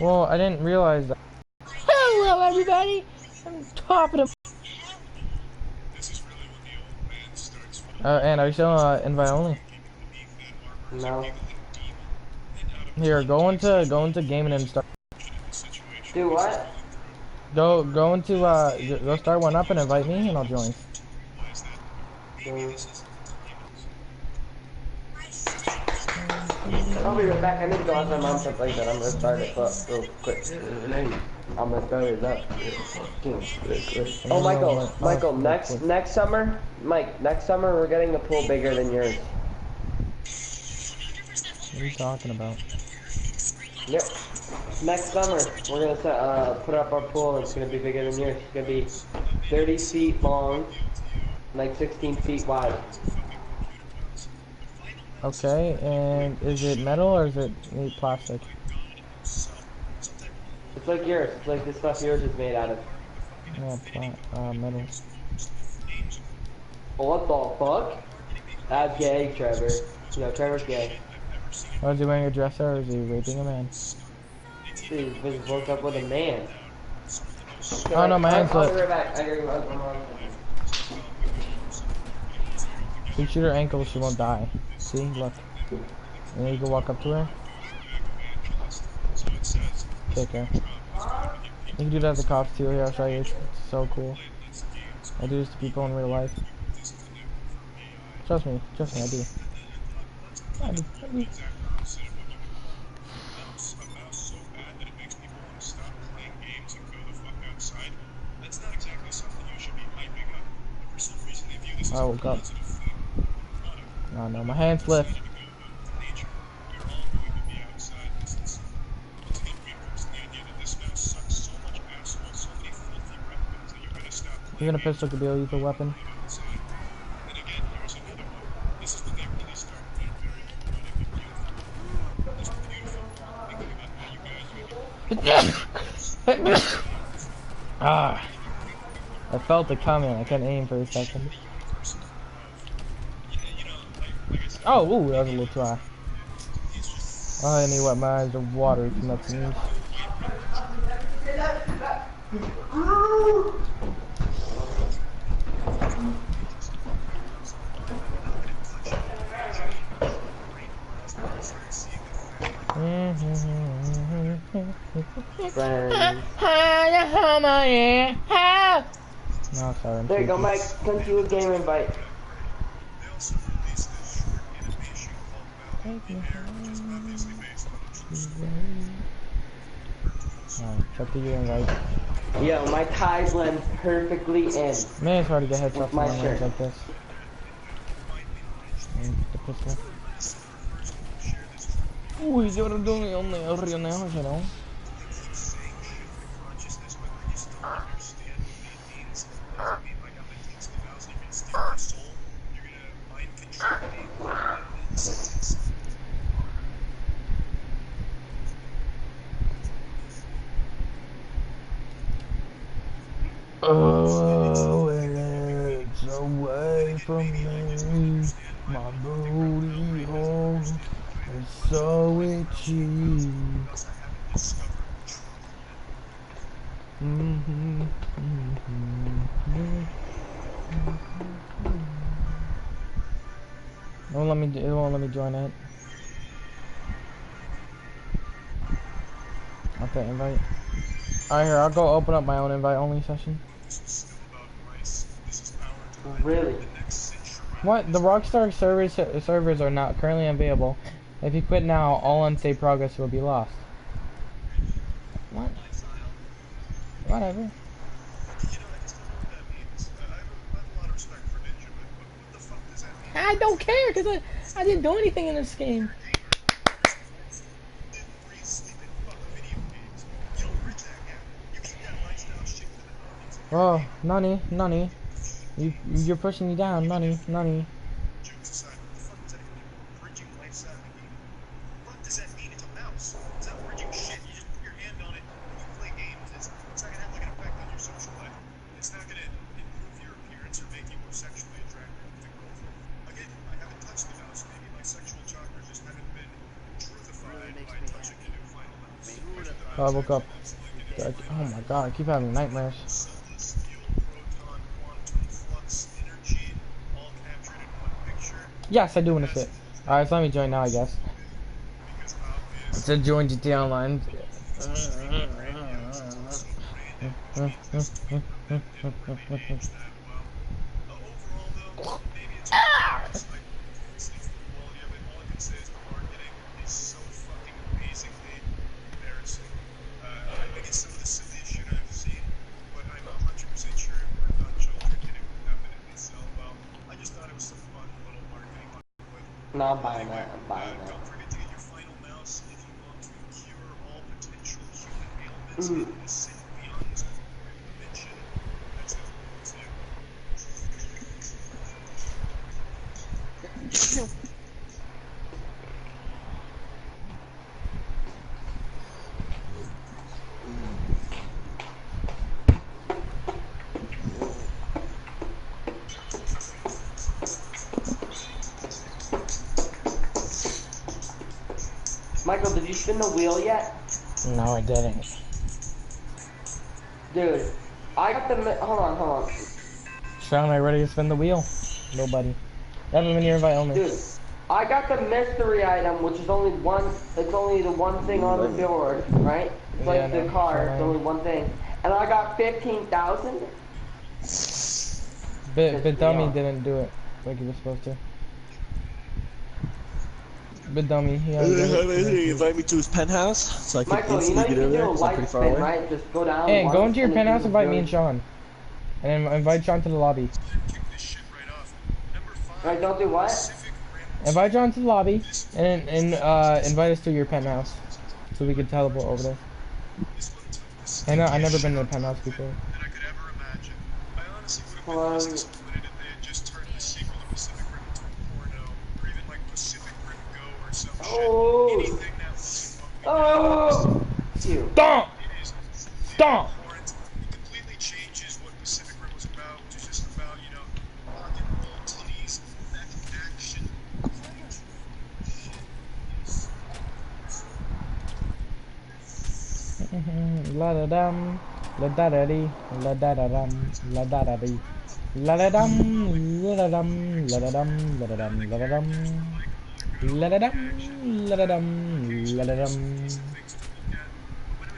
Well, I didn't realize that. Hello, everybody. I'm top of the. And are you still invite only? No. Here, go into gaming and start. Do what? Go start one up and invite me, and I'll join. I'll be right back. I need to go ask my mom something like that. I'm gonna start it up real quick. I'm gonna start it up. Oh, Michael, next summer, next summer we're getting a pool bigger than yours. What are you talking about? Yep. Next summer, we're gonna put up our pool. It's gonna be bigger than yours. It's gonna be 30 feet long, like 16 feet wide. Okay, and is it metal or is it plastic? It's like yours. It's like the stuff yours is made out of. Yeah, metal. What the fuck? That's gay, Trevor. You know, Trevor's gay. Oh, is he wearing a dresser or is he raping a man? He was woke up with a man. Oh no, my hand I'll be slipped. right back. I gotta go. If you shoot her ankle, she won't die. See, look. And then you can walk up to her. Kick her. You can do that as a cops too. Here, I'll show you. It's so cool. I do this to people in real life. Trust me, I do. I do. I woke up. Oh no, my hand slipped. Even a pistol could be a lethal weapon. Ah, I felt it coming. I couldn't aim for a second. Oh, ooh, that was a little too high. Oh, I need to wet my eyes with water from that sneeze. No, sorry. There you go, Mike. Send you a game invite. Alright, check the invite. Yo, my tie blends perfectly in. Man, it's hard to get headshots With my on shirt. like this. The pistol. Uy, yo no tengo ni río neo, you know. Oh, it's away from me, my booty hole is so itchy. It won't let me join it. Okay, invite. Alright, here, I'll go open up my own invite only session. Really? What? The Rockstar servers are not currently available. If you quit now, all unsaved progress will be lost. What? Whatever. I don't care, because I didn't do anything in this game. Oh, Nani. You're pushing me down, Nani. Oh, I woke up. Oh my god, I keep having nightmares. Yes, I do want to sit. Alright, so let me join now, I guess. It said join GTA Online. No, I'm buying that. I'm buying that. Mm. Michael, did you spin the wheel yet? No, I didn't. Dude, I got the... Hold on. Sean, are you ready to spin the wheel? Nobody. Have them in your invite only. Dude, I got the mystery item, which is only one... It's only the one thing on the billboard, right? It's like the car, it's only one thing. And I got 15,000? But Dummy didn't do it like he was supposed to. But Dummy, he invite me to his penthouse so I can Michael, you know instantly you get can over do there a 'cause I'm light pretty far spin, away. right? Just go down Hey, go once into your and then penthouse, you invite can me and Sean. And then invite Sean to the lobby. Right, don't do what? Invite Sean to the lobby and invite us to your penthouse so we can teleport over there. I know I've never been to the penthouse before. Hold on. Oh! Oh! You. Stomp! Stomp! La da dum, la da da dee, la da da dum, la da da dee, la da dum, la da dum, la da dum, la da dum, la da dum, la da dum, la da dum, la da dum.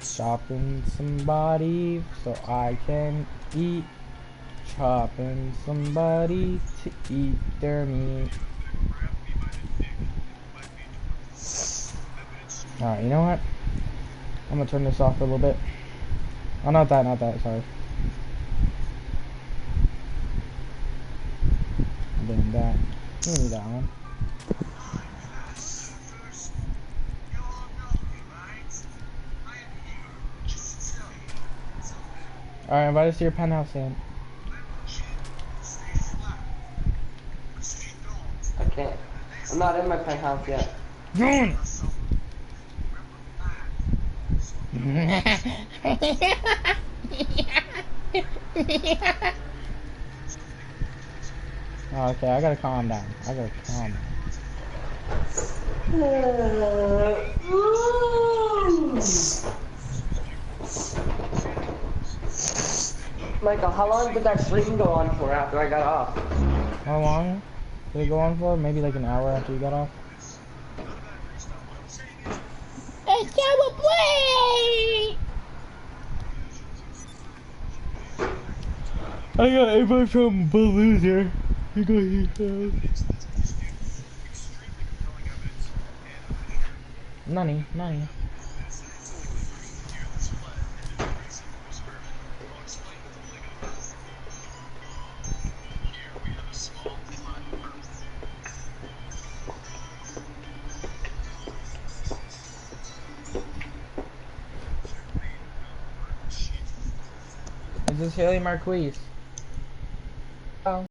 Chopping somebody so I can eat. Chopping somebody to eat their meat. Alright, you know what? I'm gonna turn this off for a little bit. Oh, not that, sorry. I'm doing that. You need that one. Alright, invite us to your penthouse, Sam. I can't. I'm not in my penthouse yet. June! Okay, I gotta calm down. Michael, how long did that stream go on for after I got off? How long did it go on for? Maybe like an hour after you got off. Let's go play! I got a invite from Balloons here. You got his Nani. Is this Haley Marquise? Oh.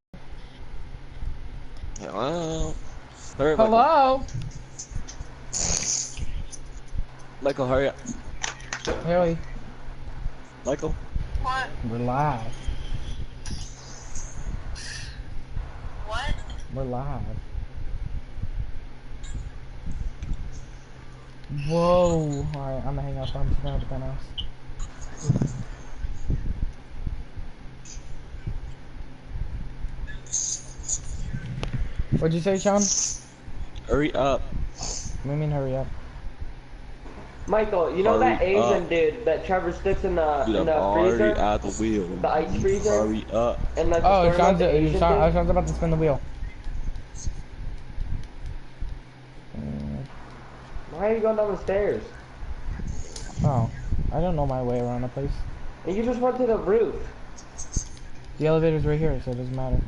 Hello. Hurry, Hello? Michael, hurry up. Haley. Michael. What? We're live. What? We're live. Whoa. Alright, I'm gonna hang out. I'm sitting at the penthouse. What'd you say, Sean? Hurry up. What do you mean hurry up? Michael, you know that Hurry Asian up. dude that Trevor sticks in the Dude, I'm freezer? already at the wheel. The ice freezer? Hurry up. And like the Oh, store Sean's, the Asian Sean's dude? about to spin the wheel. Why are you going down the stairs? Oh, I don't know my way around the place. And you just went to the roof. The elevator's right here, so it doesn't matter.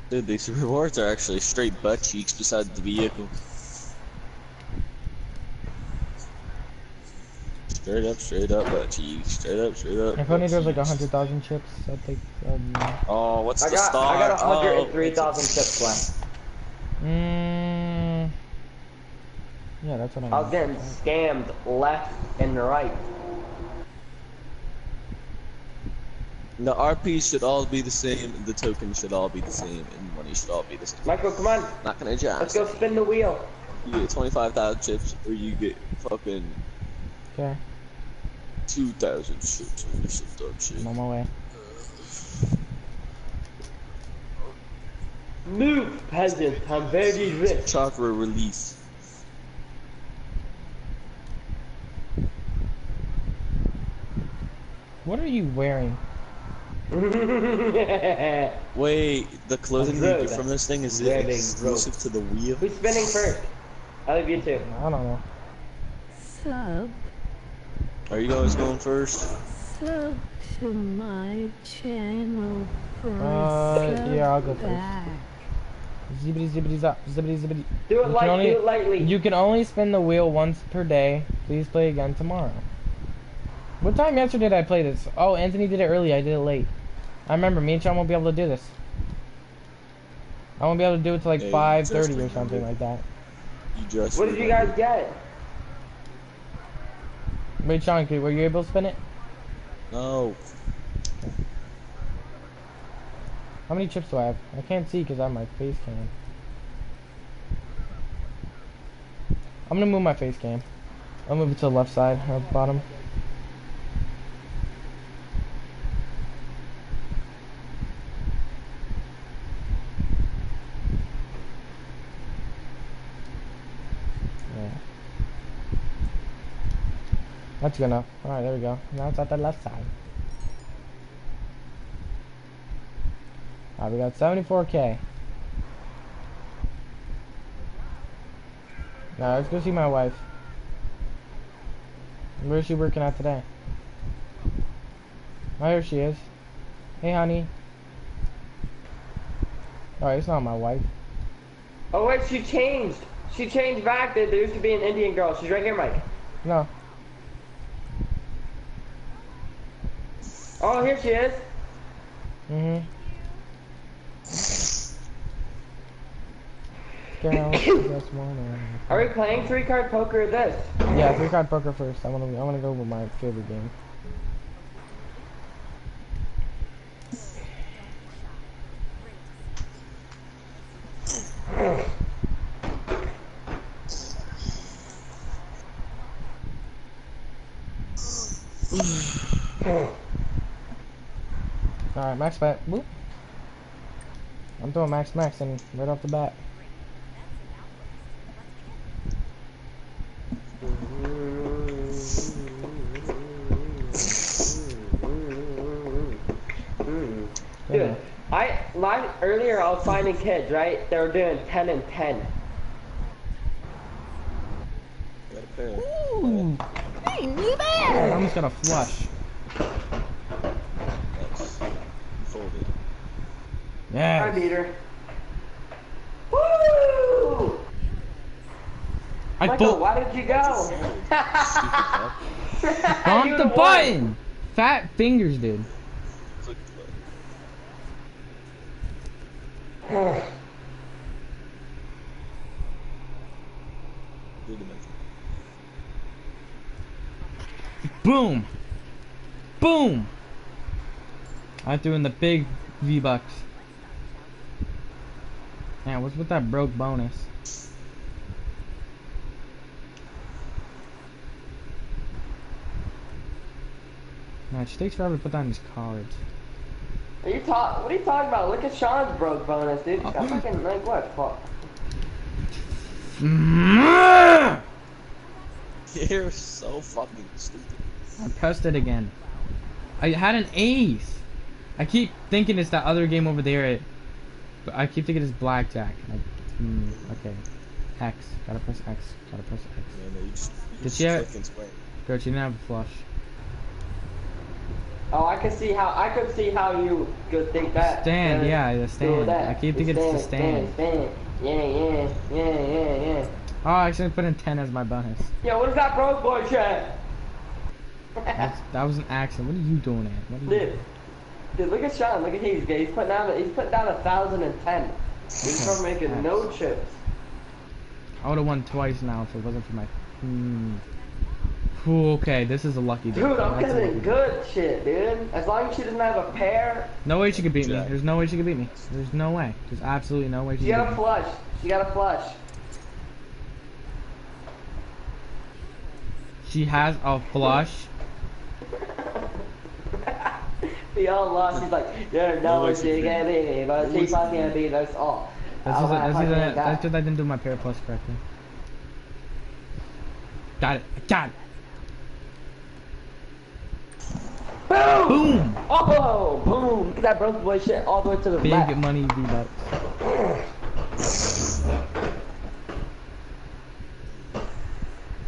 Dude, these rewards are actually straight butt cheeks beside the vehicle. Straight up butt cheeks. Straight up If only there was like 100,000 chips, I'd take. Oh, what's I the got star? 103,000 chips left. Yeah, that's what I was getting scammed left and right. The RP should all be the same, the tokens should all be the same, and money should all be the same. Michael, come on. Not gonna Let's adjust. go spin the wheel. You get 25,000 chips, or you get fucking Okay, 2,000 chips or some dumb shit. I'm on my way. Move, peasant. I'm very rich. Chakra release. What are you wearing? Wait, the clothing you Road. get from this thing is it Wedding exclusive to the wheel? Who's spinning first? I leave you two. I don't know. Sub, Are you guys going first? sub to my channel. Yeah, I'll go first. back. Zibbity zibbity zop, zibbity zibbity. Do it light, do it lightly. You can only spin the wheel once per day. Please play again tomorrow. What time yesterday did I play this? Oh, Anthony did it early. I did it late. I remember. Me and Sean won't be able to do this. I won't be able to do it till like Hey, 5:30 or just something remember. like that. You just What did you guys get? Wait, Sean, were you able to spin it? No. How many chips do I have? I can't see because I have my face cam. I'm gonna move my face cam. I'll move it to the left side or the bottom. Yeah. That's good enough. Alright, there we go. Now it's at the left side. Alright, we got 74K. Now let's go see my wife. Where's she working at today? Oh, here she is. Hey, honey. Alright, it's not my wife. Oh wait, she changed. She changed back. There used to be an Indian girl. She's right here, Mike. No. Oh, here she is. Mm-hmm. Girl, that's one. Are we playing 3-card poker or this? Yeah, 3-card poker first. I wanna go with my favorite game. Alright, max bet. Whoop. I'm throwing max and right off the bat. Dude, earlier I was finding kids, right? They were doing 10 and 10. Got a pair. Ooh. Hey, new bear! I'm just gonna flush. That's folded. I Yeah. beat her. Woo! I Michael, why did you go? Stupid fuck. Bump You the won. button. Fat fingers, dude. Click the button. Do the mental. Boom. Boom. I threw in the big V-Bucks. Man, what's with that broke bonus? Nah, it takes forever to put down these cards. What are you talking about? Look at Sean's broke bonus, dude. He's got fucking, like, what? Fuck. You're so fucking stupid. I pressed it again. I had an ace. I keep thinking it's that other game over there. But I keep thinking it's blackjack. Okay. X. Gotta press X. Gotta press X. Yeah, no, you just Did click and swing. Girl, she didn't have a flush. Oh, I could see how you could think that. Stand, yeah, the stand. I keep thinking it's the stand. Stand. Yeah. Oh, I should have put in 10 as my bonus. Yo, what is that broke boy chat? That was an accident. What are you doing, Ant? What are you Dude, look at Sean. Look at he's putting down 1,010. He's from making no chips. I would have won twice now if it wasn't for my. Ooh, okay, this is a lucky day. Dude, I'm getting good shit, dude. As long as she doesn't have a pair. No way she could beat me. Jack. There's no way she could beat me. There's no way. There's absolutely no way she She could got beat a me. flush. She got a flush. She has a flush. We all lost. She's like, there's no way she can beat me, but she fucking beat us all. That's because I didn't do my pair plus correctly. Got it. Got it. Boom! Boom! Oh, boom! Look at that broke boy shit all the way to the Big left. money V-Bucks.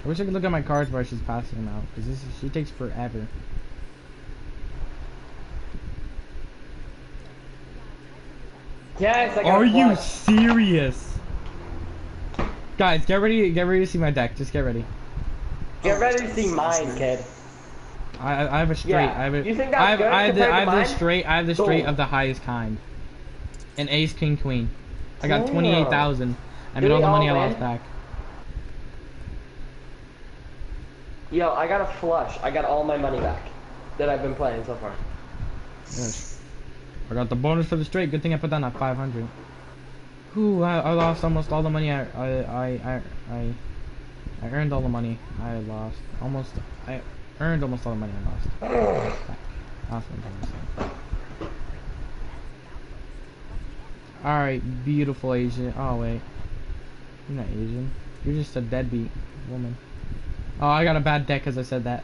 I wish I could look at my cards while she's passing them out, because she takes forever. Yes, I got Are a you flush. serious? Guys, get ready to see my deck. Just get ready. Get ready to see mine, kid. I have a straight. Yeah. I have a, You think that's I have, good I have the, compared I to have the mine? straight. I have the straight Boom. of the highest kind. An ace, king, queen. I got Damn. 28,000. I Did made all we the money I all lost win? back. Yo, I got a flush. I got all my money back that I've been playing so far. Yes. I got the bonus for the straight. Good thing I put down at 500. Ooh, I lost almost all the money. I earned all the money I lost. I earned almost all the money I lost. That's what I'm trying to say. Alright, beautiful Asian. Oh, wait. You're not Asian. You're just a deadbeat woman. Oh, I got a bad deck because I said that.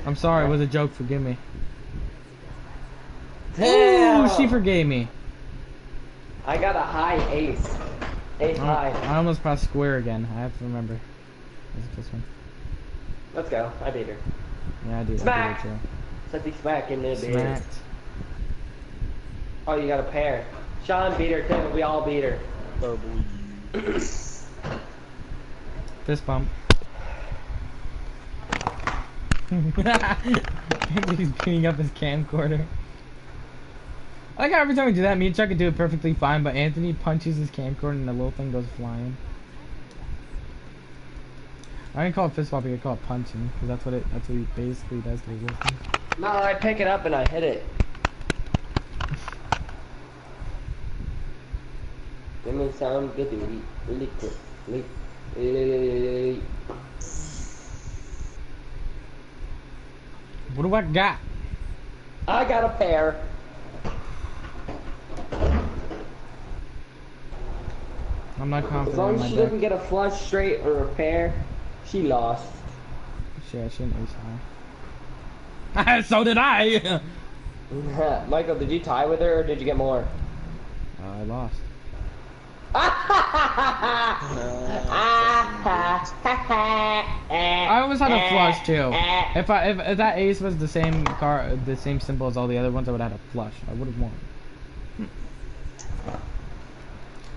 I'm sorry, it was a joke. Forgive me. Damn! Ooh, she forgave me. I got a high ace. Ace high. I almost pressed square again. I have to remember. Is it this one? Let's go. I beat her. Yeah, I do. Smack! I do it Such a smack in there, too. bitch. Smacked. Oh, you got a pair. Sean beat her, too, but we all beat her. Fist bump. He's beating up his camcorder. I like how every time we do that, me and Chuck can do it perfectly fine, but Anthony punches his camcorder and the little thing goes flying. I didn't call it fist bump, I could call it punching, because that's what he basically does to his little thing. No, I pick it up and I hit it. Give me sound good, really quick. What do I got? I got a pair. I'm not As confident long in as my she deck. doesn't get a flush straight or a pair, she lost. Shit, she didn't ace high. So did I! Michael, did you tie with her or did you get more? I lost. I always had a flush too. If that ace was the same the same symbol as all the other ones, I would have had a flush. I would have won.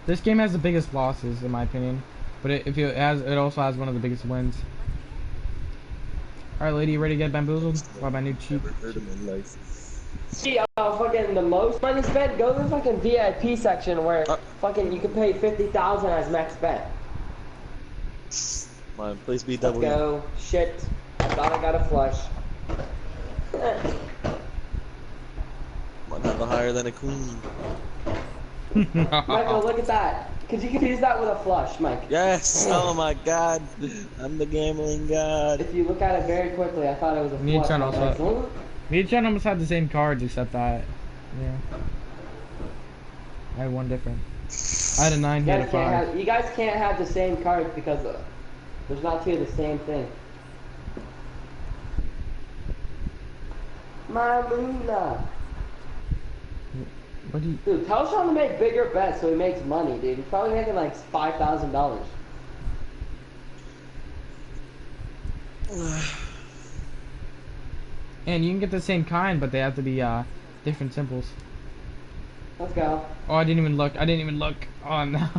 This game has the biggest losses, in my opinion, but it also has one of the biggest wins. All right, lady, you ready to get bamboozled by my new cheap? Never heard of my life. See, fucking the most money spent, go to the fucking VIP section where fucking you can pay 50,000 as max bet. Come on, please be Let's double. go. Shit. I thought I got a flush. Come on, have a higher than a queen. Michael, look at that. Could you confuse that with a flush, Mike? Yes! Oh my god! I'm the gambling god. If you look at it very quickly, I thought it was a Me and flush. Sean I was also- like, "Huh?" Me and Jen almost had the same cards except that. Yeah. I had one different. I had a 9, he had a 5. You guys can't have the same cards because there's not two of the same thing. Mamuna. What do you... Dude, tell Sean to make bigger bets so he makes money, dude. He's probably making like $5,000. And you can get the same kind, but they have to be different symbols. Let's go. Oh, I didn't even look. I didn't even look. Oh no.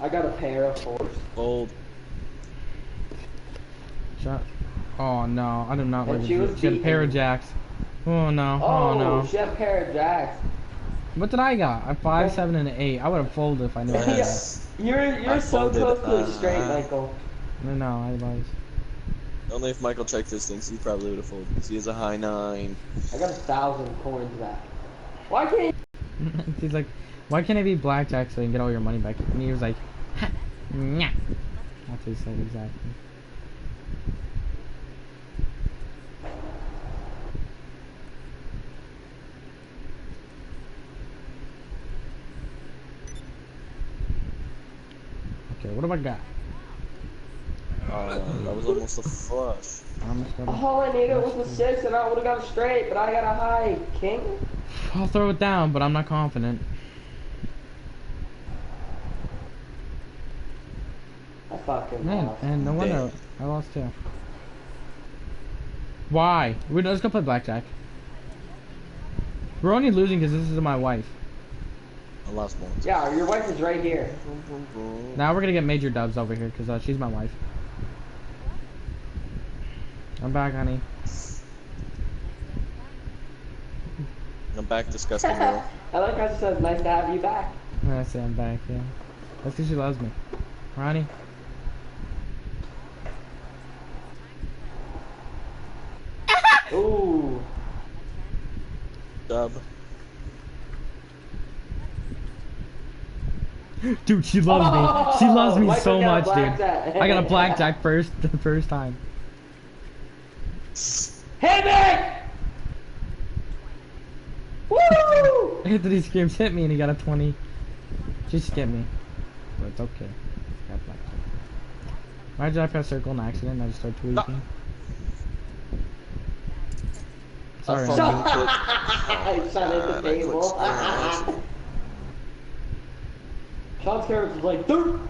I got a pair of 4s. Fold. Shut. Oh no, I do not And like she it. was She had a pair of beaten. jacks. Oh no. Oh, Oh no. she had a pair of jacks. What did I got? A 5, 7, and an 8. I would have folded if I knew I had that. You're I so folded, close to a straight, Michael. No, I was. Only if Michael checked his things, he probably would have folded. 'Cause he has a high 9. I got 1,000 coins back. Why can't He's like, why can't I be blackjack so you can get all your money back? And he was like, ha, nyah. That's what he said exactly. Okay, what have I got? That was almost a flush. all I needed was a 6 and I would have got a straight, but I got a high king? I'll throw it down, but I'm not confident. I fucking Man, lost. and no wonder I lost too. Why? Let's go play blackjack. We're only losing because this is my wife. I lost once. Yeah, your wife is right here. Now we're gonna get major dubs over here because she's my wife. I'm back, honey. I'm back, disgusting girl. I like how she says, nice to have you back. I say I'm back, yeah. That's because she loves me. Ronnie? Ooh. Dub. Dude, she loves me. She loves me Michael so got a much, dude. blackjack. I got a blackjack the first time. Hit me! Woo! Anthony Screams hit me and he got a 20. Just skip me. But it's okay. Got blackjack. Why did I press circle in accident and I just started tweaking? Sorry, I Ronnie. fucking I shot at the I clicked table. square on accident. Sean's character was like, dude!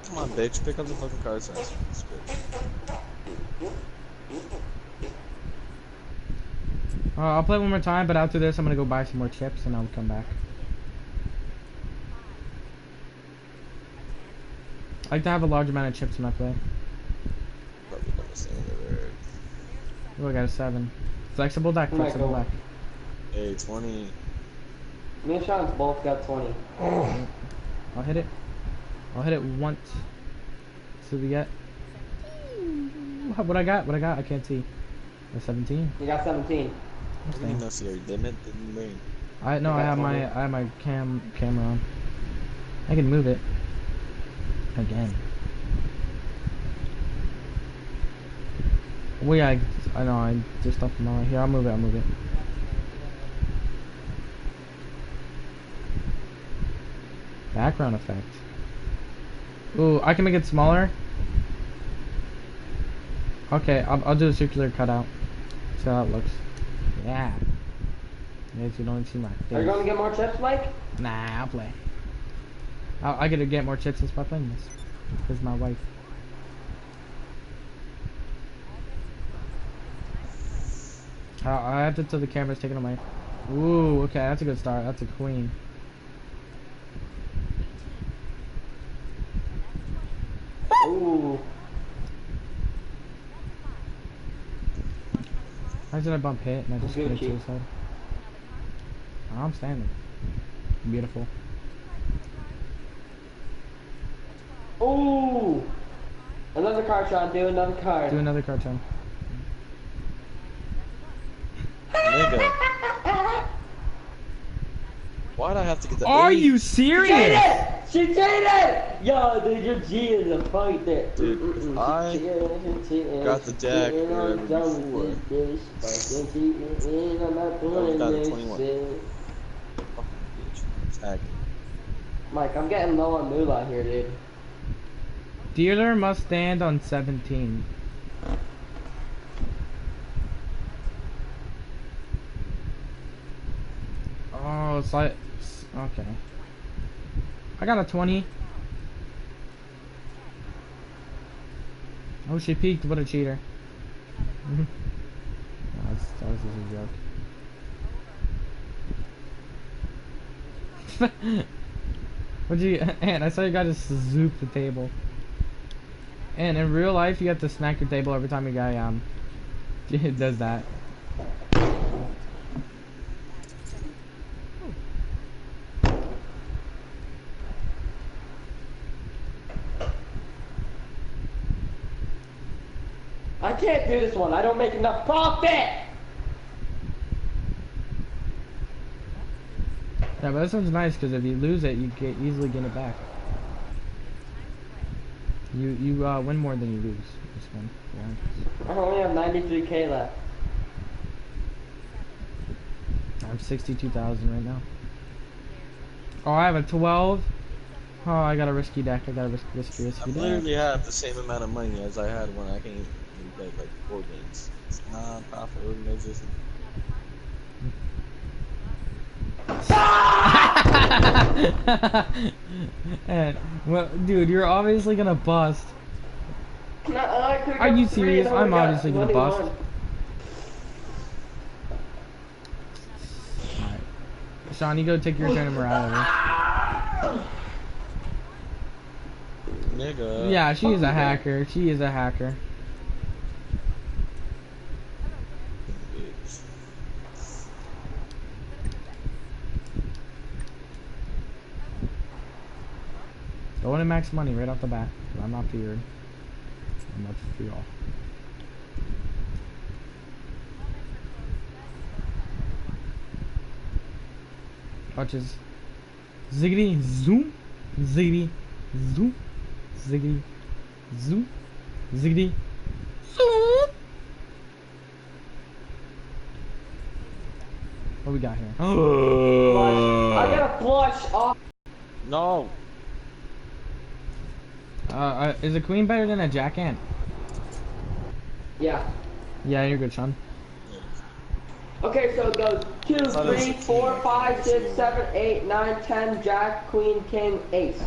Come on, bitch, pick up the fucking card size. It's good. I'll play one more time, but after this I'm gonna go buy some more chips and I'll come back. I like to have a large amount of chips when I play. Probably never seen it ever. Oh, I got a 7. Flexible deck, flexible Michael. deck. Hey, 20. Me and Sean's both got 20. I'll hit it. I'll hit it once. So we get. What I got? What I got? I can't see. A 17. You got 17. I didn't even see your limit, didn't ring. I no. You I got have 20. my camera on. I can move it. Again. Well, yeah, I know. I just stuff them all. Here, I'll move it. I'll move it. Background effect. Ooh, I can make it smaller. Okay, I'll do a circular cutout. See how it looks. Yeah. Yes, you don't see my face. Are you going to get more chips, Mike? Nah, I'll play. I gotta get more chips and start playing this. This is my wife. I have to tell the camera's taking on my. Ooh, okay, that's a good start. That's a queen. Ooh. Why did I bump hit and I just Gucci. hit suicide? Oh, I'm standing. Beautiful. Ooh. Another card, Sean. Do another card. Do another cartoon. Nigga. Why'd I have to get the Are eight? you She serious? cheated! She cheated! Yo, dude, you're cheating the fuck there. Dude, if I got the jack or whatever before, I'm not doing down to this 21. shit. fucking bitch. Tag. Mike, I'm getting low on moolah here, dude. Dealer must stand on 17. Oh, it's like... Okay. I got a 20. Oh, she peeked. What a cheater. No, that was just a joke. What'd you... And I saw you guys just zoop the table. And in real life, you have to smack your table every time a guy, does that. I can't do this one. I don't make enough profit. Yeah, but this one's nice because if you lose it, you get easily get it back. You win more than you lose. This one. Yeah. I only have 93k left. I'm 62,000 right now. Oh, I have a 12. Oh, I got a risky deck. I got a risky I deck. literally have the same amount of money as I had when I came and played like 4 games. It's non-profit organization. And, well, dude, you're obviously gonna bust. Are you serious? I'm obviously gonna bust. Alright. Sean, you go take your turn and we're out of here. Nigga. Yeah, she is a hacker. She is a hacker. Bitch. Going to max money right off the bat. I'm not feared. I'm not fear. Watch this. Ziggity zoom. Ziggity zoom. Ziggity zoom. Ziggity zoom. What we got here? I got a flush off. No. Is a queen better than a jack ant? Yeah. Yeah, you're good, Sean. Okay, so it goes 2, thought it was 3, a 4, king. 5, 6, 7, 8, 9, 10, jack, queen, king, ace.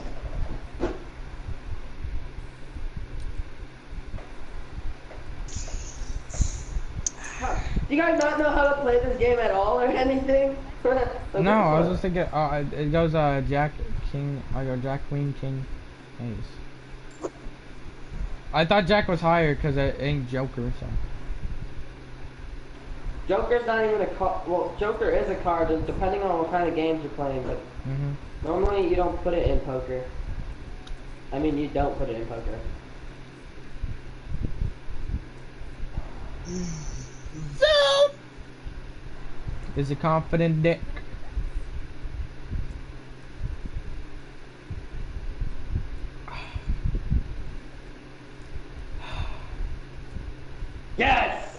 Do you guys not know how to play this game at all or anything? No, I was just thinking. It goes jack, king. I go jack, queen, king, ace. I thought jack was higher because it ain't Joker. So. Joker's not even a card. Well, Joker is a card, and depending on what kind of games you're playing. But normally you don't put it in poker. I mean, you don't put it in poker. So. Is a confident dick. Yes.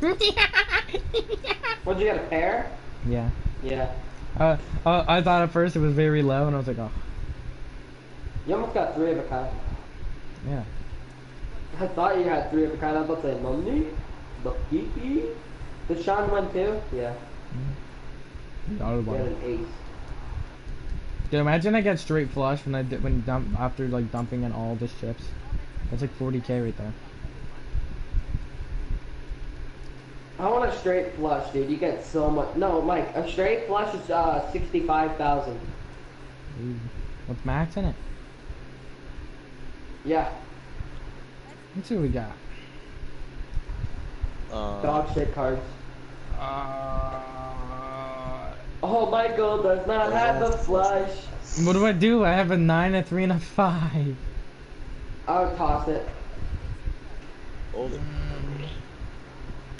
What'd you get, a pair? Yeah. Yeah. I thought at first it was very low, and I was like, oh. You almost got 3 of a kind. Yeah. I thought you had 3 of a kind. I was about to say, Monday? The Kiki? Did Sean win too? Yeah. Got He had an ace. Dude, imagine I get straight flush after like dumping in all this chips. That's like 40k right there. I want a straight flush, dude. You get so much. No, Mike, a straight flush is 65,000. What's max in it? Yeah. Let's see what we got. Dog shit cards. Oh, Michael does not have a flush. What do I do? I have a 9, a 3, and a 5. I would toss it. Hold it.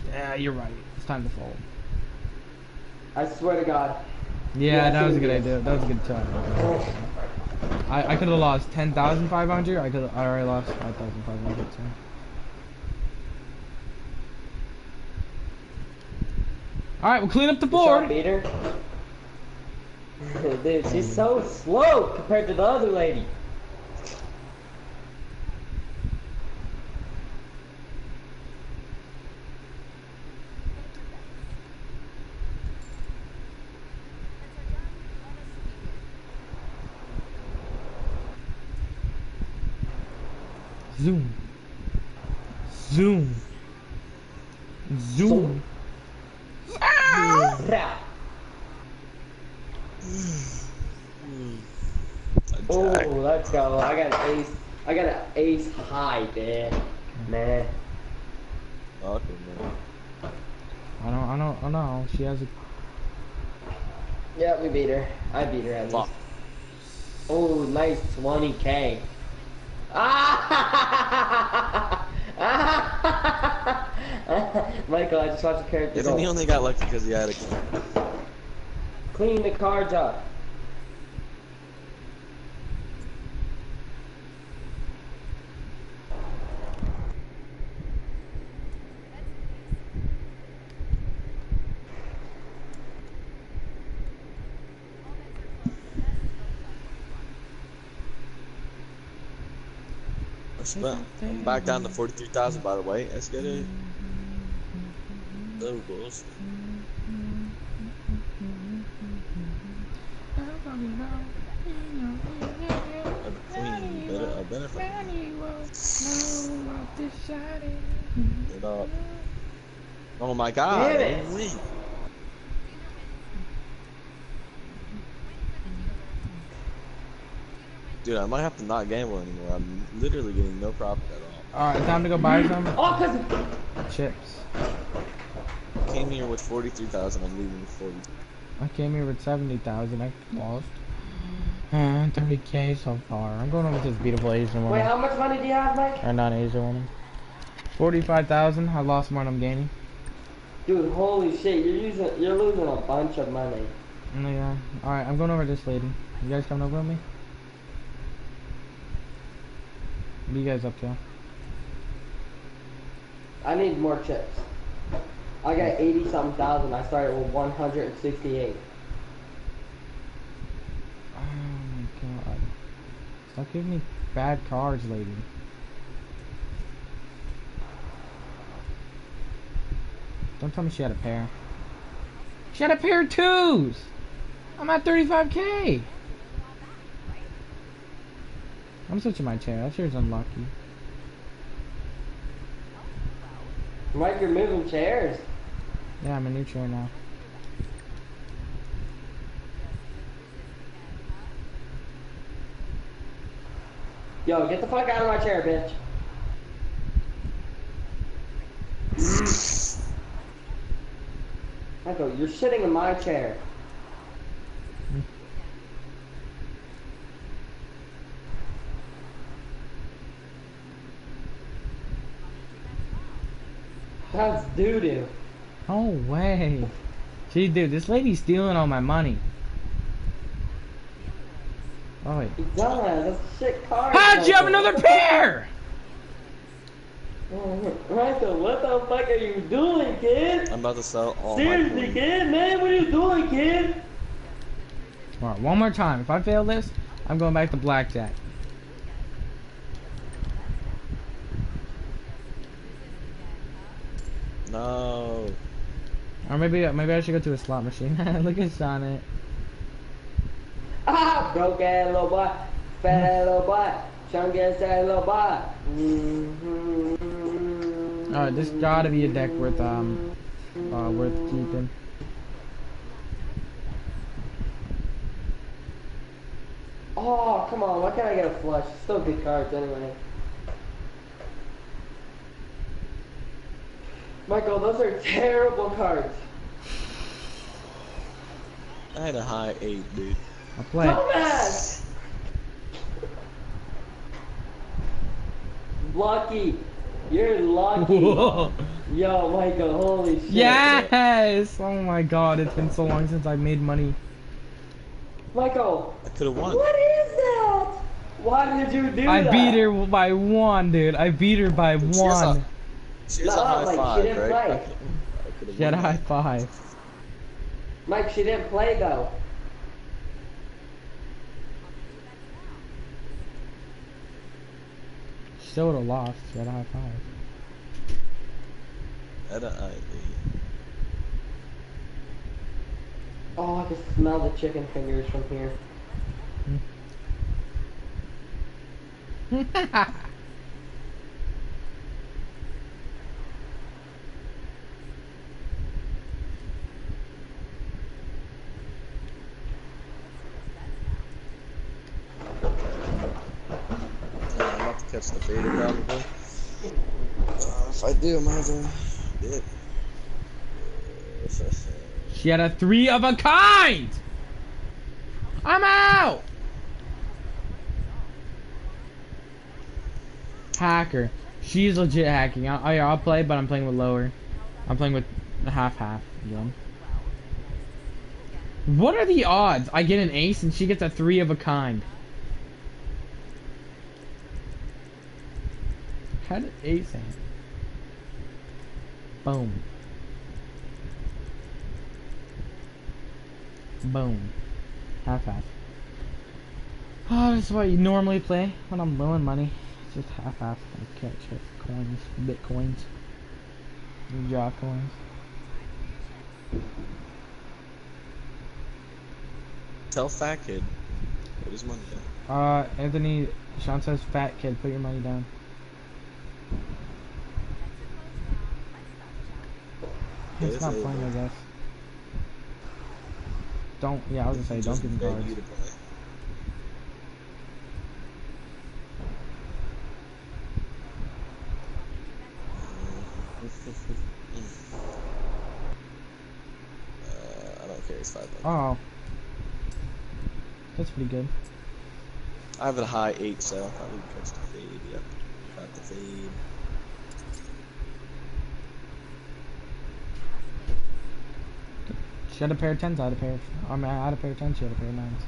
Yeah, you're right. It's time to fold. I swear to God. Yeah, Yeah, that was a good serious. idea. That was a good try. I could have lost 10,500. I already lost 5,500. So. All right, we'll clean up the Good shot, board. beater. Dude, she's so slow compared to the other lady. Zoom. Zoom. Zoom. Rap. Oh, let's go. I got an ace. I got an ace high, man. Okay, man. I know. She has a. Yeah, we beat her. I beat her at least. Fuck. Oh, nice 20K. Ah! Michael, I just watched the character Yeah, then he go. only got lucky because he had a. Clean the cards up. I'm back down to 43,000 by the way. Let's get it. There goes. I'm a queen. I better get up. Oh my god. Damn it. Win. Dude, I might have to not gamble anymore. I'm literally getting no profit at all. All right, time to go buy some Oh, cause chips. Came here with 43,000. I'm leaving with 40. I came here with 70,000. I lost 30K so far. I'm going over with this beautiful Asian woman. wait, how much money do you have, Mike? Or not Asian woman. 45,000. I lost more than I'm gaining. Dude, holy shit, you're losing a bunch of money. Yeah. All right, I'm going over this lady. You guys coming over with me? What are you guys up to? I need more chips. I got 80-something thousand. I started with 168. Oh my god. Stop giving me bad cards, lady. Don't tell me she had a pair. She had a pair of twos! I'm at 35K! I'm switching my chair. That chair's unlucky. Mike, you're moving chairs. Yeah, I'm a new chair now. Yo, get the fuck out of my chair, bitch. Michael, you're sitting in my chair. That's doo-doo. No way. Gee, dude, this lady's stealing all my money. Oh, wait. Dumbass, that's shit card. How'd you have another pair? Michael, what the fuck are you doing, kid? I'm about to sell all my Seriously, coins. kid, man, what are you doing, kid? Alright, one more time. If I fail this, I'm going back to blackjack. No. Or maybe I should go to a slot machine. Look at Sonic. Ah, broke ass little boy, fat ass little boy, chunky ass little boy. Alright, this gotta be a deck worth keeping. Oh, come on, why can't I get a flush? Still good cards anyway. Michael, those are terrible cards. I had a high 8, dude. I'll play. Dumbass! Lucky. You're lucky. Whoa. Yo, Michael, holy shit. Yes! Oh my god, it's been so long since I made money. Michael, I could have won. what is that? Why did you do I that? beat her by 1, dude. I beat her by She has 1. She has a No, high like, she five, didn't right? play. I could've She had a won high that. 5. Mike, she didn't play though. She still would have lost. She had a high 5. At a IV. Oh, I can smell the chicken fingers from here. I'm about to catch the fader probably. If I do, I might as well dip. She had a 3 of a kind! I'm out! Hacker. She's legit hacking. I'll play, but I'm playing with lower. I'm playing with half-half. Again. What are the odds? I get an ace and she gets a 3 of a kind. How did ace happen? Boom. Boom. Half-half. Oh, this is what you normally play when I'm low on money. It's just half-half. I catch it. Coins. Bitcoins. You draw coins. Tell Fat Kid. Put his money down. Anthony, Sean says, fat kid, put your money down. It's It's not over. funny, I guess. Don't, yeah, I was gonna say, don't Just give me beg cards. you to play. I don't care. It's 500. Oh. That's pretty good. I have a high 8, so I'll probably catch the fade. Yep, got the fade. She had a pair of 10s, I had a pair of, I mean, I had a pair of 10s, she had a pair of 9s.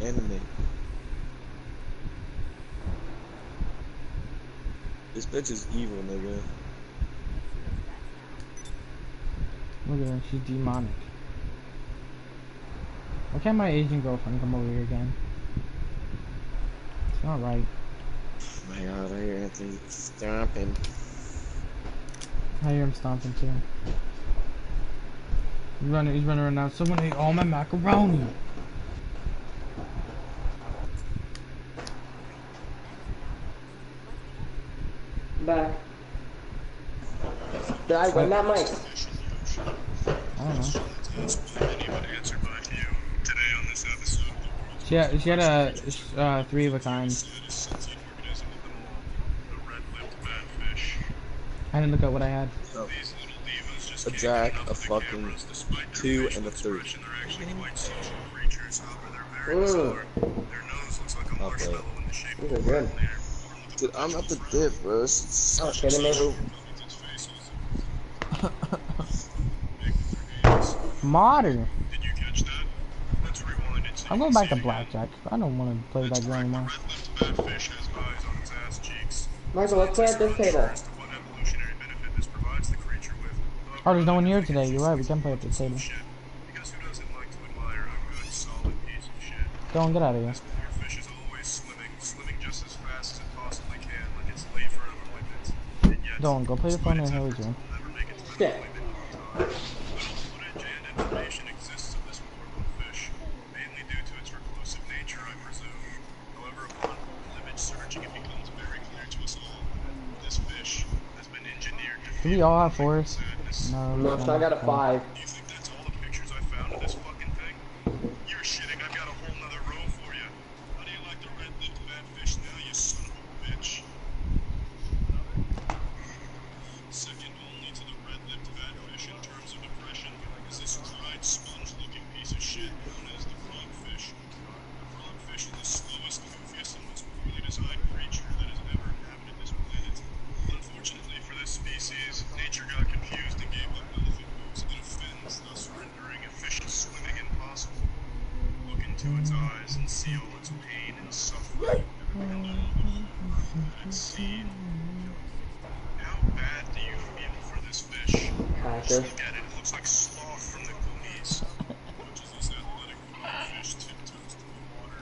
Anime. This bitch is evil, nigga. Look at her, she's demonic. Why can't my Asian girlfriend come over here again? It's not right. Oh my god, I hear Anthony stomping. I hear him stomping too. He's running around now. Someone ate all my macaroni. Back. Did I win that, Mike? I don't know. She had a 3 of a kind. I didn't look at what I had. Oh. A jack, a fucking 2, and a 3. I'll play it. These are good. Dude, I'm at the dip, bro. This is Oh, such kidding me? Modern. I'm going back to blackjack. I don't want to play that game anymore. Michael, let's play at this table. Oh, there's no one here today. You're right. We can play at the table. Go on, get out of here. Don't go play the phone in Haley's room. Yeah. Do we all have 4s? No. No, so I got a 5. into its eyes and see all its pain and suffering. And see how bad do you feel for this fish? Hacker. Look at it. It looks like Sloth from the Goonies. Much as this athletic fish tiptoes through the water.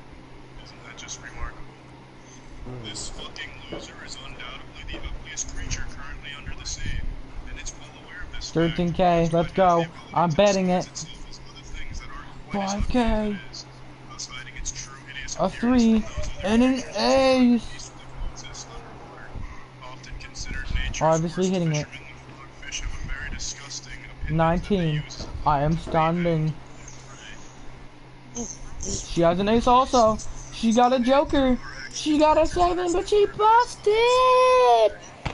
Isn't that just remarkable? This fucking loser is undoubtedly the ugliest creature currently under the sea. And it's well aware of this. 13K, let's go. I'm betting it. 5K. A 3 and an ace. Obviously hitting it. 19. I am standing. She has an ace also. She got a joker. She got a 7, but she busted.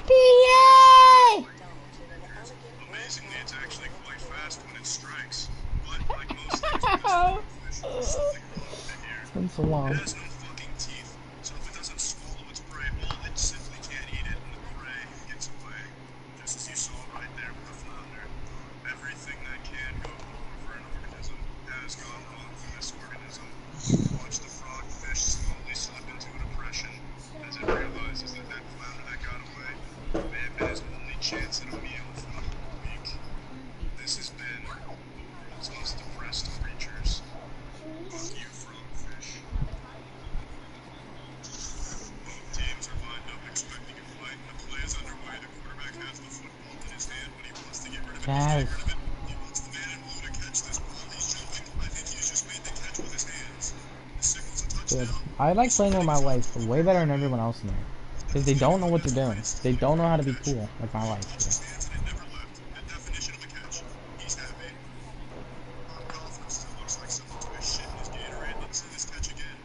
Yay! Amazingly, it's actually quite fast when it strikes. But like most things, there's something wrong with it here. It's been so long. It has no fucking teeth, so if it doesn't swallow its prey whole, it simply can't eat it, and the prey gets away. Just as you saw right there with the flounder. Everything that can go wrong for an organism has gone wrong for this organism. Watch the frogfish slowly slip into a depression as it realizes that that flounder that got away may have been his only chance at a meal for the whole week. This has been the world's most depressed creatures. Fuck you, frogfish. Both teams are lined up expecting a fight, and the play is underway. The quarterback has the football in his hand, but he wants to get rid of it. Yes. He wants the man in blue to catch this ball. He's jumping. I think he's just made the catch with his hands. The signal's a Good. touchdown. I like playing with my wife way better than everyone else in there. Because they don't know what they're doing. They don't know how to be cool, like my wife. Hands and it never left. The definition of a catch. He's happy. Golfman still looks like someone took a shit in his Gatorade. Didn't see this catch again.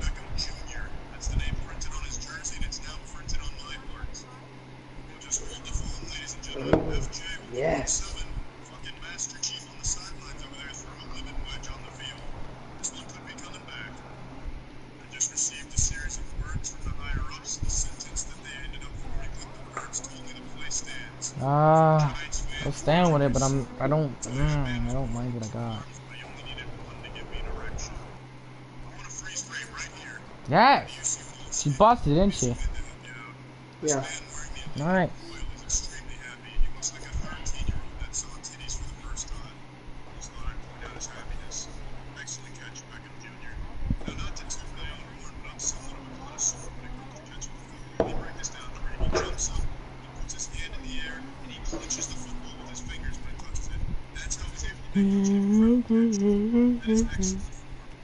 Beckham Jr. That's the name printed on his jersey, and it's now printed on my heart. We'll just hold the phone, ladies and gentlemen. FJ with Yes. 7. Fucking Master Chief on the sidelines over there threw a lemon wedge on the field. This one could be coming back. I just received a series of words from the higher ups. The sentence that they ended up forming with the words told me the play stands. Tonight's I'll fans stand with it, but I don't mind what I got. I only needed one to give me an erection. I want to freeze frame right here. Yes! You see full She busted, didn't she? Yeah. man wearing the Alright. oil is extremely happy. He looks like a 13-year-old that saw titties for the first time. He's lying, point out his happiness. Excellent catch, Beckham Jr. Now, not to toot my own horn, but I'm somewhat of a connoisseur when it comes to catching the football. Let me break this down for you. He jumps up, he puts his hand in the air, and he clenches the football with his fingers when it touches it. That's how he's able to make the championship catch. That is excellent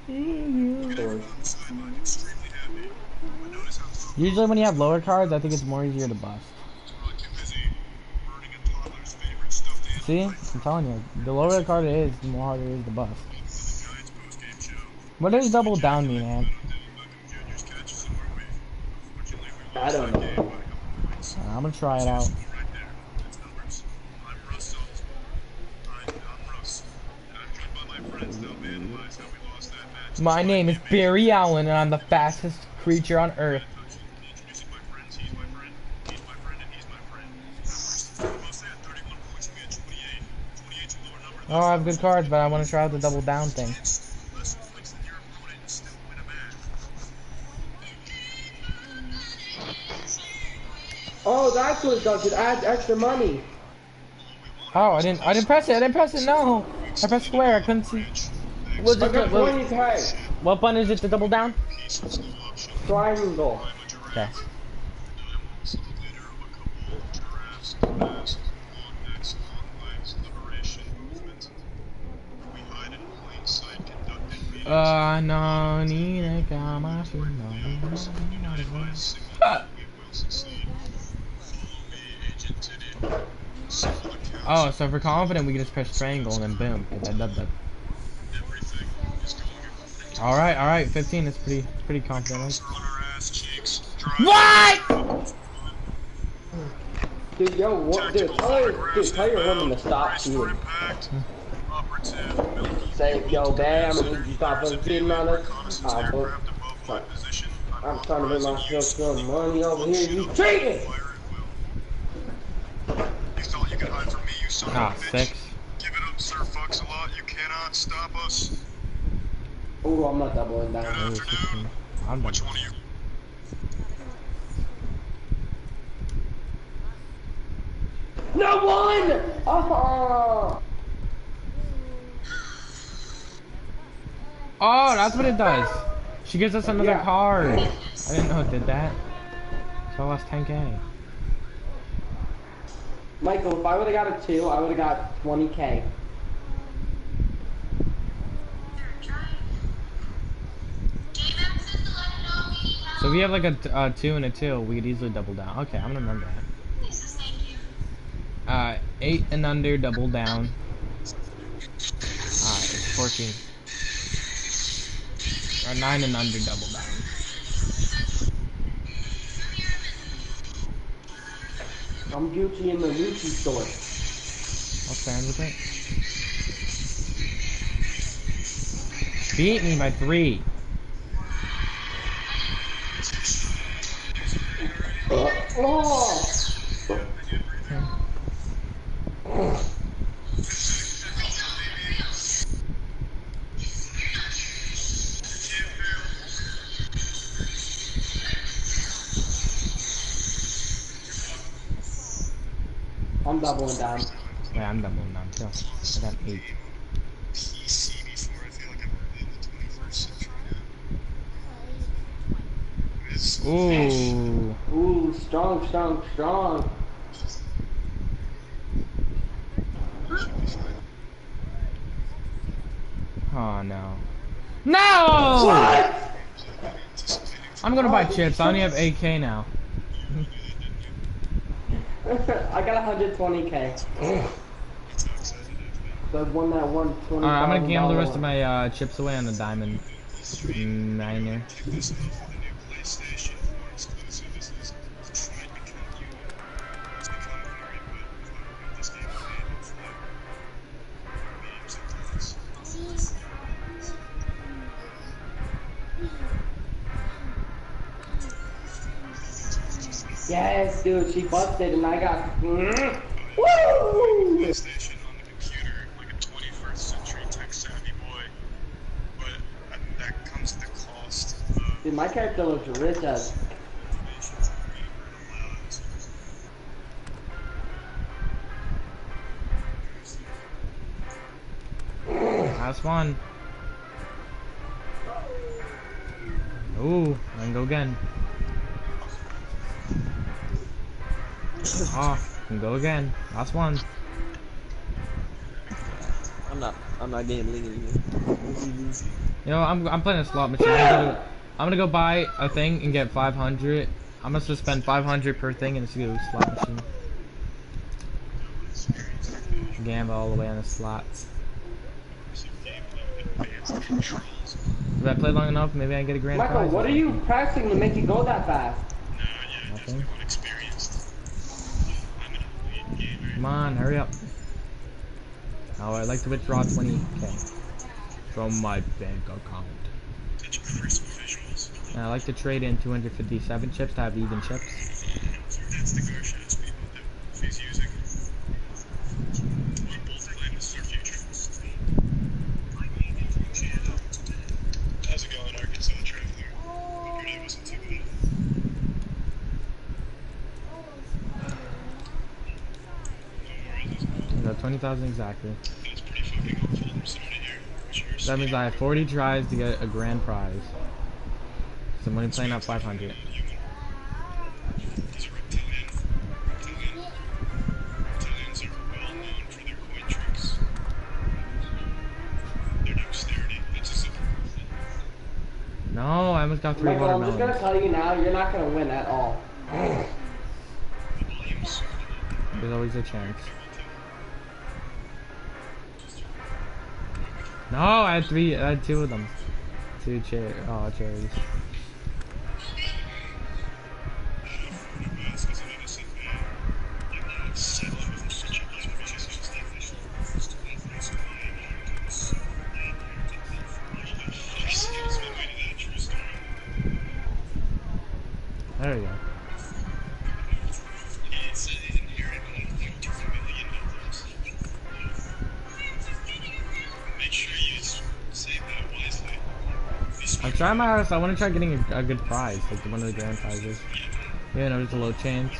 form. Look at everyone on the sideline, extremely happy. But notice how tough Usually when you have lower cards, I think it's more easier to bust. too busy burning a toddler's favorite stuffed animal. See? I'm telling you. The lower the card it is, the more harder it is to bust. Welcome to the Giants postgame show. What does double down mean, man? Dylan Beckham Jr.'s catch, so are we. Unfortunately, we I lost don't that know. game by a couple points. I'm gonna try it out. Score right there. That's numbers. I'm Russell. I'm Russ. And I'm joined by my friends to help analyze how we lost that match. My name is Barry Allen, and I'm the fastest creature on Earth. Introducing my friends. He's my friend. He's my friend, and he's my friend. First and foremost, they had 31 points. We had 28. 28's a lower number. Oh, I have good cards, but I want to try out the double down thing. Less points than your opponent and still win a match. Oh, that's what it does. It adds extra money. Oh, I didn't press it. I didn't press it. No, I pressed square. I couldn't see. What's Look it? at 20K. What button is it to double down? Triangle. Okay. No, need a gamma. Oh, so if we're confident, we can just press triangle and then boom. Get that dub dub. Alright, 15 is pretty confident. What? Dude, yo, what? Dude, tell your woman to stop cheating. Say, yo, babe, I'm gonna need you to stop fucking cheating on us. I'm trying to make myself some money over here. You cheating! You thought you could hide from me, you son of a bitch. 6. Give it up, Sir Fox-a-Lot. You cannot stop us. Oh, I'm not doubling down. Oh, 16. I'm Which done. one of you? No one! Oh! Oh, that's what it does. She gives us another Yeah. card. I didn't know it did that. So I lost 10K. Michael, if I would've got a 2, I would've got 20K. So if we have like a 2 and a 2, we could easily double down. Okay, I'm gonna remember that. 8 and under, double down. Alright, it's 14. Or 9 and under, double down. I'm Gucci in the Gucci store. I'll stand with it. Beat me by 3. Oh! I'm doubling down. Yeah, I'm doubling down too. I got 8. PC before. I feel like I'm in the 21st century now. It's Ooh. Ooh, strong, strong, strong. Oh no. No! What? I'm gonna buy chips. I only have 8K now. I got 120K. So I won that 120. Alright, I'm gonna gamble the rest of my chips away on the diamond miner. this off with a new PlayStation 4 exclusive. This is Detroit Become Human. It's become very good. I want this game made for memes and things. Yes, dude, she busted and I got. Woo! PlayStation on the computer, like a 21st century tech savvy boy, but that comes at the cost of Dude, my character looks rich as. innovations that we weren't allowed. Last one. Ooh, and go again. Oh, and go again. Last one. I'm not gambling anymore. You know, I'm playing a slot machine. I'm gonna go buy a thing and get 500. I'm gonna just spend 500 per thing and just go slot machine. Gamble all the way on the slots. If I play long enough, maybe I get a grand Michael, prize. what are you practicing to make you go that fast? Nothing. Experienced. I'm an elite gamer. Come on, hurry up. Oh, I'd like to withdraw 20K from my bank account. Such crisp visuals. And I like to trade in 257 chips to have even chips. That's the Garcia speed that he's using. We both claim this is our future. How's it going, Arkansas Traveler? Hope your day wasn't too bad. I got 20,000 exactly. That's pretty fucking helpful from someone in here. Cheers. That means I have 40 tries to get a grand prize. So I'm only playing at 500. He's a reptilian. Reptilians are well known for their coin tricks. Their dexterity. It's a simple. No, I almost got 3 Michael, I'm just gonna watermelons. tell you now, you're not gonna win at all. The volumes. There's always a chance. No, I had 2 of them. 2 cherries. There we go. Make sure you save that wisely. Try my house. I want to try getting a good prize, like one of the grand prizes. Yeah, no, there's a low chance.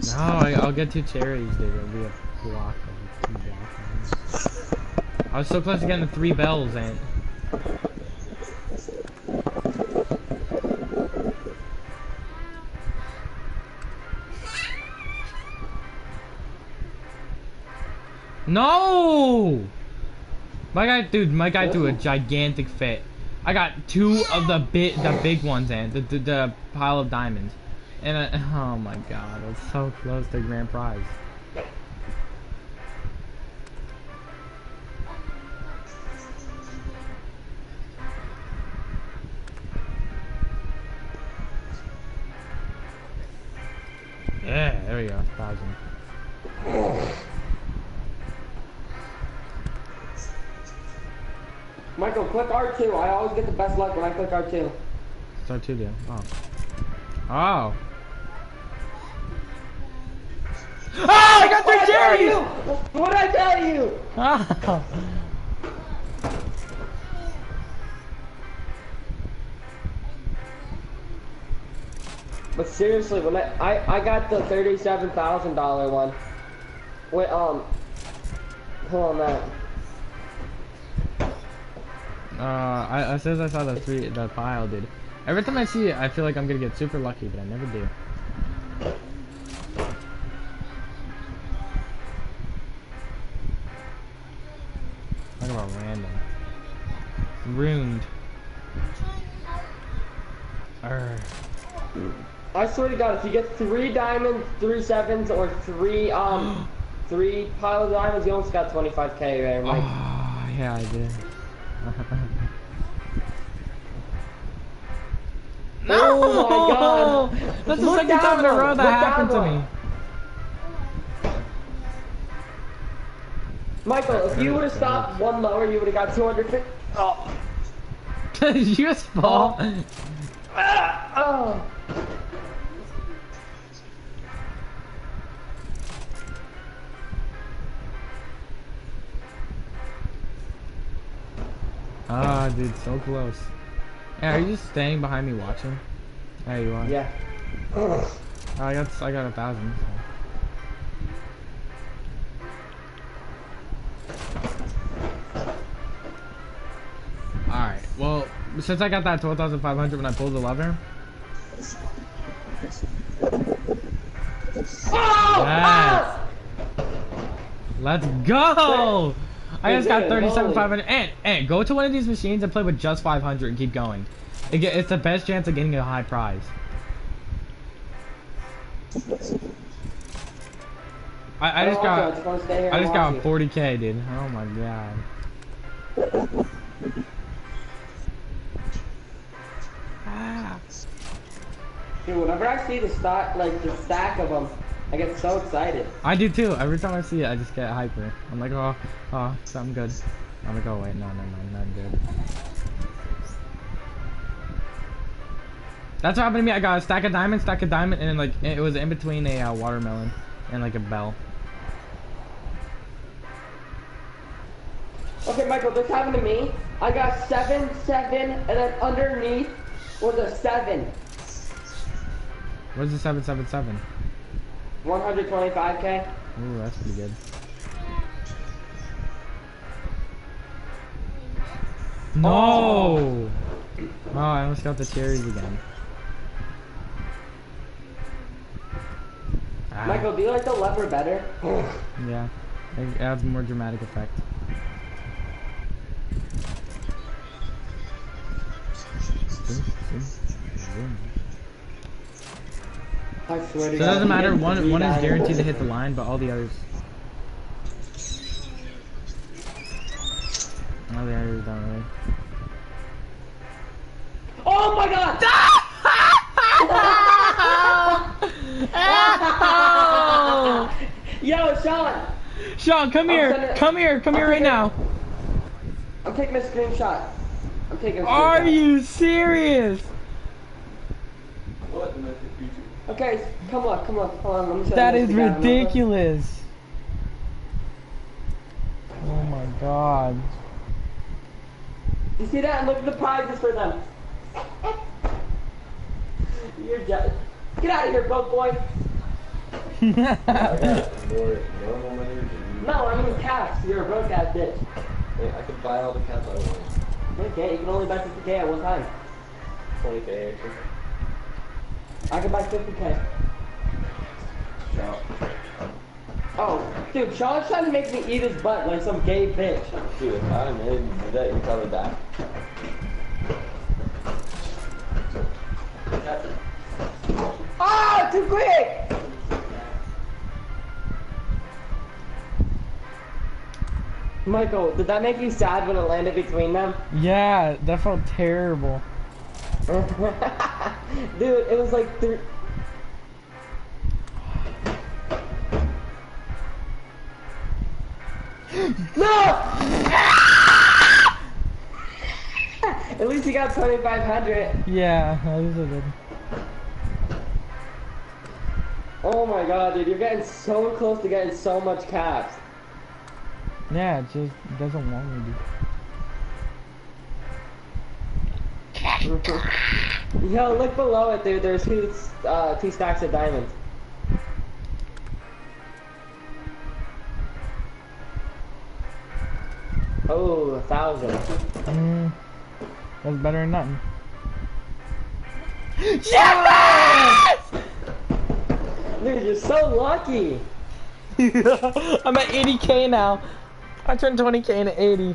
No, I'll get 2 cherries, dude. It'll be a block of 2 blocks. I was so close to getting the 3 bells, and no! My guy threw a gigantic fit. I got 2 of the big ones, and the pile of diamonds. And oh my god, I was so close to grand prize. Yeah, there we go, 1,000. Michael, click R2. I always get the best luck when I click R2. Start 2 deal. Oh. Oh! Oh, I got 3 cherries! What did I tell you? Oh. But seriously, when I got the $37,000 one. Wait, hold on that. As soon as I saw the pile, dude. Every time I see it, I feel like I'm gonna get super lucky, but I never do. Talk about random. Ruined. I swear to God, if you get 3 diamonds, 3 sevens, or 3 3 pile of diamonds, you almost got 25K there, Mike. Oh, yeah, I did. No! Oh my God! That's the Look second time in a down row one. that Look happened to down me. Michael, if you would have stopped 1 lower, you would have got 250. Oh. Did you just fall? Oh. Ah, dude, so close. Hey, are you just standing behind me watching? There you are. Yeah. I got 1,000. Alright, well, since I got that 12,500 when I pulled the lever. Yes. Let's go! I just got 37,500. And go to one of these machines and play with just 500 and keep going. It's the best chance of getting a high prize. I just got 40K, dude. Oh my god. Dude, whenever I see the stack of them, I get so excited. I do too. Every time I see it, I just get hyper. I'm like, oh, something good. I'm like, oh wait, no, not good. That's what happened to me. I got a stack of diamonds, and then like it was in between a watermelon and like a bell. Okay, Michael, this happened to me. I got 7, 7, and then underneath was a 7. What's the 777? 125K. Ooh, that's pretty good. No! Oh, I almost got the cherries again. Ah. Michael, do you like the lever better? Yeah, it adds more dramatic effect. I swear to So it God. doesn't matter, one is guaranteed to hit the line, but all the others... All the others don't really. Oh my God! Yo, Sean! Sean, come here. Come here. Come here right now. I'm taking a screenshot. I'm taking a screenshot. Are you serious? Okay, come on. Hold on, let me show That you is this again. ridiculous. Oh my god. You see that? Look at the prizes for them. You're just... Get out of here, broke boy. No, I mean caps. You're a broke ass bitch. Hey, I can buy all the caps I want. Okay, you can only buy 50K at one time. 20K actually. I can buy 50K. No. Oh, dude, Sean's trying to make me eat his butt like some gay bitch. Dude, if I didn't do that, you'd probably die. Oh, too quick! Michael, did that make you sad when it landed between them? Yeah, that felt terrible. Dude, it was like No! At least you got 2,500. Yeah, that was a good. Oh my god, dude, you're getting so close to getting so much caps. Yeah, it just doesn't want me to. Yo, look below it, dude. There's two stacks of diamonds. Oh, 1,000. That's better than nothing. Yes! Dude, you're so lucky. I'm at 80K now. I turned 20K into 80.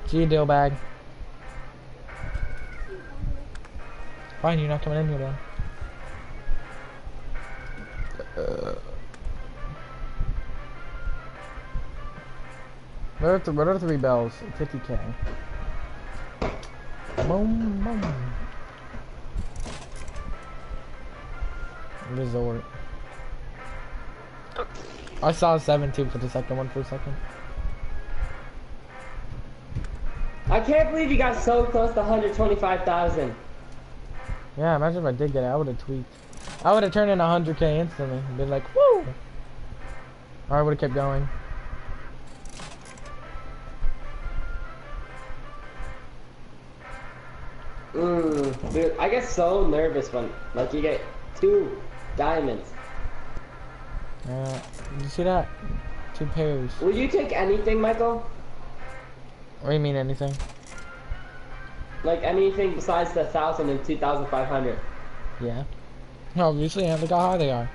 Gee, deal bag. Fine, you're not coming in here then. What are 3 bells? 50K. Boom, boom. Resort. I saw 7 too for the second one for a second. I can't believe you got so close to 125,000. Yeah, imagine if I did get it, I would have tweaked. I would have turned in 100K instantly. Been like, woo! Or I would have kept going. Dude, I get so nervous when, like, you get 2 diamonds. Did you see that? 2 pairs. Will you take anything, Michael? What do you mean anything? Like, anything besides the 1,000 and 2,500. Yeah. Obviously, yeah, look how high they are.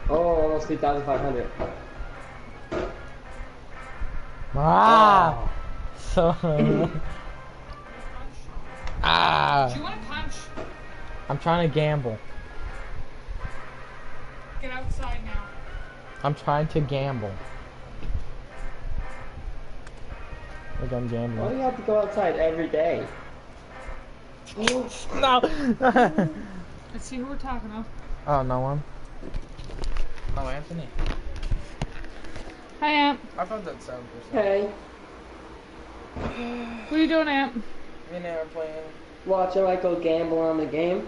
Oh, almost 2,500. Ah! Oh. So... ah! Do you want to punch? I'm trying to gamble. Get outside now. I'm trying to gamble. Like I'm Why do gambling. you have to go outside every day? No! Let's see who we're talking of. Oh, no one. Oh, Anthony. Hi, Amp. I thought that sounded Hey, What are you doing, Amp? Me and Aaron playing. watching Michael gamble on the game.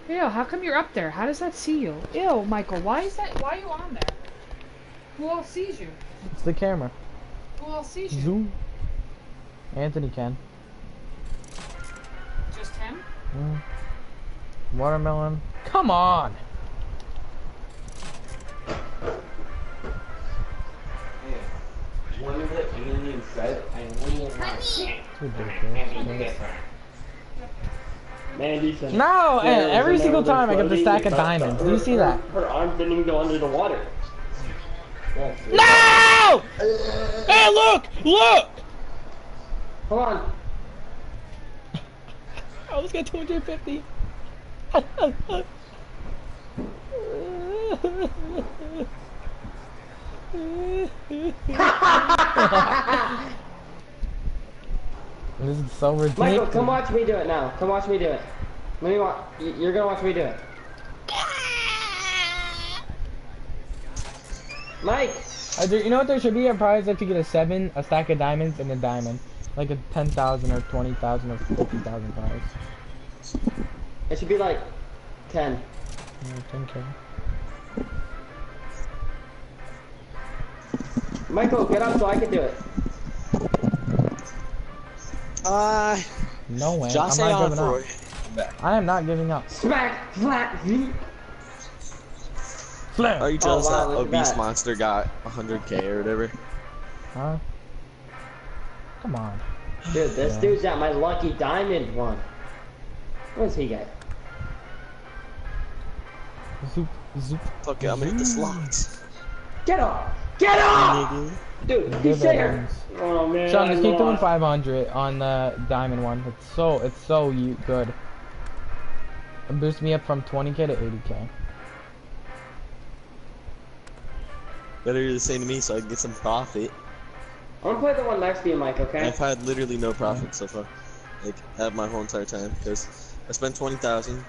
Ew, how come you're up there? How does that see you? Ew, Michael, why are you on there? Who else sees you? It's the camera. Who else sees you? Zoom. Anthony can. Just him? Watermelon. Come on! One of the aliens said, I will not. It's ridiculous. Mandy said. No! Yeah, And every and single then time I get the stack of diamonds. Do you see that? Her arm didn't even go under the water. No! Hey, look! Look! Hold on. almost got 250. This is so ridiculous. Michael, come watch me do it now. Come watch me do it. Let me watch. You're gonna watch me do it. Mike. You know what there should be? A prize if you get a 7, a stack of diamonds, and a diamond. Like a 10,000 or 20,000 or 50,000 prize. It should be like 10. Yeah, 10K. Michael, get up so I can do it. No way. Just I'm say not on giving for up. it. I am not giving up. Smack, flat, V. Flip. Are you jealous wow, that look at obese that. monster got 100K or whatever? Huh? Come on. Dude, this dude's at my lucky diamond one. What does he get? Zoop, zoop. Fuck it, I'm gonna hit the slots. Get up! Get up! Nigga. Dude, Give he's it there. ends. Oh man, Sean, I just keep doing lost. 500 on the diamond one. It's so good. It boosts me up from 20K to 80K. Better do the same to me so I can get some profit. I'm gonna play the one next to you, Mike, okay? I've had literally no profit so far. Like, have my whole entire time. Because I spent $20,000.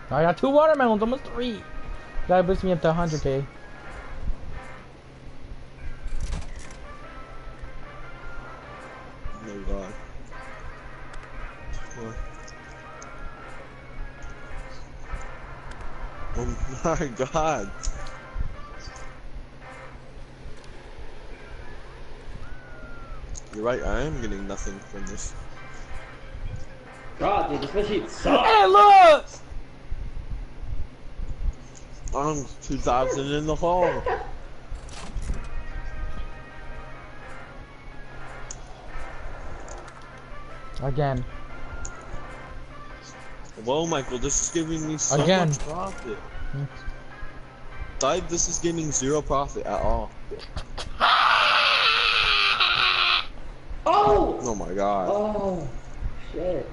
I got 2 watermelons, almost 3. That boosts me up to 100K. No god. What? Oh my god. You're right, I am getting nothing from this. God, dude, this machine sucks. Hey, look! I'm 2,000 in the hole. Again. Whoa, Michael, this is giving me so Again. much profit. Dive, this is giving 0 profit at all. Oh! Oh my god. Oh, shit.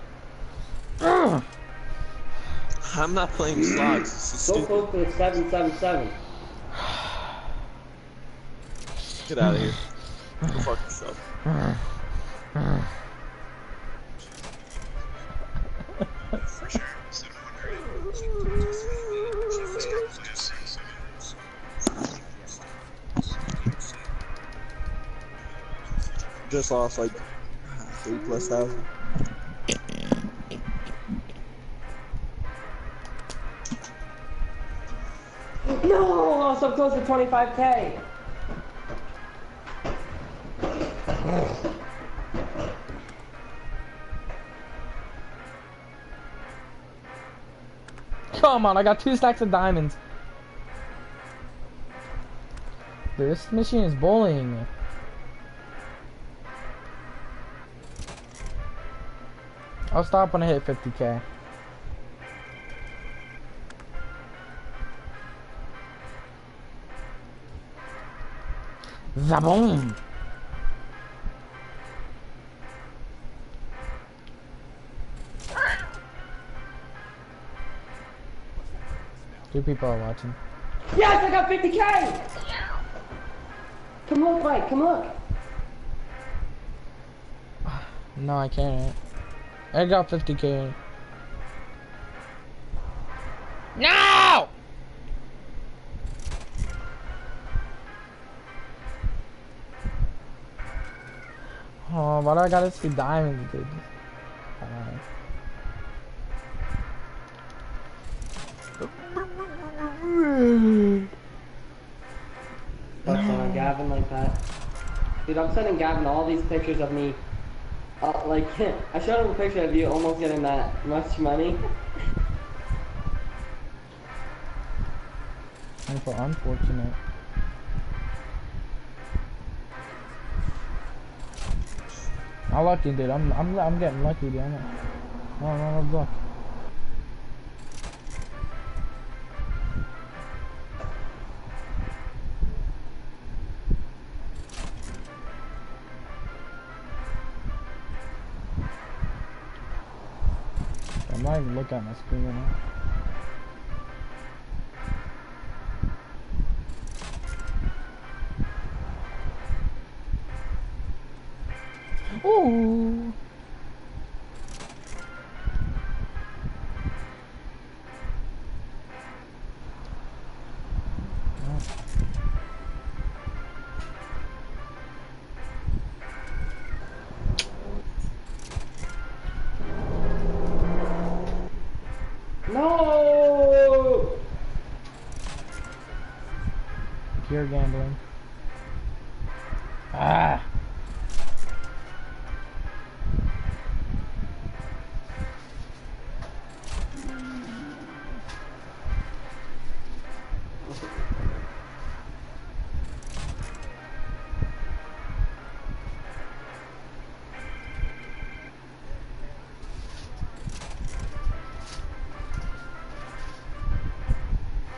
I'm not playing slots. This is So stupid. close to the 777. Get out of here. Go fuck yourself. For sure. 700. Let's go play a series of Just lost like 3,000+. No! So close to 25K. Come on, I got 2 stacks of diamonds. Dude, this machine is bullying me. I'll stop when I hit 50K. Zaboom! Two people are watching. Yes, I got 50K! Come look, Mike, come look. No, I can't. I got 50K. No! Oh, but I gotta see diamonds, dude. Alright. What's on Gavin like that? Dude, I'm sending Gavin all these pictures of me. Like, I showed him a picture of you almost getting that much money. I'm so unfortunate. I'm lucky, dude. I'm getting lucky, dude. No, luck. I'm not even looking at my screen right now. Ooh. No! Pure gambling. Ah.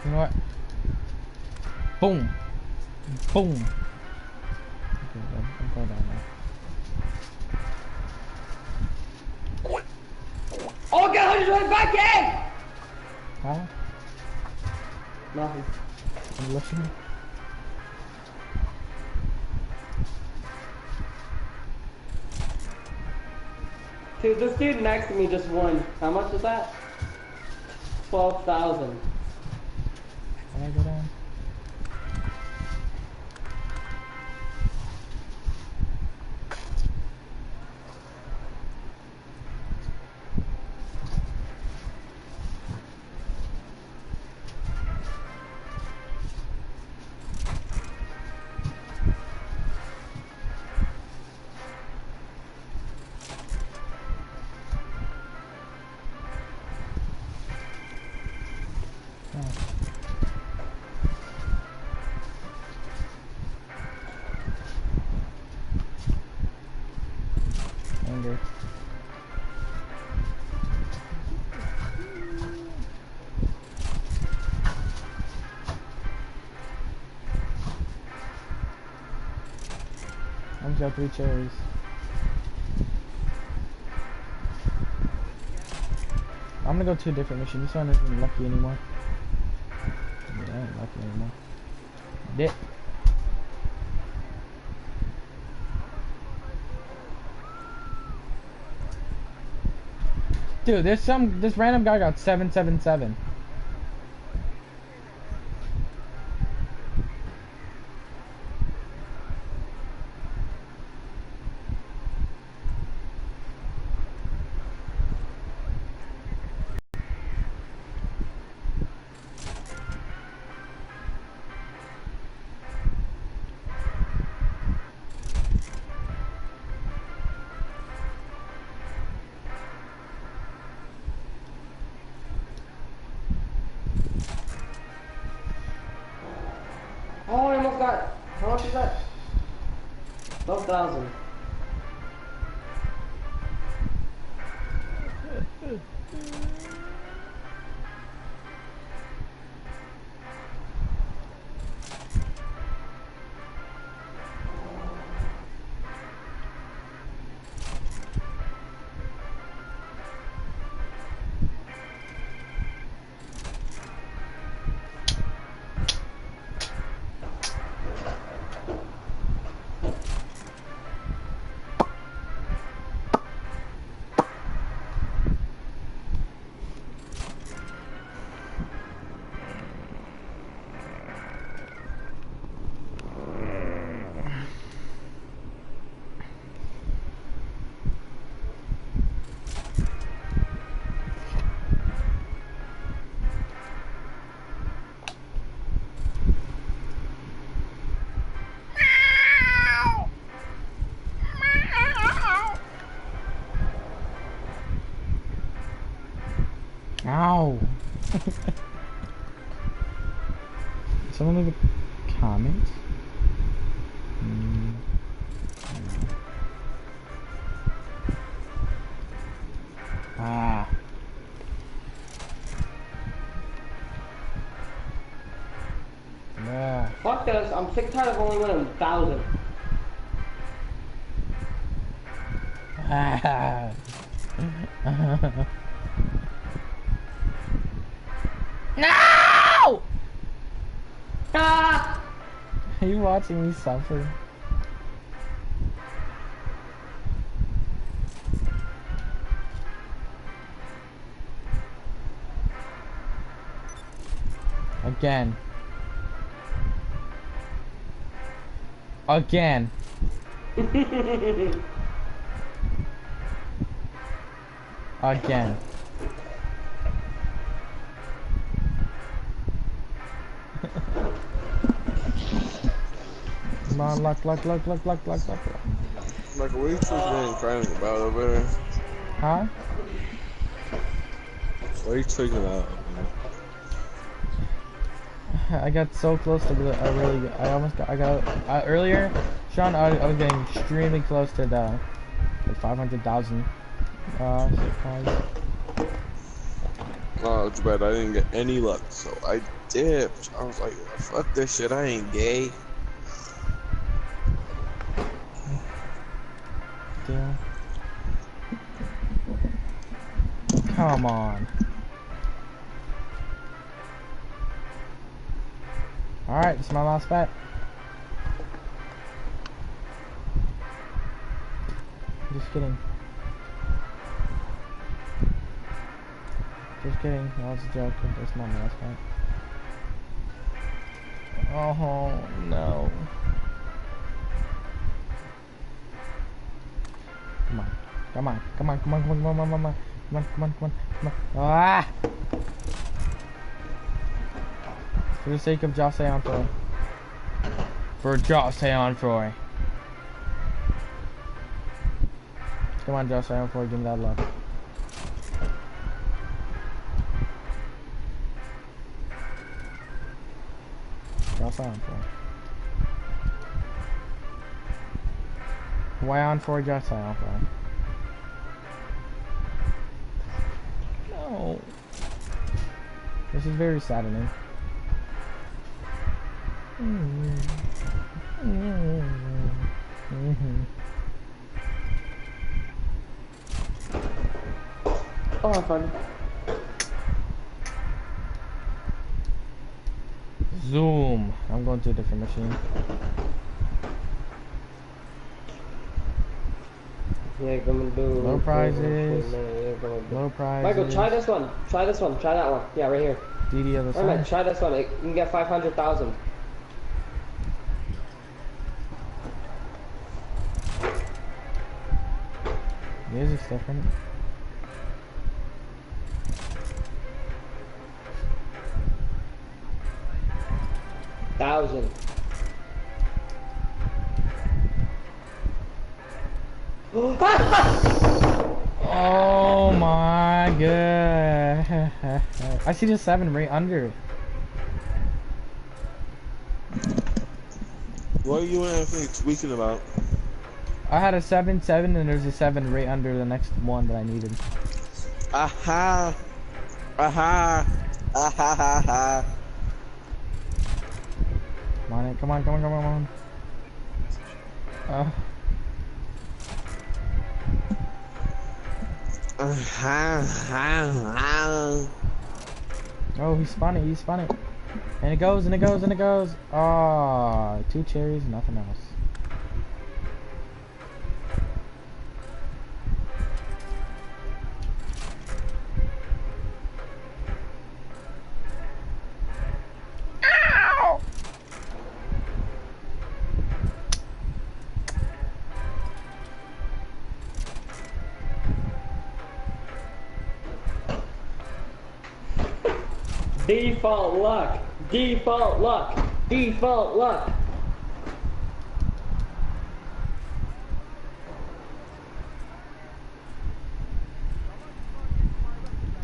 You know what? Boom. Boom. Okay, I'm going down now. Oh, get 125K! Huh? Nothing. I'm listening. Dude, this dude next to me just won. How much is that? 12,000. Can I go down? Anger. I just got 3 cherries. I'm gonna go to a different mission. This one isn't lucky anymore. Yeah, I ain't lucky anymore. Dip. Dude, this random guy got 777. Oh, I almost got. How much is that? 12,000. Ow! Someone leave a comment? Ah. Yeah. Fuck this. I'm sick and tired of only winning 1,000. Ah. No! Ah! Are you watching me suffer? Again. Again. Again. Come on, luck. Like, what are you talking crying about over there? Huh? What are you talking about? I got so close to the, earlier, Sean, I was getting extremely close to the 500,000, surprise. Oh, it's bad. I didn't get any luck, so I dipped. I was like, fuck this shit, I ain't gay. Deal. Come on. Alright, this is my last bet. Just kidding. Just kidding. That was a joke. That's not my last bet. Oh no. Come on. Come on. Come on. Come on. Come on. Come on. Come on. Come on. Come on. Come on. Come on. Ah! For the sake of Josh Allenfroy. For Josh Allenfroy. Come on, Josh Allenfroy, give me that luck. Josh Allenfroy. Why on for Josh Allenfroy? No. This is very saddening. Oh, fun. Zoom. I'm going to a different machine. Yeah, gonna do Low prizes. Low prizes. Michael, try this one. Try this one. Try that one. Yeah, right here. DD of the sun. Alright, try this one. You can get 500,000. Music's different. Thousand. Oh my god. I see the 7 right under. What are you and Anthony tweaking about? I had a 7-7 and there's a 7 right under the next one that I needed. Aha! Aha! Aha ha ha! Come on, come on, come on, come on, come on. Oh, he spun it, he spun it. And it goes, and it goes, and it goes. Oh, 2 cherries, nothing else. Ow! Default luck. Default luck. Default luck.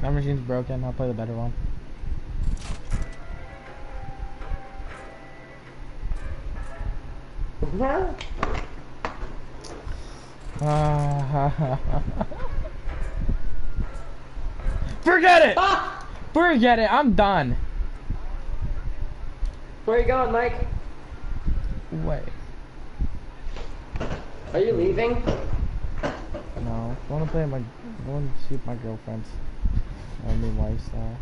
That machine's broken. I'll play the better one. Forget it! Ah! Forget it. I'm done. Where you going, Mike? Wait. Are you leaving? No. I want to play my. I want to see my girlfriend's. I mean, lifestyle.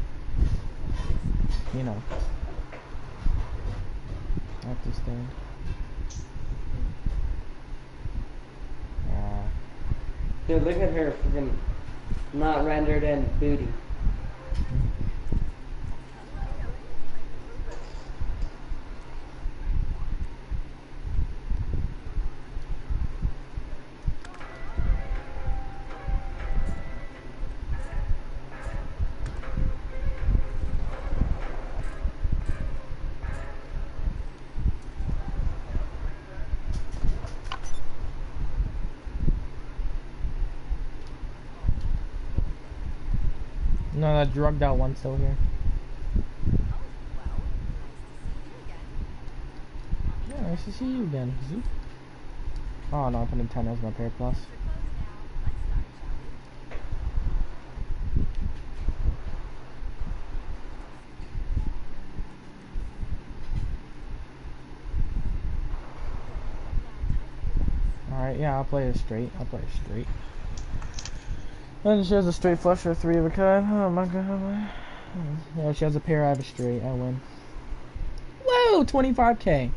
you know, at this thing. Dude, look at her freaking not rendered in booty. No, that drugged out one's still here. Yeah, nice to see you again. Zoop. Oh no, I put in 10 as my pair plus. Alright, yeah, I'll play it straight. I'll play it straight. And she has a straight flush or a 3 of a kind. Oh my god. Yeah, she has a pair, I have a straight. I win. Whoa! 25k.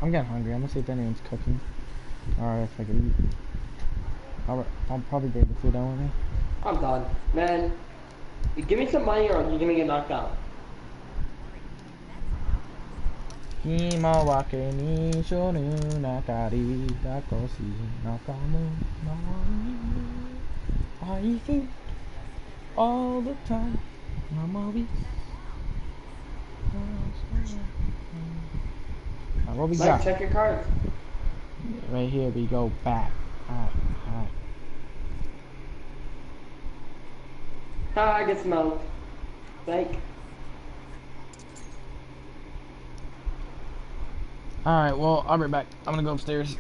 I'm getting hungry. I'm gonna see if anyone's cooking. Alright, if I can eat. I'll probably bring the food down with me. I'm done. Man, you give me some money or you're gonna get knocked out. 今はけにしょぬなかりだこし仲間のI think all the time Mama what we Mike, got? check your cards. Right here we go back. Alright. Ah, I get smoked. Like. Alright, well, I'll be right back. I'm gonna go upstairs.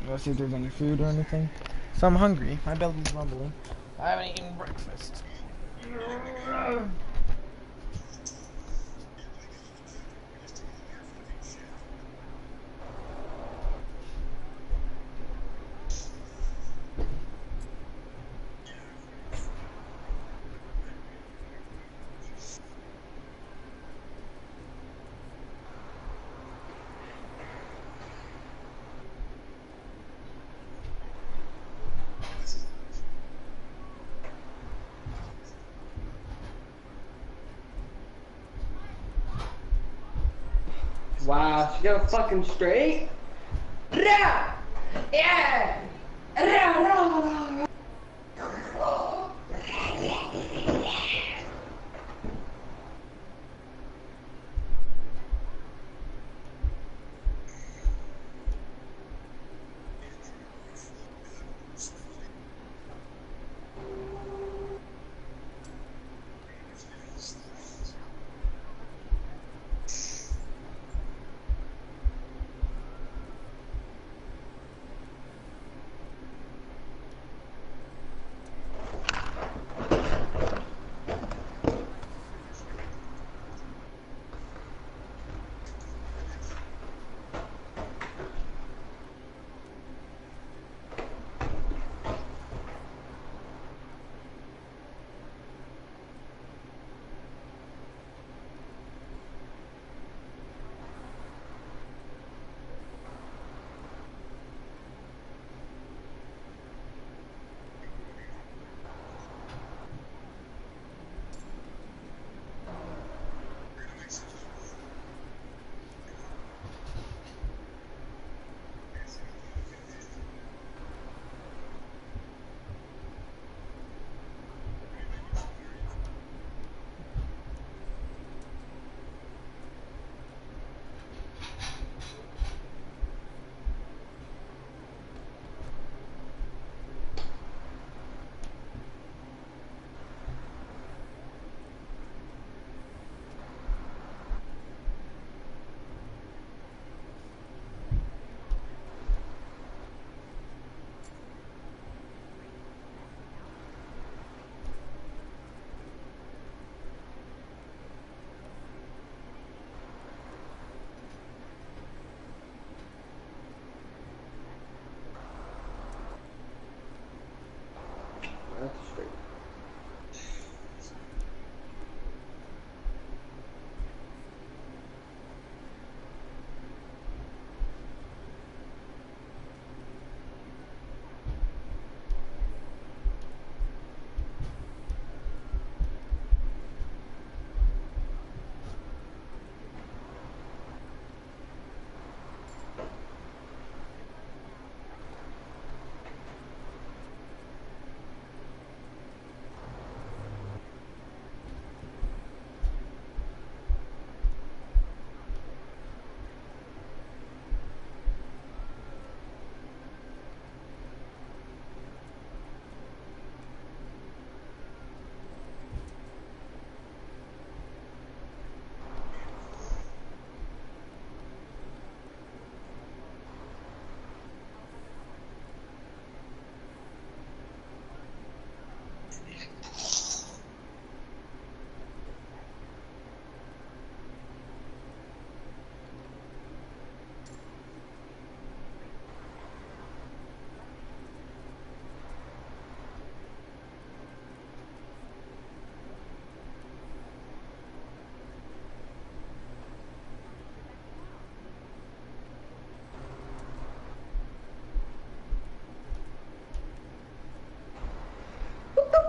Go see if there's any food or anything. So I'm hungry. My belly's rumbling. I haven't eaten breakfast. Wow, she got a fucking straight. Yeah.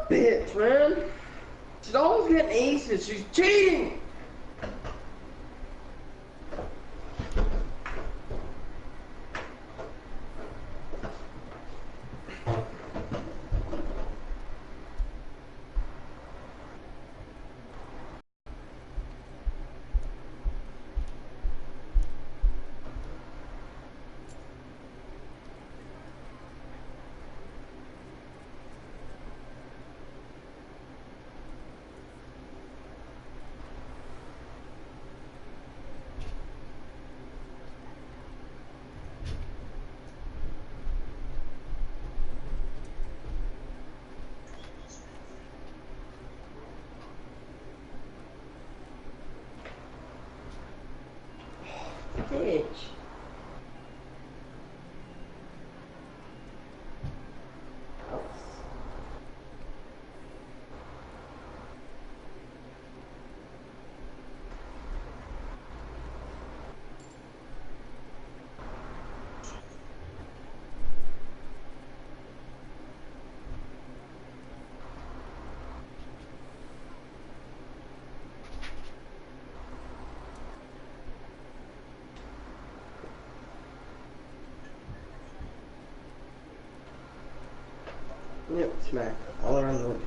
bitch, man. She's always getting aces. She's cheating. Bitch. Yep, smack. All around the room.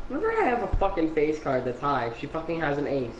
Whenever I have a fucking face card that's high, she fucking has an ace.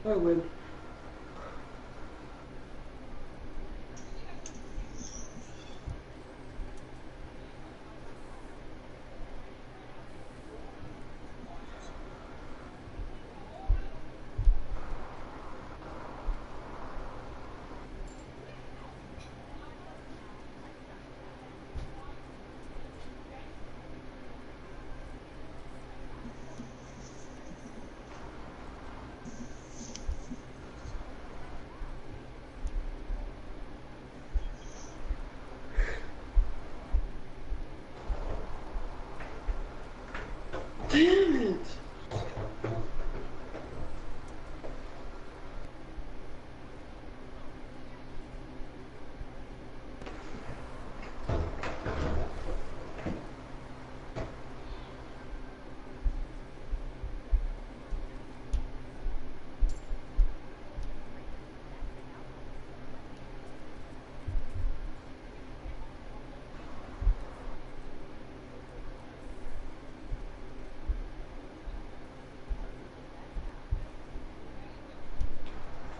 I win. Damn it!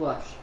Flush.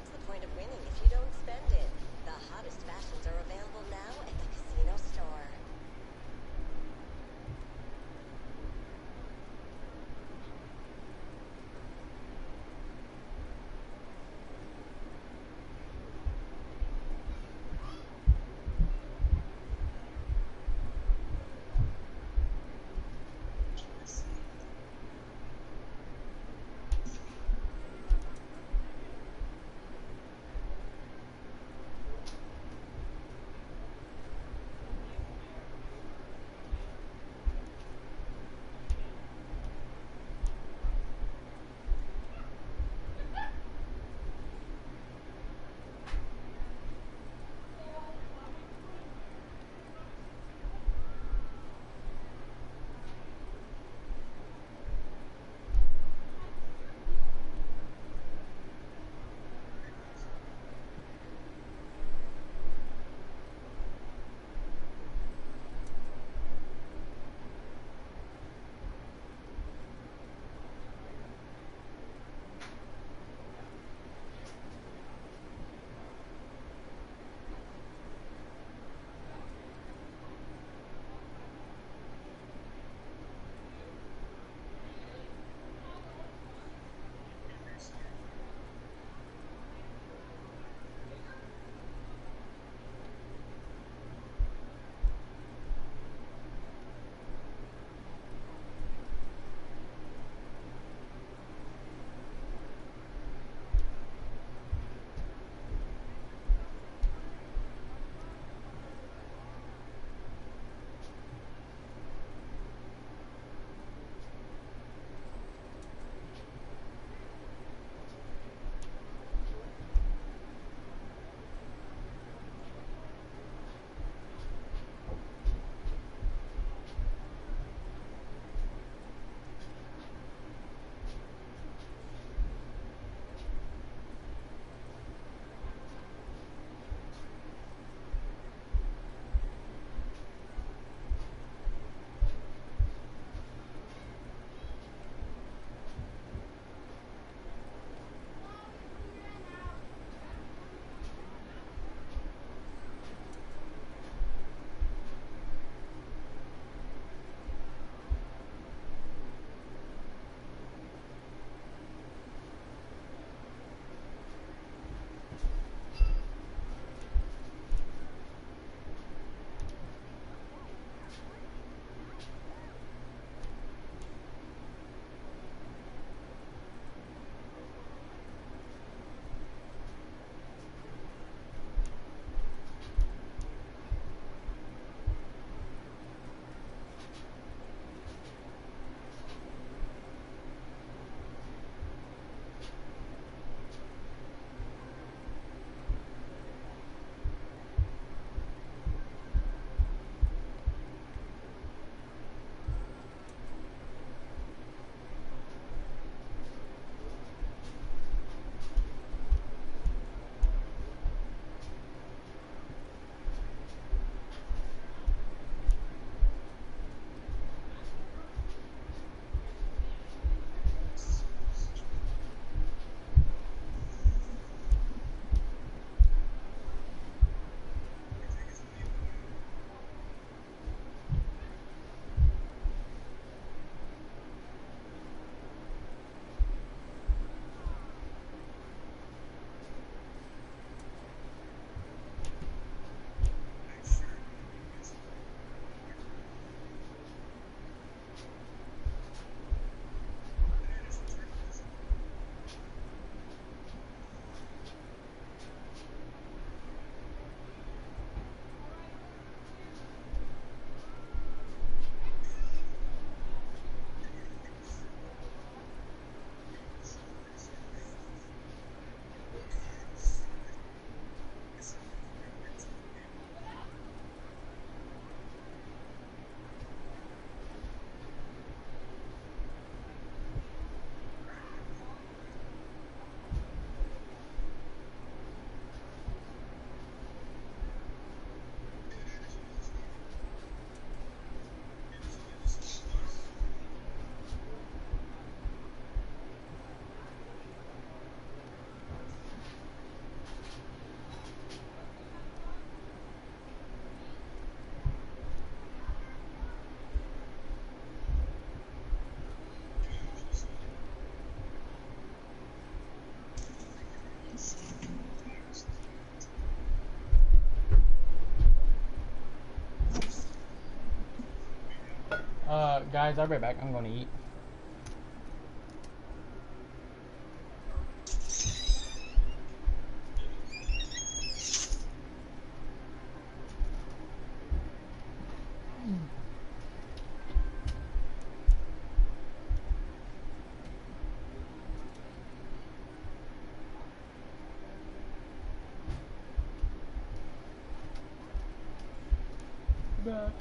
What's the point of winning if you don't spend it? The hottest fashions are available now at the casino store. Guys, I'll be right back. I'm going to eat. Back.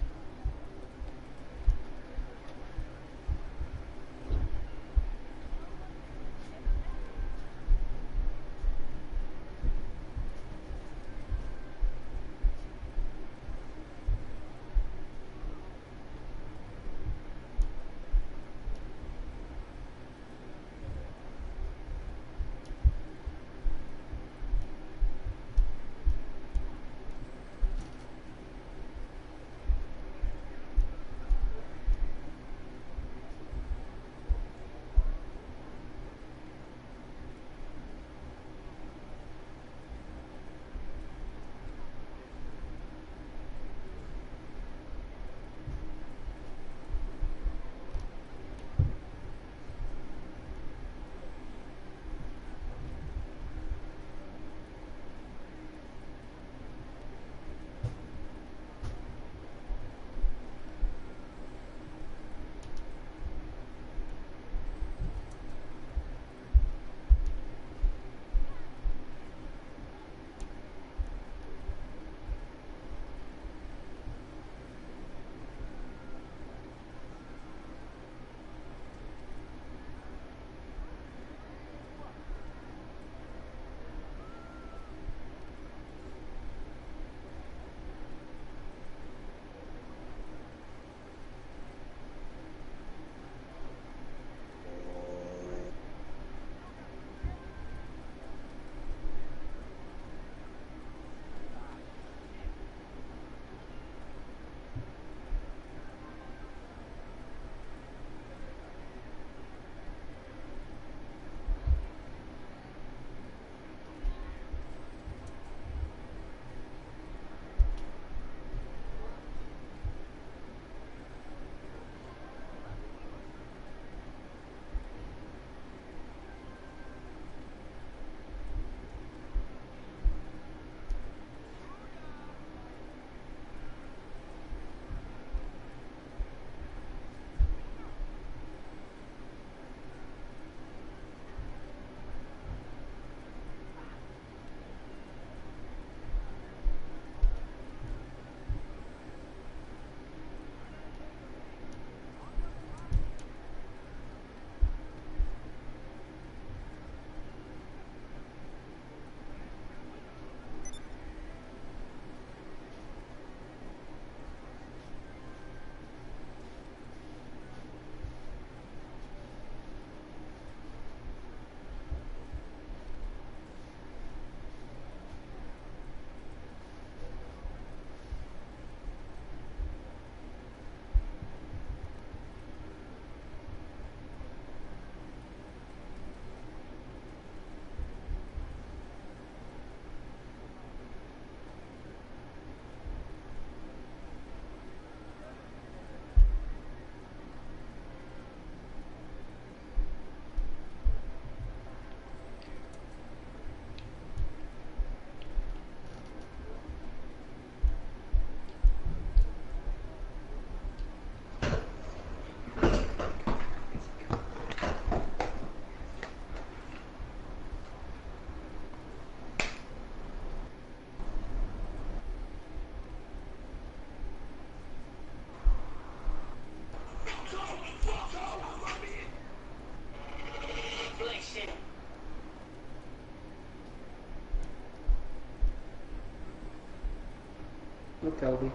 Look, Toby.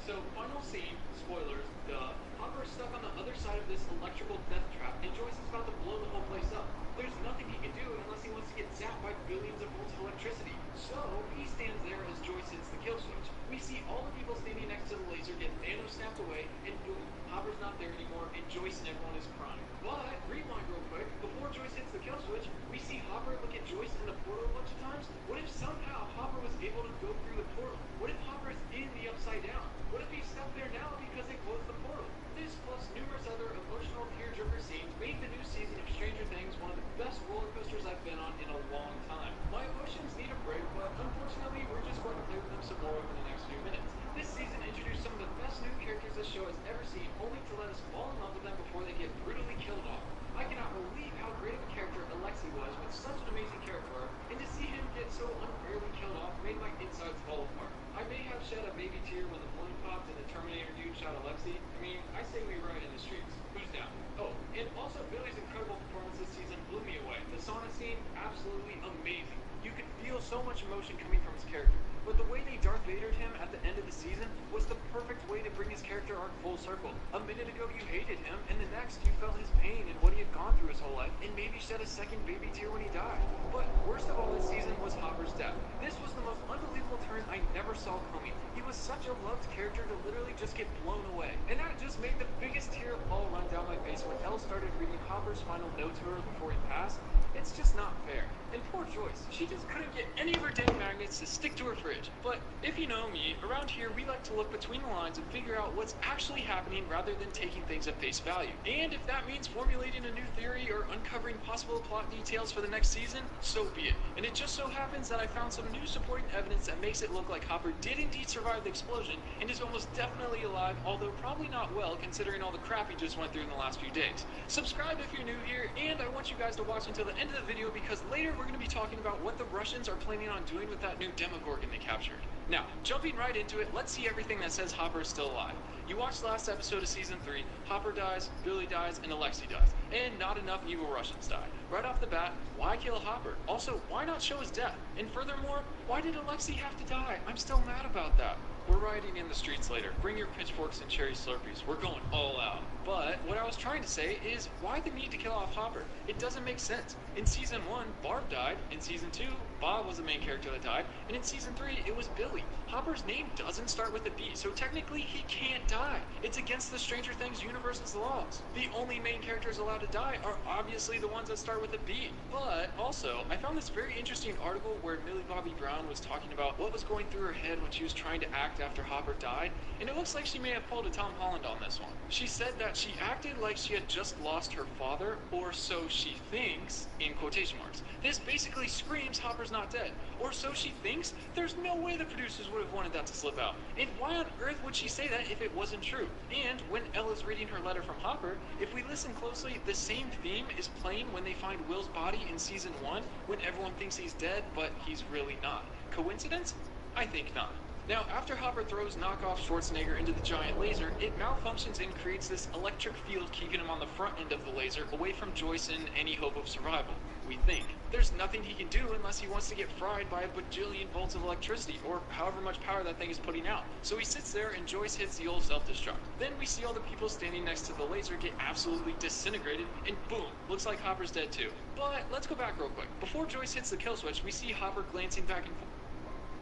So, final scene, spoilers, duh. Hopper is stuck on the other side of this electrical death trap, and Joyce is about to blow the whole place up. There's nothing he can do unless he wants to get zapped by billions of volts of electricity. So, he stands there as Joyce hits the kill switch. We see all the people standing next to the laser get nano-snapped away, and boom, Hopper's not there anymore, and Joyce and everyone is crying. But, rewind real quick, before Joyce hits the kill switch, we see Hopper look at Joyce in the portal a bunch of times. What if somehow Hopper was able to go through the portal? What if Hopper is in the Upside Down? What if he's stuck there now because they closed the portal? This, plus numerous other emotional tearjerker scenes, made the new season of Stranger Things one of the best roller coasters I've been on in a long time. My emotions need a break, but unfortunately, we're just going to play with them some more over the next few minutes. This season introduced some of the best new characters this show has ever seen, only to let us fall in love with them before they get brutally killed off. I cannot believe how great of a character Alexi was with such an amazing character arc, and to see him get so unfairly killed off made my insides fall apart. I may have shed a baby tear when the balloon popped and the Terminator dude shot Alexi. I mean, I say we riot in the streets. Who's down? Oh, and also Billy's incredible performance this season blew me away. The sauna scene, absolutely amazing. You could feel so much emotion coming from his character. But the way they Darth Vader'd him at the end of the season was the perfect way to bring his character arc full circle. A minute ago you hated him, and the next you felt his pain and what he had gone through his whole life, and maybe shed a second baby tear when he died. But worst of all this season was Hopper's death. This was the most unbelievable turn I never saw coming. He was such a loved character to literally just get blown away. And that just made the biggest tear of all run down my face when Elle started reading Hopper's final note to her before he passed. It's just not fair. And poor Joyce, she just couldn't get any of her dang magnets to stick to her fridge. But if you know me, around here we like to look between the lines and figure out what's actually happening rather than taking things at face value. And if that means formulating a new theory or uncovering possible plot details for the next season, so be it. And it just so happens that I found some new supporting evidence that makes it look like Hopper did indeed survive the explosion and is almost definitely alive, although probably not well considering all the crap he just went through in the last few days. Subscribe if you're new here, and I want you guys to watch until the end of the video because later we're going to be talking about what the Russians are planning on doing with that new Demogorgon they captured. Now, jumping right into it, let's see everything that says Hopper is still alive. You watched the last episode of Season 3, Hopper dies, Billy dies, and Alexi dies. And not enough evil Russians die. Right off the bat, why kill Hopper? Also, why not show his death? And furthermore, why did Alexi have to die? I'm still mad about that. We're rioting in the streets later. Bring your pitchforks and cherry slurpees. We're going all out. But what I was trying to say is, why the need to kill off Hopper? It doesn't make sense. In Season 1, Barb died. In Season 2, Bob was the main character that died. And in Season 3, it was Billy. Hopper's name doesn't start with a B, so technically he can't die. It's against the Stranger Things universe's laws. The only main characters allowed to die are obviously the ones that start with a B. But also, I found this very interesting article where Millie Bobby Brown was talking about what was going through her head when she was trying to act after Hopper died, and it looks like she may have pulled a Tom Holland on this one. She said that she acted like she had just lost her father, or so she thinks, in quotation marks. This basically screams Hopper's not dead, or so she thinks. There's no way the producers would have wanted that to slip out. And why on earth would she say that if it wasn't true? And when Elle is reading her letter from Hopper, if we listen closely, the same theme is playing when they find Will's body in Season 1, when everyone thinks he's dead, but he's really not. Coincidence? I think not. Now, after Hopper throws knockoff Schwarzenegger into the giant laser, it malfunctions and creates this electric field keeping him on the front end of the laser, away from Joyce and any hope of survival, we think. There's nothing he can do unless he wants to get fried by a bajillion volts of electricity, or however much power that thing is putting out. So he sits there and Joyce hits the old self-destruct. Then we see all the people standing next to the laser get absolutely disintegrated, and boom, looks like Hopper's dead too. But let's go back real quick. Before Joyce hits the kill switch, we see Hopper glancing back and forth.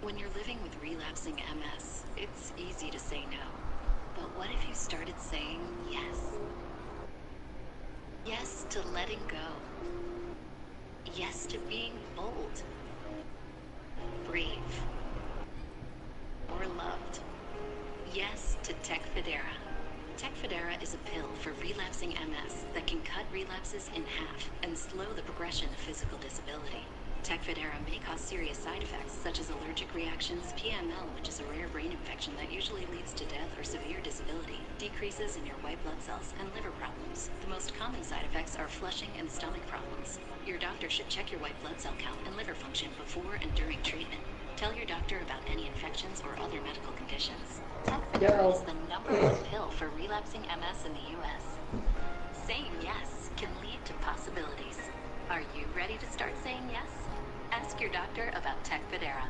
When you're living with relapsing MS, it's easy to say no. But what if you started saying yes? Yes to letting go. Yes to being bold. Brave. Or loved. Yes to Tecfidera. Tecfidera is a pill for relapsing MS that can cut relapses in half and slow the progression of physical disability. Tecfidera may cause serious side effects such as allergic reactions, PML, which is a rare brain infection that usually leads to death or severe disability, decreases in your white blood cells, and liver problems. The most common side effects are flushing and stomach problems. Your doctor should check your white blood cell count and liver function before and during treatment. Tell your doctor about any infections or other medical conditions. Tecfidera is the #1 pill for relapsing MS in the US. Saying yes can lead to possibilities. Are you ready to start saying yes? Ask your doctor about Tecfidera.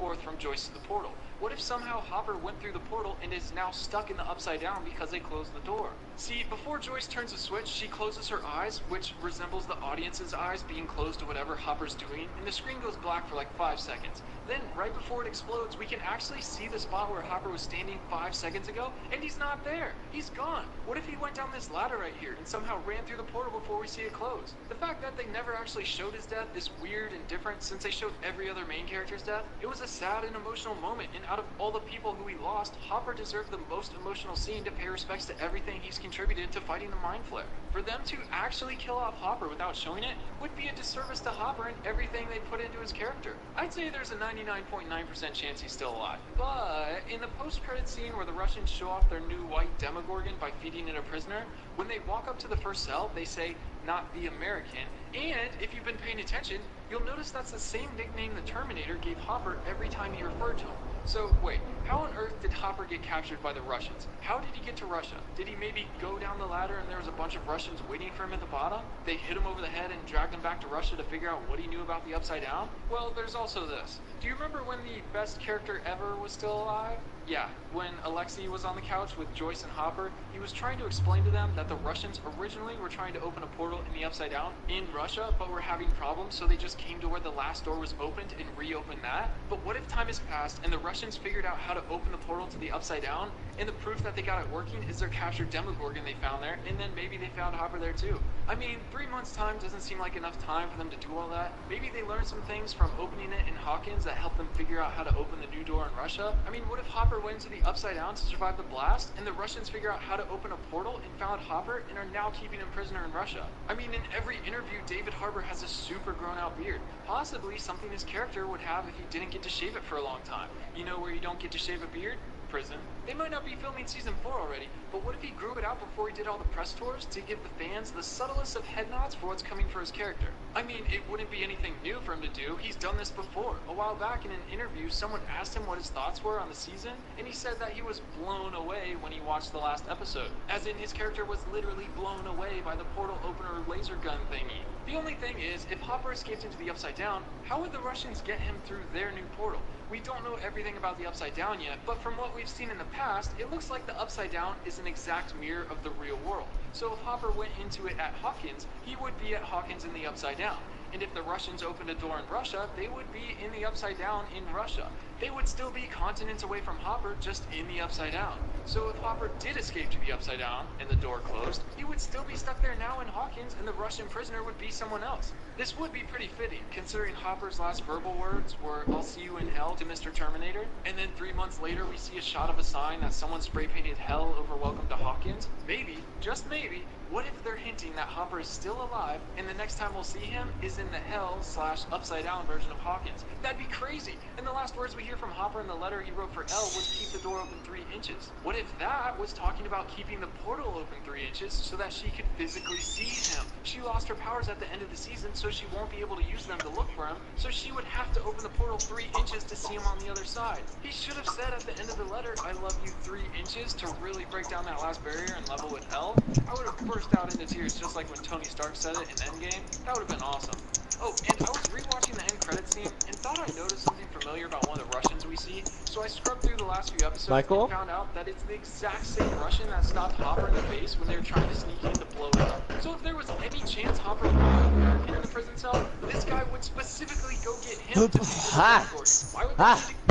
forth from Joyce to the portal? What if somehow Hopper went through the portal and is now stuck in the Upside Down because they closed the door? See, before Joyce turns a switch, she closes her eyes, which resembles the audience's eyes being closed to whatever Hopper's doing, and the screen goes black for like 5 seconds. Then, right before it explodes, we can actually see the spot where Hopper was standing 5 seconds ago, and he's not there. He's gone. What if he went down this ladder right here and somehow ran through the portal before we see it close? The fact that they never actually showed his death is weird and different since they showed every other main character's death. It was a sad and emotional moment, and out of all the people who we lost, Hopper deserved the most emotional scene to pay respects to everything he's contributed to fighting the Mind Flare. For them to actually kill off Hopper without showing it would be a disservice to Hopper and everything they put into his character. I'd say there's a 99.9% chance he's still alive. But in the post-credit scene where the Russians show off their new white Demogorgon by feeding it a prisoner, when they walk up to the first cell, they say, "Not the American." And if you've been paying attention, you'll notice that's the same nickname the Terminator gave Hopper every time he referred to him. So wait, how on earth did Hopper get captured by the Russians? How did he get to Russia? Did he maybe go down the ladder and there was a bunch of Russians waiting for him at the bottom? They hit him over the head and dragged him back to Russia to figure out what he knew about the Upside Down? Well, there's also this. Do you remember when the best character ever was still alive? Yeah, when Alexei was on the couch with Joyce and Hopper, he was trying to explain to them that the Russians originally were trying to open a portal in the Upside Down in Russia, but were having problems, so they just came to where the last door was opened and reopened that. But what if time has passed and the Russians figured out how to open the portal to the Upside Down, and the proof that they got it working is their captured Demogorgon they found there, and then maybe they found Hopper there too? I mean, 3 months time doesn't seem like enough time for them to do all that. Maybe they learned some things from opening it in Hawkins that helped them figure out how to open the new door in Russia. I mean, what if Hopper went to the Upside Down to survive the blast, and the Russians figure out how to open a portal and found Hopper and are now keeping him prisoner in Russia? I mean, in every interview, David Harbour has a super grown-out beard. Possibly something his character would have if he didn't get to shave it for a long time. You know where you don't get to shave a beard? Prison. They might not be filming season 4 already, but what if he grew it out before he did all the press tours to give the fans the subtlest of head nods for what's coming for his character? I mean, it wouldn't be anything new for him to do. He's done this before. A while back in an interview, someone asked him what his thoughts were on the season, and he said that he was blown away when he watched the last episode. As in, his character was literally blown away by the portal opener laser gun thingy. The only thing is, if Hopper escaped into the Upside Down, how would the Russians get him through their new portal? We don't know everything about the Upside Down yet, but from what we've seen in the past, it looks like the Upside Down is an exact mirror of the real world. So if Hopper went into it at Hawkins, he would be at Hawkins in the Upside Down. And if the Russians opened a door in Russia, they would be in the Upside Down in Russia. They would still be continents away from Hopper, just in the Upside Down. So if Hopper did escape to the Upside Down and the door closed, he would still be stuck there now in Hawkins, and the Russian prisoner would be someone else. This would be pretty fitting, considering Hopper's last verbal words were, "I'll see you in hell" to Mr. Terminator, and then 3 months later we see a shot of a sign that someone spray-painted hell over "Welcome to Hawkins." Maybe, just maybe, what if they're hinting that Hopper is still alive, and the next time we'll see him is in the hell/upside down version of Hawkins? That'd be crazy! And the last words we hear from Hopper in the letter he wrote for Elle was keep the door open 3 inches. What if that was talking about keeping the portal open 3 inches so that she could physically see him? She lost her powers at the end of the season, so she won't be able to use them to look for him, so she would have to open the portal 3 inches to see him on the other side. He should have said at the end of the letter, "I love you 3 inches," to really break down that last barrier and level with Elle. I would have burst out into tears just like when Tony Stark said it in Endgame. That would have been awesome. Oh, and I was rewatching the end credits scene and thought I noticed something familiar about one of the Russians we see, so I scrubbed through the last few episodes and found out that it's the exact same Russian that stopped Hopper in the face when they were trying to sneak in to blow it up. So if there was any chance Hopper would be an American in the prison cell, this guy would specifically go get him to see the Demogorgon. Why would they need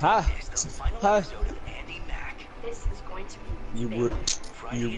to... It's the final episode of Andy Mack. This is going to be You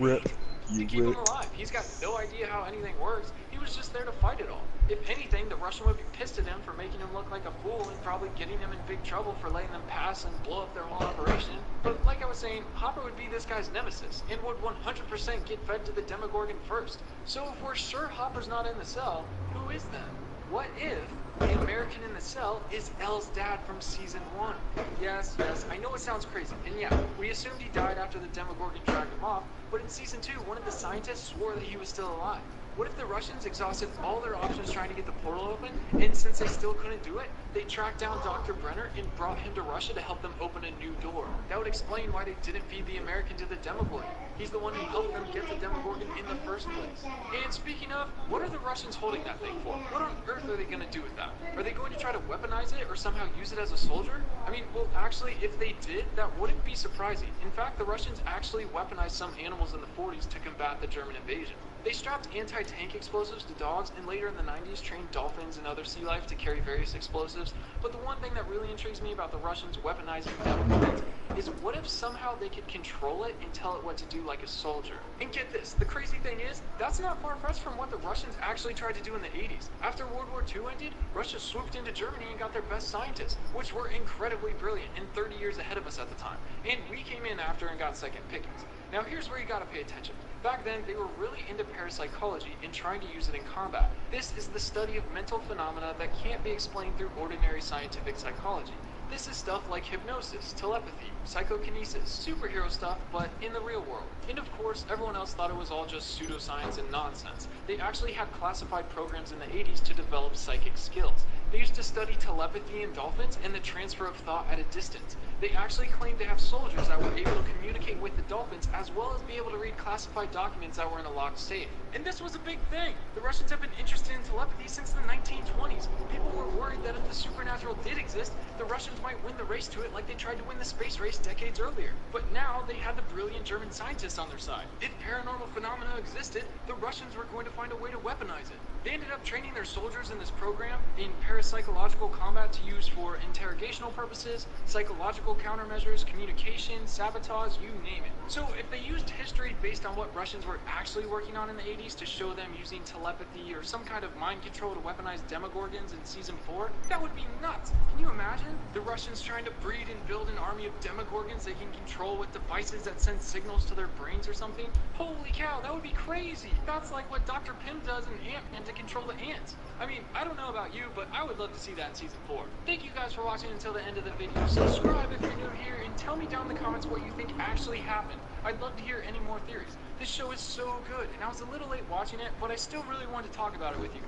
rip. To keep him alive. He's got no idea how anything works. He was just there to fight it all. If anything, the Russian would be pissed at him for making him look like a fool and probably getting him in big trouble for letting them pass and blow up their whole operation. But like I was saying, Hopper would be this guy's nemesis and would 100% get fed to the Demogorgon first. So if we're sure Hopper's not in the cell, who is then? What if the American in the cell is Elle's dad from season 1? Yes, I know it sounds crazy, and yeah, we assumed he died after the Demogorgon dragged him off, but in season 2, one of the scientists swore that he was still alive. What if the Russians exhausted all their options trying to get the portal open, and since they still couldn't do it, they tracked down Dr. Brenner and brought him to Russia to help them open a new door? That would explain why they didn't feed the American to the Demogorgon. He's the one who helped them get the Demogorgon in the first place. And speaking of, what are the Russians holding that thing for? What on earth are they going to do with that? Are they going to try to weaponize it or somehow use it as a soldier? I mean, well, actually, if they did, that wouldn't be surprising. In fact, the Russians actually weaponized some animals in the 40s to combat the German invasion. They strapped anti-tank explosives to dogs, and later in the 90s trained dolphins and other sea life to carry various explosives. But the one thing that really intrigues me about the Russians weaponizing chemicals is what if somehow they could control it and tell it what to do like a soldier? And get this, the crazy thing is, that's not far-fetched from what the Russians actually tried to do in the 80s. After World War II ended, Russia swooped into Germany and got their best scientists, which were incredibly brilliant and 30 years ahead of us at the time. And we came in after and got second pickings. Now here's where you gotta pay attention. Back then, they were really into parapsychology and trying to use it in combat. This is the study of mental phenomena that can't be explained through ordinary scientific psychology. This is stuff like hypnosis, telepathy, psychokinesis, superhero stuff, but in the real world. And of course, everyone else thought it was all just pseudoscience and nonsense. They actually had classified programs in the 80s to develop psychic skills. They used to study telepathy in dolphins and the transfer of thought at a distance. They actually claimed to have soldiers that were able to communicate with the dolphins as well as be able to read classified documents that were in a locked safe. And this was a big thing. The Russians have been interested in telepathy since the 1920s. People were worried that if the supernatural did exist, the Russians might win the race to it like they tried to win the space race decades earlier. But now they had the brilliant German scientists on their side. If paranormal phenomena existed, the Russians were going to find a way to weaponize it. They ended up training their soldiers in this program in parapsychological combat to use for interrogational purposes, psychological countermeasures, communication, sabotage, you name it. So if they used history based on what Russians were actually working on in the 80s to show them using telepathy or some kind of mind control to weaponize Demogorgons in season 4, that would be nuts. Can you imagine? The Russians trying to breed and build an army of Demogorgons they can control with devices that send signals to their brains or something? Holy cow, that would be crazy. That's like what Dr. Pym does in Ant-Man to control the ants. I mean, I don't know about you, but I would love to see that in season 4. Thank you guys for watching until the end of the video. Subscribe if you're new here and tell me down in the comments what you think actually happened. I'd love to hear any more theories. This show is so good, and I was a little late watching it, but I still really wanted to talk about it with you.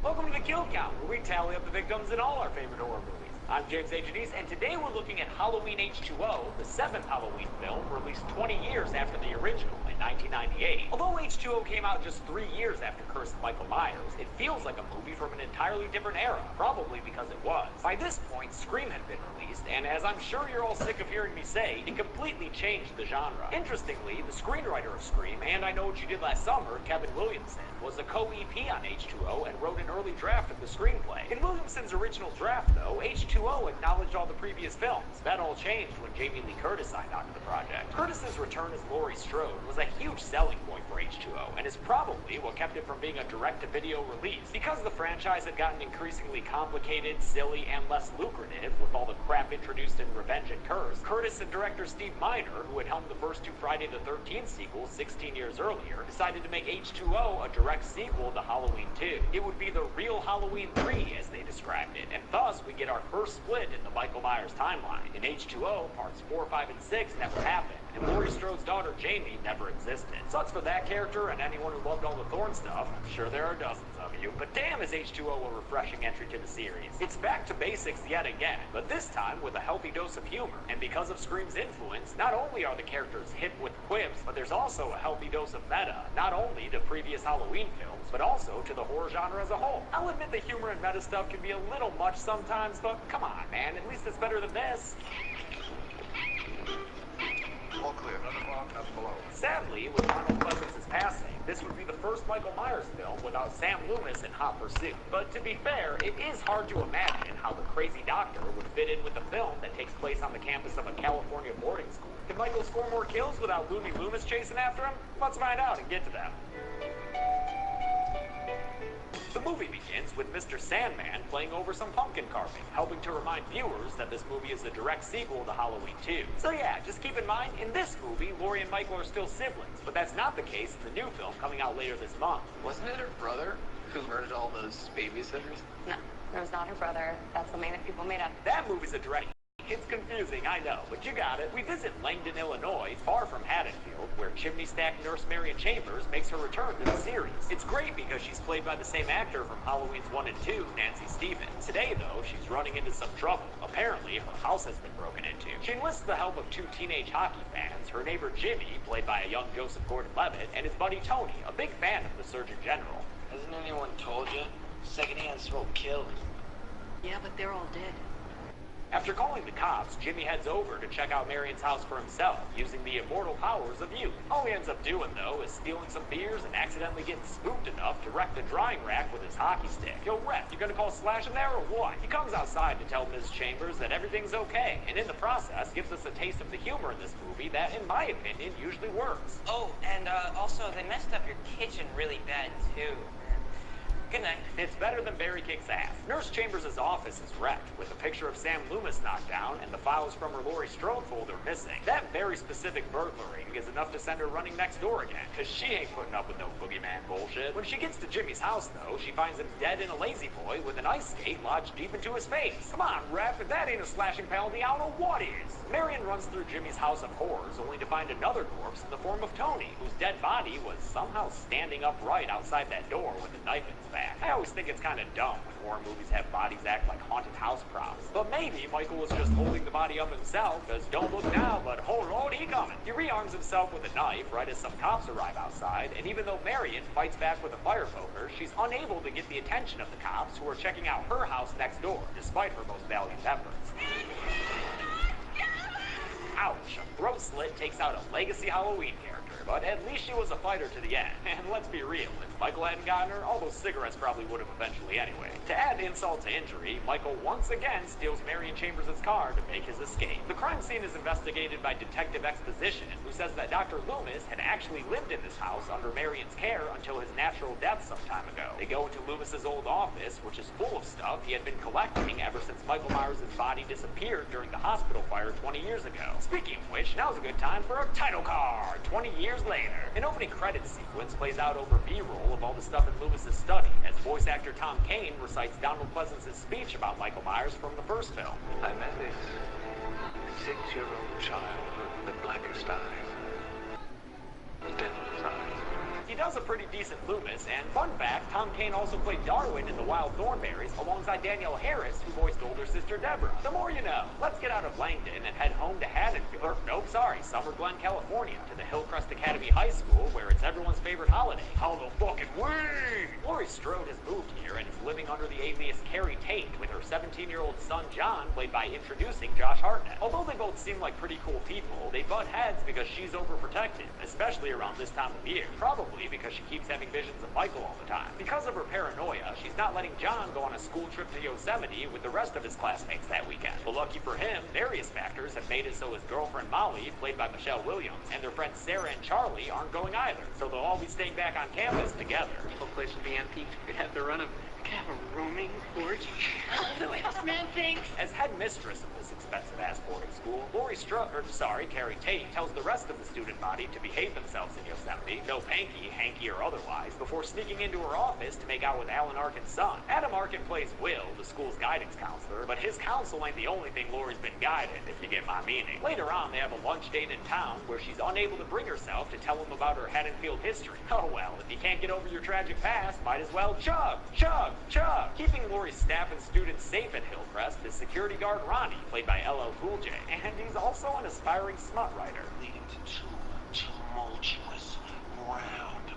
Welcome to the Kill Count, where we tally up the victims in all our favorite horror movies. I'm James A. Janice, and today we're looking at Halloween H2O, the 7th Halloween film, released 20 years after the original in 1998. Although H2O came out just 3 years after Curse of Michael Myers, it feels like a movie from an entirely different era, probably because it was. By this point, Scream had been released, and as I'm sure you're all sick of hearing me say, it completely changed the genre. Interestingly, the screenwriter of Scream, and I Know What You Did Last Summer, Kevin Williamson, was a co-EP on H2O and wrote an early draft of the screenplay. In Williamson's original draft, though, H2O acknowledged all the previous films. That all changed when Jamie Lee Curtis signed on to the project. Curtis's return as Laurie Strode was a huge selling point for H2O, and is probably what kept it from being a direct-to-video release. Because the franchise had gotten increasingly complicated, silly, and less lucrative, with all the crap introduced in Revenge and Curse, Curtis and director Steve Miner, who had helmed the first 2 Friday the 13th sequels 16 years earlier, decided to make H2O a direct sequel to Halloween 2. It would be the real Halloween 3, as they described it, and thus we get our first split in the Michael Myers timeline. In H2O, parts 4, 5, and 6 never happened, and Laurie Strode's daughter Jamie never existed. Sucks for that character and anyone who loved all the Thorne stuff. I'm sure there are dozens of you, but damn is H2O a refreshing entry to the series. It's back to basics yet again, but this time with a healthy dose of humor. And because of Scream's influence, not only are the characters hip with quips, but there's also a healthy dose of meta, not only to previous Halloween films, but also to the horror genre as a whole. I'll admit the humor and meta stuff can be a little much sometimes, but come on, man, at least it's better than this. All clear. Another bomb up below. Sadly, with Arnold Pleasance's passing, this would be the first Michael Myers film without Sam Loomis in hot pursuit. But to be fair, it is hard to imagine how the crazy doctor would fit in with a film that takes place on the campus of a California boarding school. Can Michael score more kills without Looney Loomis chasing after him? Let's find out and get to that. The movie begins with Mr. Sandman playing over some pumpkin carving, helping to remind viewers that this movie is a direct sequel to Halloween 2. So yeah, just keep in mind, in this movie, Laurie and Michael are still siblings, but that's not the case in the new film coming out later this month. Wasn't it her brother who murdered all those babysitters? No, it was not her brother. That's something that people made up. That movie's a direct... It's confusing, I know, but you got it. We visit Langdon, Illinois, far from Haddonfield, where chimney stack nurse Marion Chambers makes her return to the series. It's great because she's played by the same actor from Halloween's 1 and 2, Nancy Stevens. Today, though, she's running into some trouble. Apparently, her house has been broken into. She enlists the help of 2 teenage hockey fans, her neighbor Jimmy, played by a young Joseph Gordon-Levitt, and his buddy Tony, a big fan of the Surgeon General. Hasn't anyone told you? Secondhand smoke kills. Yeah, but they're all dead. After calling the cops, Jimmy heads over to check out Marion's house for himself, using the immortal powers of youth. All he ends up doing, though, is stealing some beers and accidentally getting spooked enough to wreck the drying rack with his hockey stick. Yo, Ref, you gonna call Slash in there or what? He comes outside to tell Ms. Chambers that everything's okay, and in the process gives us a taste of the humor in this movie that, in my opinion, usually works. Oh, and also they messed up your kitchen really bad, too. Good night. It's better than Barry kicks ass. Nurse Chambers' office is wrecked, with a picture of Sam Loomis knocked down and the files from her Laurie Strode folder missing. That very specific burglaring is enough to send her running next door again, because she ain't putting up with no boogeyman bullshit. When she gets to Jimmy's house, though, she finds him dead in a lazy boy with an ice skate lodged deep into his face. Come on, Ref, if that ain't a slashing penalty, I don't know what is. Marion runs through Jimmy's house of horrors, only to find another corpse in the form of Tony, whose dead body was somehow standing upright outside that door with a knife in his back. I always think it's kind of dumb when horror movies have bodies act like haunted house props. But maybe Michael was just holding the body up himself, because don't look now, but oh Lord, he coming. He rearms himself with a knife right as some cops arrive outside, and even though Marion fights back with a fire poker, she's unable to get the attention of the cops who are checking out her house next door, despite her most valiant efforts. Ouch, a throat slit takes out a legacy Halloween character, but at least she was a fighter to the end. And let's be real, if Michael hadn't gotten her, all those cigarettes probably would have eventually anyway. To add insult to injury, Michael once again steals Marion Chambers' car to make his escape. The crime scene is investigated by Detective Exposition, who says that Dr. Loomis had actually lived in this house under Marion's care until his natural death some time ago. They go into Loomis's old office, which is full of stuff he had been collecting ever since Michael Myers' body disappeared during the hospital fire 20 years ago. Speaking of which, now's a good time for a title card, 20 years later. An opening credits sequence plays out over B-roll of all the stuff in Loomis's study, as voice actor Tom Kane recites Donald Pleasance's speech about Michael Myers from the first film. I met this 6-year-old child with the blackest eyes, devil's eyes. He does a pretty decent Loomis, and fun fact, Tom Kane also played Darwin in The Wild Thornberrys alongside Danielle Harris, who voiced older sister Deborah. The more you know. Let's get out of Langdon and head home to Haddonfield, or nope, sorry, Summer Glen, California, to the Hillcrest Academy High School, where it's everyone's favorite holiday, Halloween. Laurie Strode has moved here and is living under the alias Carrie Tate with her 17-year-old son John, played by introducing Josh Hartnett. Although they both seem like pretty cool people, they butt heads because she's overprotective, especially around this time of year. Probably because she keeps having visions of Michael all the time. Because of her paranoia, she's not letting John go on a school trip to Yosemite with the rest of his classmates that weekend. But lucky for him, various factors have made it so his girlfriend Molly, played by Michelle Williams, and their friends Sarah and Charlie aren't going either. So they'll all be staying back on campus together. The whole place would be empty. We'd have to run a rooming porch. The way this man thinks. As headmistress of this expensive-ass boarding school, Carrie Tate tells the rest of the student body to behave themselves in Yosemite, no panky, hanky, or otherwise, before sneaking into her office to make out with Alan Arkin's son. Adam Arkin plays Will, the school's guidance counselor, but his counsel ain't the only thing Laurie's been guided, if you get my meaning. Later on, they have a lunch date in town where she's unable to bring herself to tell him about her Haddonfield history. Oh well, if you can't get over your tragic past, might as well chug, chug, chug. Keeping Laurie's staff and students safe at Hillcrest is security guard Ronnie, played by LL Cool J, and he's also an aspiring smut writer. Leading to two tumultuous, round,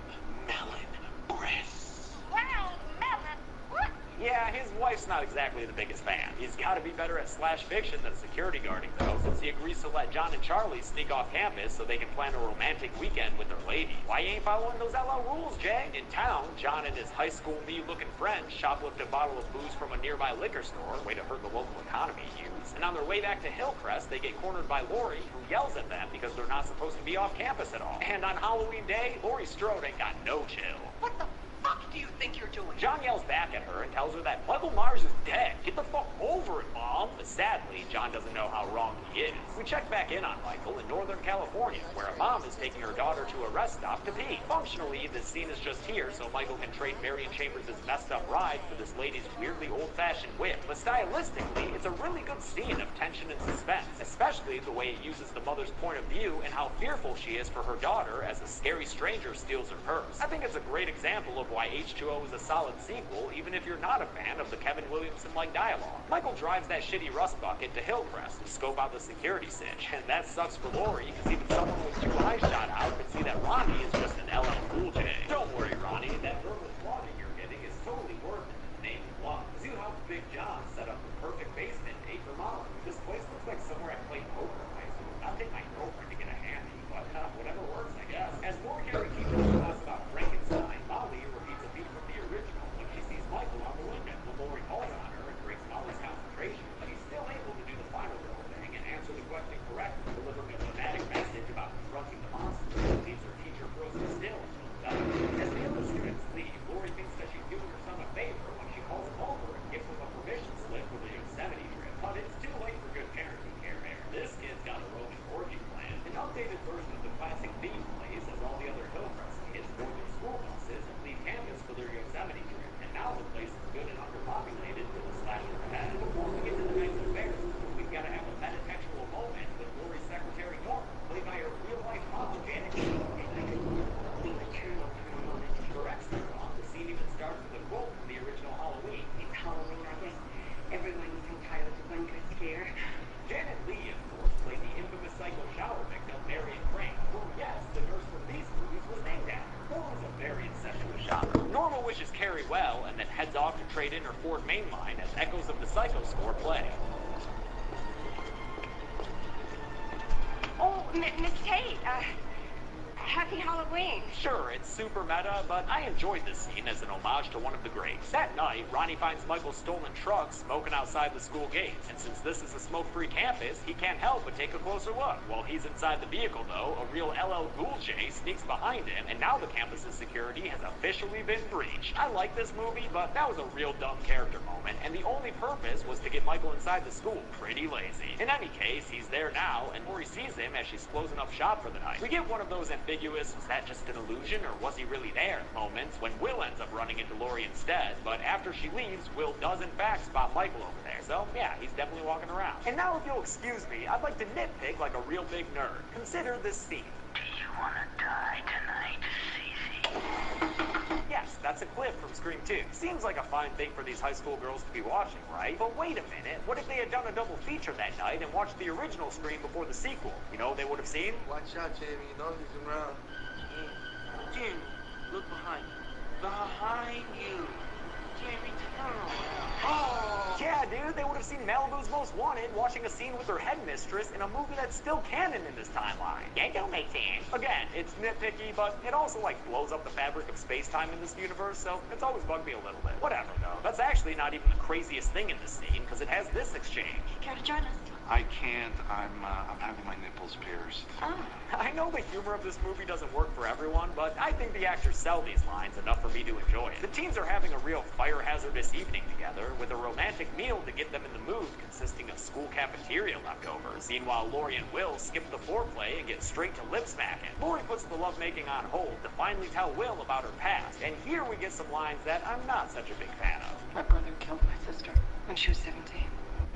melon breasts. Round melon? What? Yeah, his wife's not exactly the biggest fan. He's gotta be better at slash fiction than security guarding, though, since he agrees to let John and Charlie sneak off campus so they can plan a romantic weekend with their lady. Why you ain't following those LL rules, Jay? In town, John and his high school me-looking friend shoplift a bottle of booze from a nearby liquor store, way to hurt the local economy, use. And on their way back to Hillcrest, they get cornered by Laurie, who yells at them because they're not supposed to be off campus at all. And on Halloween day, Laurie Strode ain't got no chill. What the fuck do you think you're doing? John yells back at her and tells her that Michael Myers is dead. Get the fuck over it, Mom. But sadly, John doesn't know how wrong he is. We check back in on Michael in Northern California, where a mom is taking her daughter to a rest stop to pee. Functionally, this scene is just here so Michael can trade Marion Chambers' messed up ride for this lady's weirdly old-fashioned whip. But stylistically, it's a really good scene of tension and suspense, especially the way it uses the mother's point of view and how fearful she is for her daughter as a scary stranger steals her purse. I think it's a great example of why H2O is a solid sequel, even if you're not a fan of the Kevin Williamson-like dialogue. Michael drives that shitty rust bucket to Hillcrest to scope out the security cinch, and that sucks for Laurie, because even someone with 2 eyes shot out could see that Ronnie is just an LL Cool J. Don't worry, Ronnie, that verbal flogging you're getting is totally worth it. her Ford mainline as echoes of the Psycho score play. Oh, Miss Tate, happy Halloween. Sure, it's super meta, but I enjoyed this scene as an homage to one of the greats. That night, Ronnie finds Michael's stolen truck smoking outside the school gates, and since this is a smoke-free campus, he can't help but take a closer look. While he's inside the vehicle, though, a real LL Cool J sneaks behind him, and now the campus's security has officially been breached. I like this movie, but that was a real dumb character moment, and the only purpose was to get Michael inside the school. Pretty lazy. In any case, he's there now, and Lori sees him as she's closing up shop for the night. We get one of those ambiguous, was that just an illusion, or was he really there, moments when Will ends up running into Lori instead, but after she leaves, Will does in fact spot Michael over there, so yeah, he's definitely walking around. And now if you'll excuse me, I'd like to nitpick like a real big nerd. Consider this scene. Do you want to die tonight, Cece? Yes, that's a clip from Scream 2. Seems like a fine thing for these high school girls to be watching, right? But wait a minute, what if they had done a double feature that night and watched the original Scream before the sequel? You know what they would have seen? Watch out, Jamie. You know he's around. Jamie, look behind you. Behind you. Jamie, turn around. Oh! Yeah, dude, they would have seen Malibu's Most Wanted watching a scene with her headmistress in a movie that's still canon in this timeline. That don't make sense. Again, it's nitpicky, but it also, like, blows up the fabric of space-time in this universe, so it's always bugged me a little bit. Whatever, though. That's actually not even the craziest thing in this scene, because it has this exchange. Care to join us? I can't. I'm having my nipples pierced. Oh. I know the humor of this movie doesn't work for everyone, but I think the actors sell these lines enough for me to enjoy it. The teens are having a real fire hazardous evening together, with a romantic meal to get them in the mood consisting of school cafeteria leftovers. Meanwhile, Lori and Will skip the foreplay and get straight to lip smacking. Lori puts the lovemaking on hold to finally tell Will about her past, and here we get some lines that I'm not such a big fan of. My brother killed my sister when she was 17.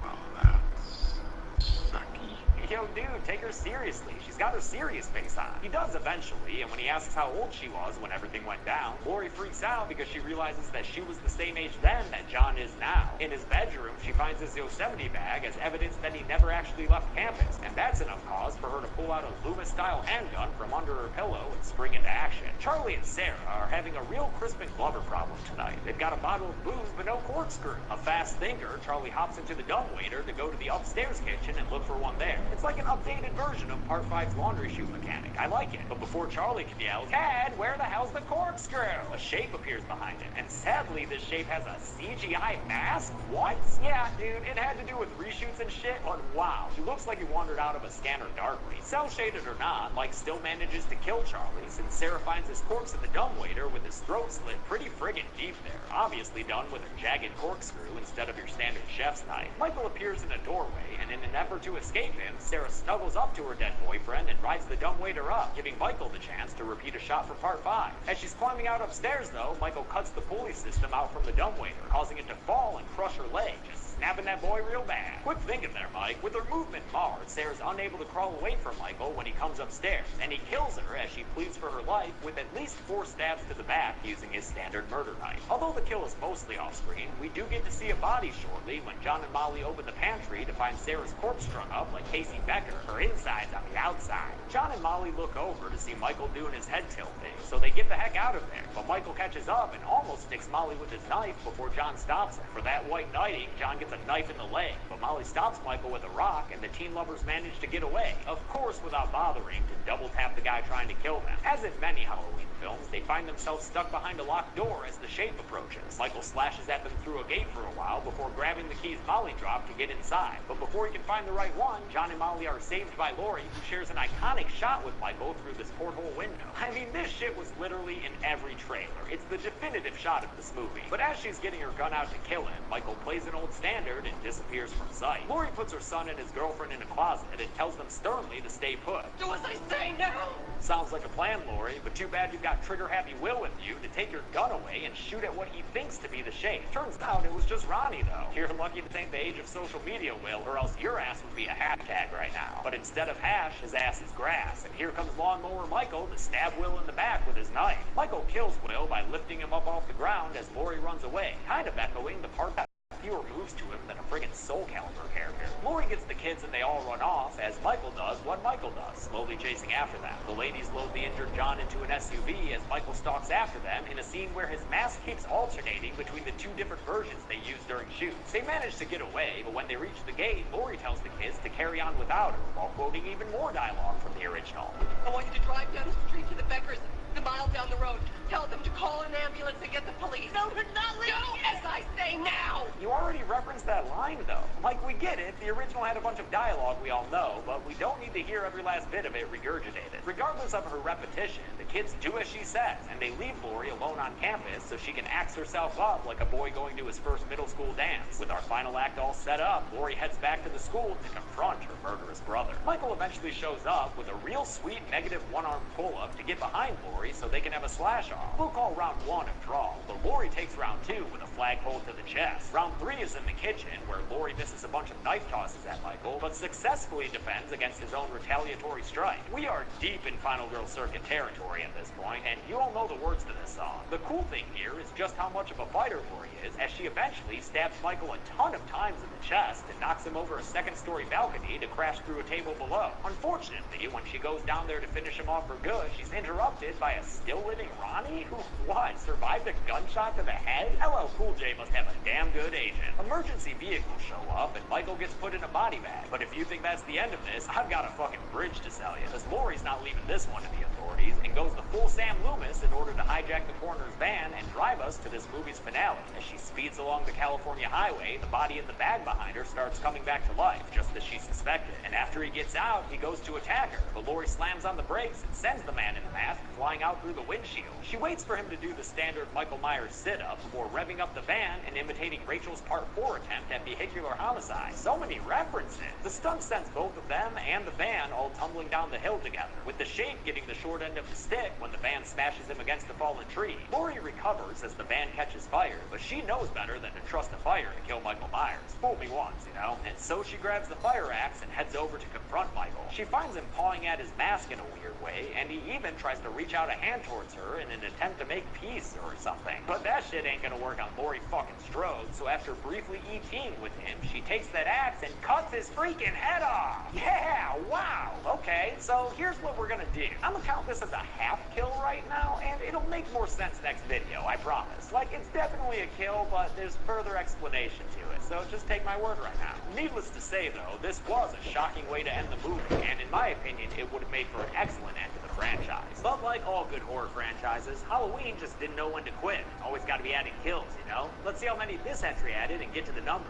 Well, that's sucky. Yo, dude, take her seriously. She's got her serious face on. He does eventually, and when he asks how old she was when everything went down, Lori freaks out because she realizes that she was the same age then that John is now. In his bedroom, she finds his Yosemite bag as evidence that he never actually left campus, and that's enough cause for her to pull out a Loomis-style handgun from under her pillow and spring into action. Charlie and Sarah are having a real Crispin Glover problem tonight. They've got a bottle of booze but no corkscrew. A fast thinker, Charlie hops into the dumbwaiter to go to the upstairs kitchen and look for one there. It's like an updated version of Part 5's laundry chute mechanic. I like it. But before Charlie can yell, "Dad, where the hell's the corkscrew?" a shape appears behind him. And sadly, this shape has a CGI mask? What? Yeah, dude, it had to do with reshoots and shit, but wow. He looks like he wandered out of a scanner darkly. Cell-shaded or not, Mike still manages to kill Charlie, since Sarah finds his corpse in the dumbwaiter with his throat slit pretty friggin' deep there. Obviously done with a jagged corkscrew instead of your standard chef's knife. Michael appears in a doorway, and in an effort to escape him, Sarah snuggles up to her dead boyfriend and rides the dumbwaiter up, giving Michael the chance to repeat a shot from Part 5. As she's climbing out upstairs, though, Michael cuts the pulley system out from the dumbwaiter, causing it to fall and crush her leg, just snapping that boy real bad. Quick thinking there, Mike. With her movement marred, Sarah's unable to crawl away from Michael when he comes upstairs, and he kills her as she pleads for her life with at least 4 stabs to the back using his standard murder knife. Although the kill is mostly off-screen, we do get to see a body shortly when John and Molly open the pantry to find Sarah's corpse strung up like Casey Becker, her insides on the outside. John and Molly look over to see Michael doing his head tilt thing, so they get the heck out of there. But Michael catches up and almost sticks Molly with his knife before John stops him. For that white knighting, John gets a knife in the leg, but Molly stops Michael with a rock, and the teen lovers manage to get away. Of course, without bothering to double tap the guy trying to kill them. As in many Halloween films, they find themselves stuck behind a locked door as the shape approaches. Michael slashes at them through a gate for a while before grabbing the keys Molly dropped to get inside. But before he can find the right one, John and Molly are saved by Lori, who shares an iconic shot with Michael through this porthole window. I mean, this shit was literally in every trailer. It's the definitive shot of this movie. But as she's getting her gun out to kill him, Michael plays an old standard and disappears from sight. Lori puts her son and his girlfriend in a closet and tells them sternly to stay put. Do as I say now! Sounds like a plan, Lori, but too bad you've got trigger-happy Will with you to take your gun away and shoot at what he thinks to be the shape. Turns out it was just Ronnie, though. You're lucky to think the age of social media, Will, or else your ass would be a hashtag right now. But instead of hash, his ass is grass, and here comes Lawnmower Michael to stab Will in the back with his knife. Michael kills Will by lifting him up off the ground as Lori runs away, kind of echoing the part that fewer moves to him than a friggin' Soul Calibur character. Lori gets the kids and they all run off, as Michael does what Michael does, slowly chasing after them. The ladies load the injured John into an SUV as Michael stalks after them in a scene where his mask keeps alternating between the two different versions they use during shoots. They manage to get away, but when they reach the gate, Laurie tells the kids to carry on without her, while quoting even more dialogue from the original. I want you to drive down the street to the Beckers, the mile down the road. Tell them to call an ambulance and get the police. No, we're not leaving. Go, as I say now. You already referenced that line, though. Like, we get it. The original had a bunch of dialogue we all know, but we don't need to hear every last bit of it regurgitated. Regardless of her repetition, the kids do as she says, and they leave Laurie alone on campus so she can axe herself up like a boy going to his first middle school dance. With our final act all set up, Laurie heads back to the school to confront her murderous brother. Michael eventually shows up with a real sweet negative one-arm pull-up to get behind Laurie so they can have a slash-off. We'll call round 1 a draw, but Laurie takes round 2 with a flagpole to the chest. Round 3 is in the kitchen, where Laurie misses a bunch of knife tosses at Michael, but successfully defends against his own retaliatory strike. We are deep in Final Girl Circuit territory at this point, and you all know the words to this song. The cool thing here is just how much of a fighter Laurie is, as she eventually stabs Michael a ton of times in the chest and knocks him over a second-story balcony to crash through a table below. Unfortunately, when she goes down there to finish him off for good, she's interrupted by a still-living Ronnie, who, what, survived a gunshot to the head? LL Cool J must have a damn good agent. Emergency vehicles show up, and Michael gets put in a body bag. But if you think that's the end of this, I've got a fucking bridge to sell you, because Laurie's not leaving this one to the authorities, and goes the full Sam Loomis in order to hijack the coroner's van and drive us to this movie's finale. As she speeds along the California highway, the body in the bag behind her starts coming back to life, just as she suspected. And after he gets out, he goes to attack her, but Laurie slams on the brakes and sends the man in the mask flying out through the windshield. She waits for him to do the standard Michael Myers sit-up before revving up the van and imitating Rachel's Part 4 attempt at vehicular homicide. So many references. The stunt sends both of them and the van all tumbling down the hill together, with the Shade getting the short end of the stick when the van smashes him against a fallen tree. Laurie recovers as the van catches fire, but she knows better than to trust the fire to kill Michael Myers. Fool me once, you know? And so she grabs the fire axe and heads over to confront Michael. She finds him pawing at his mask in a weird way, and he even tries to reach out a hand towards her in an attempt to make peace or something. But that shit ain't gonna work on Laurie fucking Strode, so after briefly ETing with him, she takes that axe and cuts his freaking head off! Yeah, wow! Okay, so here's what we're gonna do. I'm gonna count this as a half kill right now, and it'll make more sense next video, I promise. Like, it's definitely a kill, but there's further explanation to it, so just take my word right now. Needless to say, though, this was a shocking way to end the movie, and in my opinion, it would have made for an excellent end to the franchise. But like all good horror franchises, Halloween just didn't know when to quit. Always gotta be adding kills, you know? Let's see how many this entry added and get to the numbers.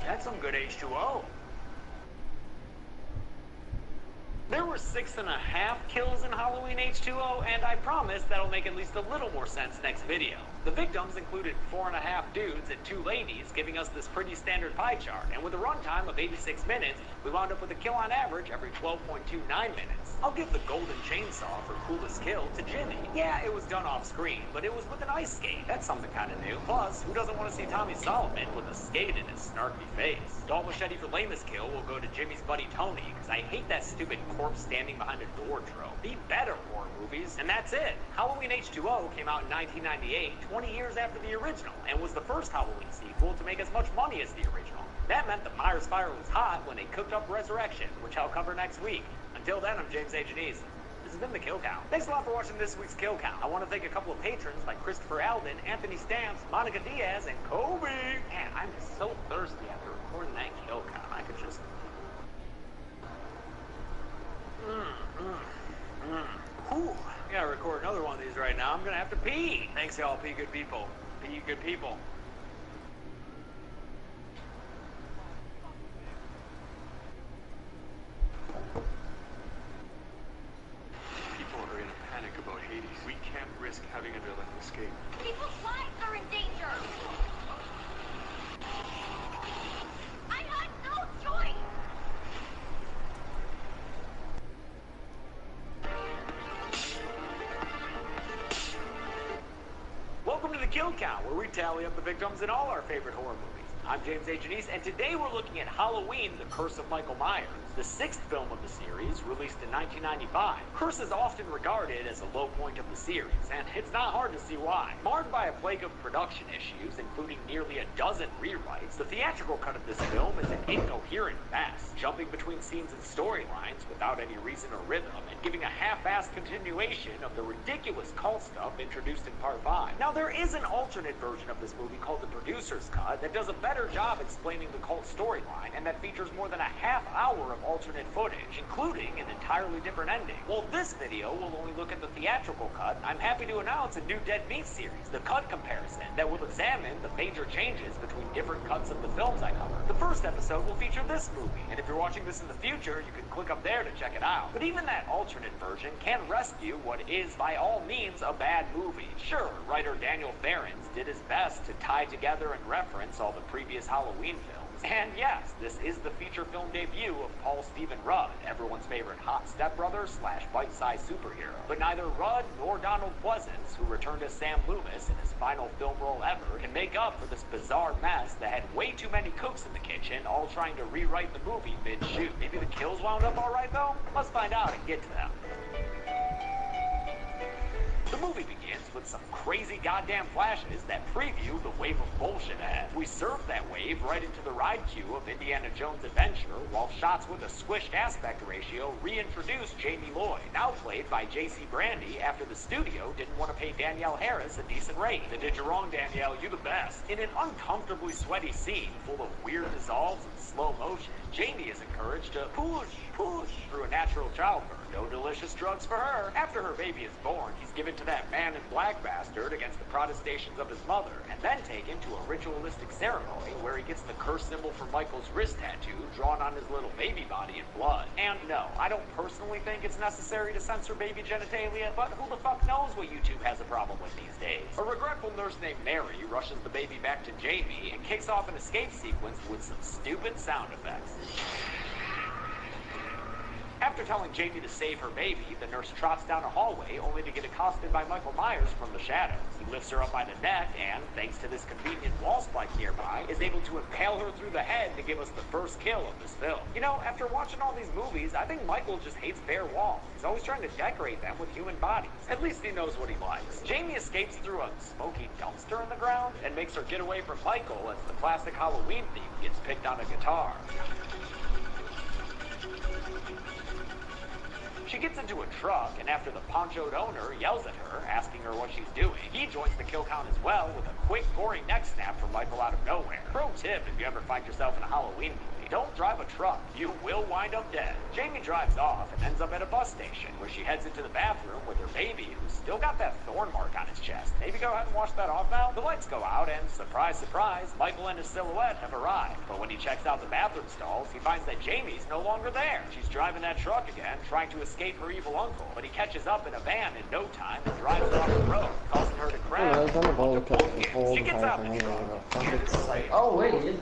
That's some good H2O. There were 6.5 kills in Halloween H2O, and I promise that'll make at least a little more sense next video. The victims included 4.5 dudes and 2 ladies, giving us this pretty standard pie chart, and with a runtime of 86 minutes, we wound up with a kill on average every 12.29 minutes. I'll give the golden chainsaw for coolest kill to Jimmy. Yeah, it was done off screen, but it was with an ice skate. That's something kind of new. Plus, who doesn't want to see Tommy Solomon with a skate in his snarky face? Dalt Machete for lamest kill will go to Jimmy's buddy Tony, because I hate that stupid corpse standing behind a door trope. Be better, horror movies. And that's it. Halloween H2O came out in 1998, 20 years after the original, and was the first Halloween sequel to make as much money as the original. That meant the Myers fire was hot when they cooked up Resurrection, which I'll cover next week. Until then, I'm James A. Janice. This has been the Kill Count. Thanks a lot for watching this week's Kill Count. I want to thank a couple of patrons like Christopher Alden, Anthony Stamps, Monica Diaz, and Kobe. Man, I'm so thirsty after recording that Kill Count. I could just... Whew. I gotta record another one of these right now. I'm gonna have to pee. Thanks, y'all. Pee good people. Pee good people. People are in a panic about Hades. We can't risk having a villain escape. People's lives are in danger! I had no choice! Welcome to the Kill Count, where we tally up the victims in all our favorite horror movies. I'm James A. Janice, and today we're looking at Halloween, The Curse of Michael Myers, the sixth film of the series, released in 1995. Curse is often regarded as a low point of the series, and it's not hard to see why. Marred by a plague of production issues, including nearly a dozen rewrites, the theatrical cut of this film is an incoherent mess, jumping between scenes and storylines without any reason or rhythm, and giving a half-assed continuation of the ridiculous cult stuff introduced in Part 5. Now, there is an alternate version of this movie called the Producer's Cut that does a better job explaining the cult storyline, and that features more than a half hour of alternate footage, including an entirely different ending. While this video will only look at the theatrical cut, I'm happy to announce a new Dead Meat series, The Cut Comparison, that will examine the major changes between different cuts of the films I cover. The first episode will feature this movie, and if you're watching this in the future, you can click up there to check it out. But even that alternate version can rescue what is, by all means, a bad movie. Sure, writer Daniel Ferrens did his best to tie together and reference all the previous Halloween films. And yes, this is the feature film debut of Paul Stephen Rudd, everyone's favorite hot stepbrother / bite-sized superhero. But neither Rudd nor Donald Pleasance, who returned as Sam Loomis in his final film role ever, can make up for this bizarre mess that had way too many cooks in the kitchen, all trying to rewrite the movie mid-shoot. Maybe the kills wound up alright though? Let's find out and get to them. The movie begins with some crazy goddamn flashes that preview the wave of bullshit ahead. We surf that wave right into the ride queue of Indiana Jones' Adventure, while shots with a squished aspect ratio reintroduce Jamie Lloyd, now played by J.C. Brandy, after the studio didn't want to pay Danielle Harris a decent rate. They did you wrong, Danielle, you the best. In an uncomfortably sweaty scene full of weird dissolves and slow motion, Jamie is encouraged to push through a natural childbirth. No delicious drugs for her. After her baby is born, he's given to that man in black bastard against the protestations of his mother, and then taken to a ritualistic ceremony where he gets the curse symbol for Michael's wrist tattoo drawn on his little baby body in blood. And no, I don't personally think it's necessary to censor baby genitalia, but who the fuck knows what YouTube has a problem with these days? A regretful nurse named Mary rushes the baby back to Jamie and kicks off an escape sequence with some stupid sound effects. After telling Jamie to save her baby, the nurse trots down a hallway only to get accosted by Michael Myers from the shadows. He lifts her up by the neck and, thanks to this convenient wall spike nearby, is able to impale her through the head to give us the first kill of this film. You know, after watching all these movies, I think Michael just hates bare walls. He's always trying to decorate them with human bodies. At least he knows what he likes. Jamie escapes through a smoky dumpster in the ground and makes her get away from Michael as the classic Halloween theme gets picked on a guitar. She gets into a truck, and after the ponchoed owner yells at her, asking her what she's doing, he joins the kill count as well with a quick, gory neck snap from Michael out of nowhere. Pro tip if you ever find yourself in a Halloween movie, don't drive a truck. You will wind up dead. Jamie drives off and ends up at a bus station, where she heads into the bathroom with her baby, who's still got that thorn mark on his chest. Maybe go ahead and wash that off now? The lights go out, and surprise, surprise, Michael and his silhouette have arrived. But when he checks out the bathroom stalls, he finds that Jamie's no longer there. She's driving that truck again, trying to escape her evil uncle, but he catches up in a van in no time and drives her off the road, causing her to crash. She gets out of the truck. Oh, wait.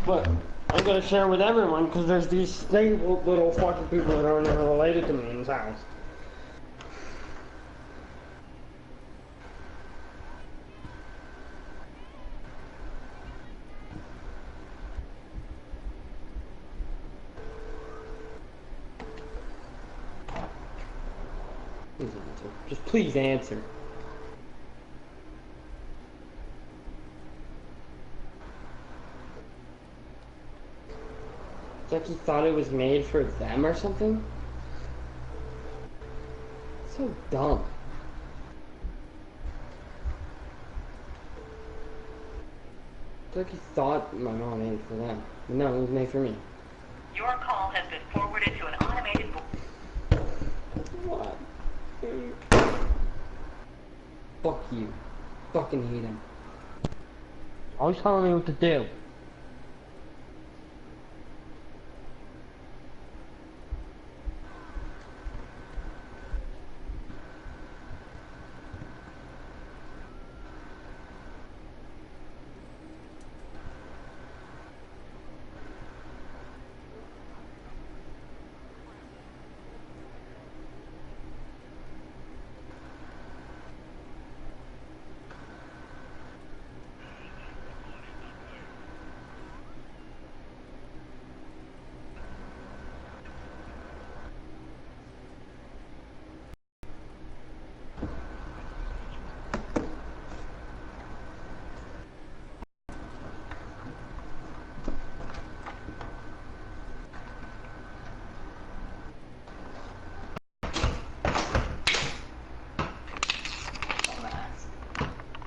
But I'm gonna share with everyone because there's these stable little fucking people that aren't even related to me in this house. Please answer. Just please answer. It's like he thought it was made for them or something. So dumb. It's like he thought my mom made it for them. But no, it was made for me. Your call has been forwarded to an automated What? Fuck you. Fucking hate him. Always telling me what to do.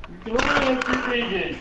You can only have 2 pages.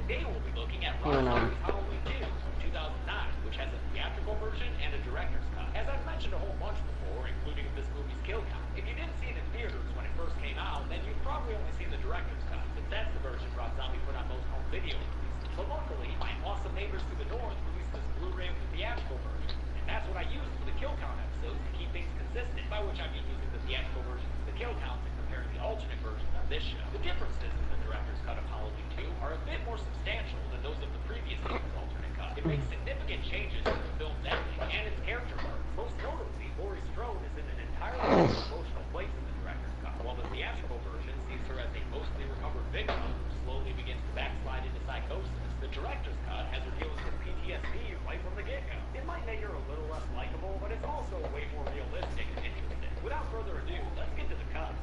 Today we'll be looking at You Rob know. Zombie's Halloween 2 from 2009, which has a theatrical version and a director's cut. As I've mentioned a whole bunch before, including this movie's kill count, if you didn't see it in theaters when it first came out, then you've probably only seen the director's cut, since that's the version Rob Zombie put on most home video releases. But luckily, my awesome neighbors to the north released this Blu-ray with the theatrical version, and that's what I used for the kill count episodes to keep things consistent, by which I mean using the theatrical versions of the kill counts and comparing the alternate versions on this show. The differences in the director's cut of Halloween 2 are a bit more substantial than those of the previous season's alternate cut. It makes significant changes to the film's ending and its character arc. Most notably, Laurie Strode is in an entirely different emotional place in the director's cut, while the theatrical version sees her as a mostly recovered victim who slowly begins to backslide into psychosis. The director's cut has her dealing with PTSD right from the get-go. It might make her a little less likable, but it's also way more realistic and interesting. Without further ado, let's get to the cuts.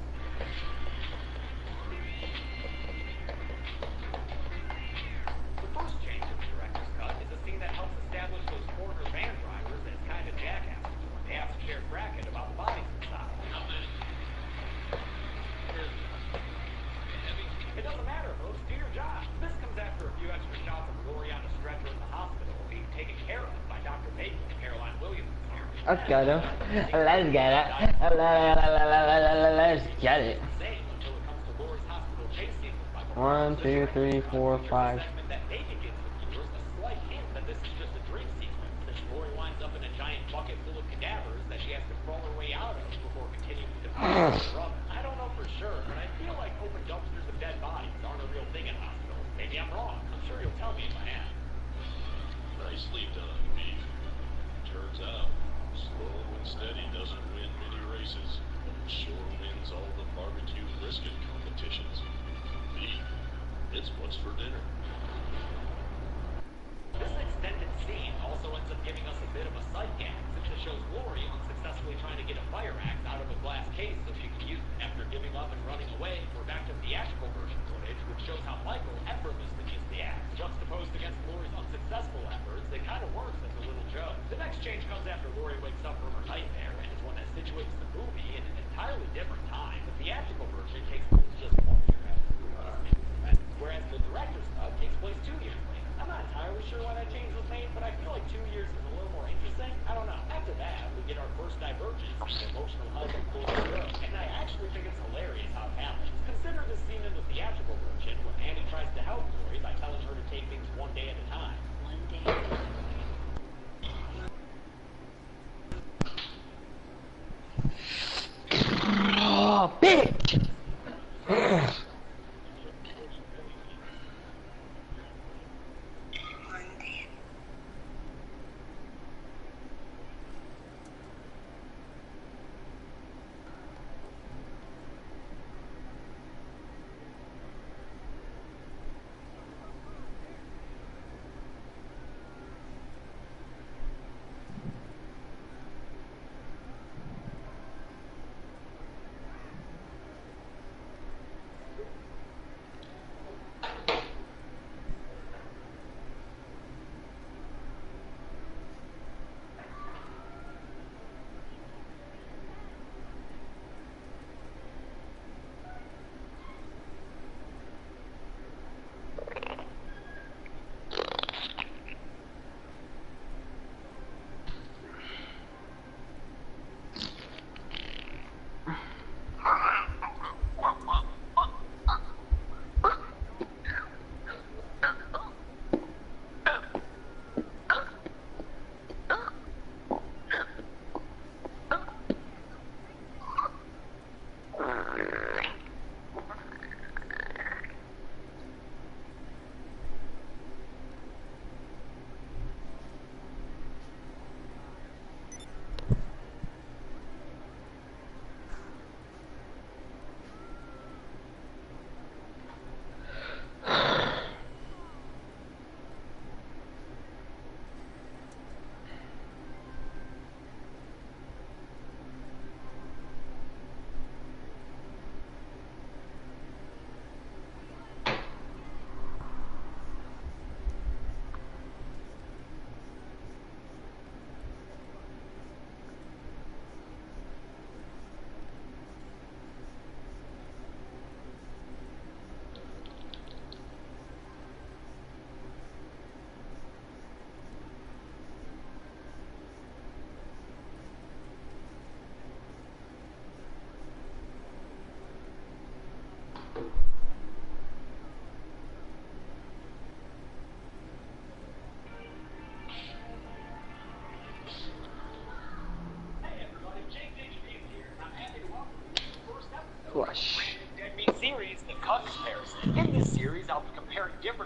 The first change in the director's cut is a scene that helps establish those foreigner van drivers as kind of jackasses when they have to share bracket about the bodies inside. It doesn't matter, folks. Do your job. This comes after a few extra shots of Laurie on a stretcher in the hospital being taken care of by Dr. Bacon and Caroline Williams' character. Let's get it. Let's get it. Let's get it. Until it comes to Laurie's hospital chase scene with Michael 1, 2, 3, 4, 5. that Bacon gives the viewers a slight hint that this is just a dream sequence, since Laurie winds up in a giant bucket full of cadavers that she has to crawl her way out of before continuing to find her brother. I don't know for sure, but I feel like open dumpsters of dead bodies aren't a real thing in hospitals. Maybe I'm wrong. I'm sure you'll tell me if I am. Nicely done, Beef. Turns out, slow and steady doesn't win many races, but it sure wins all the barbecue brisket competitions. Beef, it's what's for dinner. This extended scene also ends up giving us a bit of a sight gag, since it shows Laurie unsuccessfully trying to get a fire axe out of a glass case so she can use it. After giving up and running away, we're back to theatrical version footage, which shows how Michael effortlessly used the axe. Juxtaposed against Laurie's unsuccessful efforts, it kind of works as a little joke. The next change comes after Laurie wakes up from her nightmare, and is one that situates the movie in an entirely different time. The theatrical version takes place just 1 year after, whereas the director's cut takes place 2 years later. I'm not entirely sure why that change was made, but I feel like 2 years is a little more interesting. I don't know. After that, we get our first divergence in the emotional hug of Laurie's girl, and I actually think it's hilarious how it happens. Consider this scene in the theatrical version when Annie tries to help Laurie by telling her to take things one day at a time. One day at a time. Oh, bitch!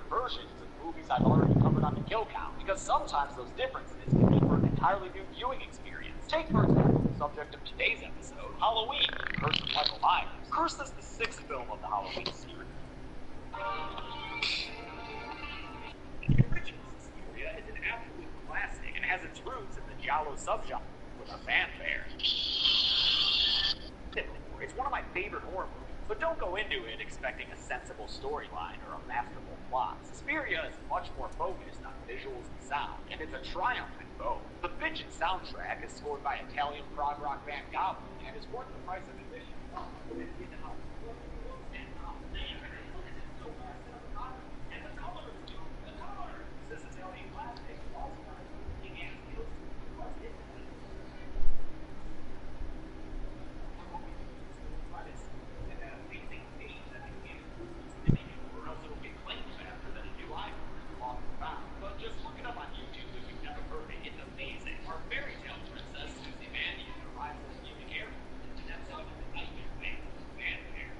versions of movies I've already covered on the Kill Count, because sometimes those differences can make for an entirely new viewing experience. Take, for example, the subject of today's episode, Halloween, Curse of Michael Myers. Curse is the 6th film of the Halloween series. The original Suspiria is an absolute classic and has its roots in the giallo subgenre with a fanfare. It's one of my favorite horror movies, but don't go into it expecting a sensible storyline or a masterful plot. Suspiria is much more focused on visuals and sound, and it's a triumph in both. The bitchin' soundtrack is scored by Italian prog rock band Goblin, and is worth the price of admission. This Italian classic also began to but just look it up on YouTube if you've never heard it. It's amazing. Our fairy tale princess, Susie Mannion, arrives as a unique area. And that's how the nightmare man, fanfare.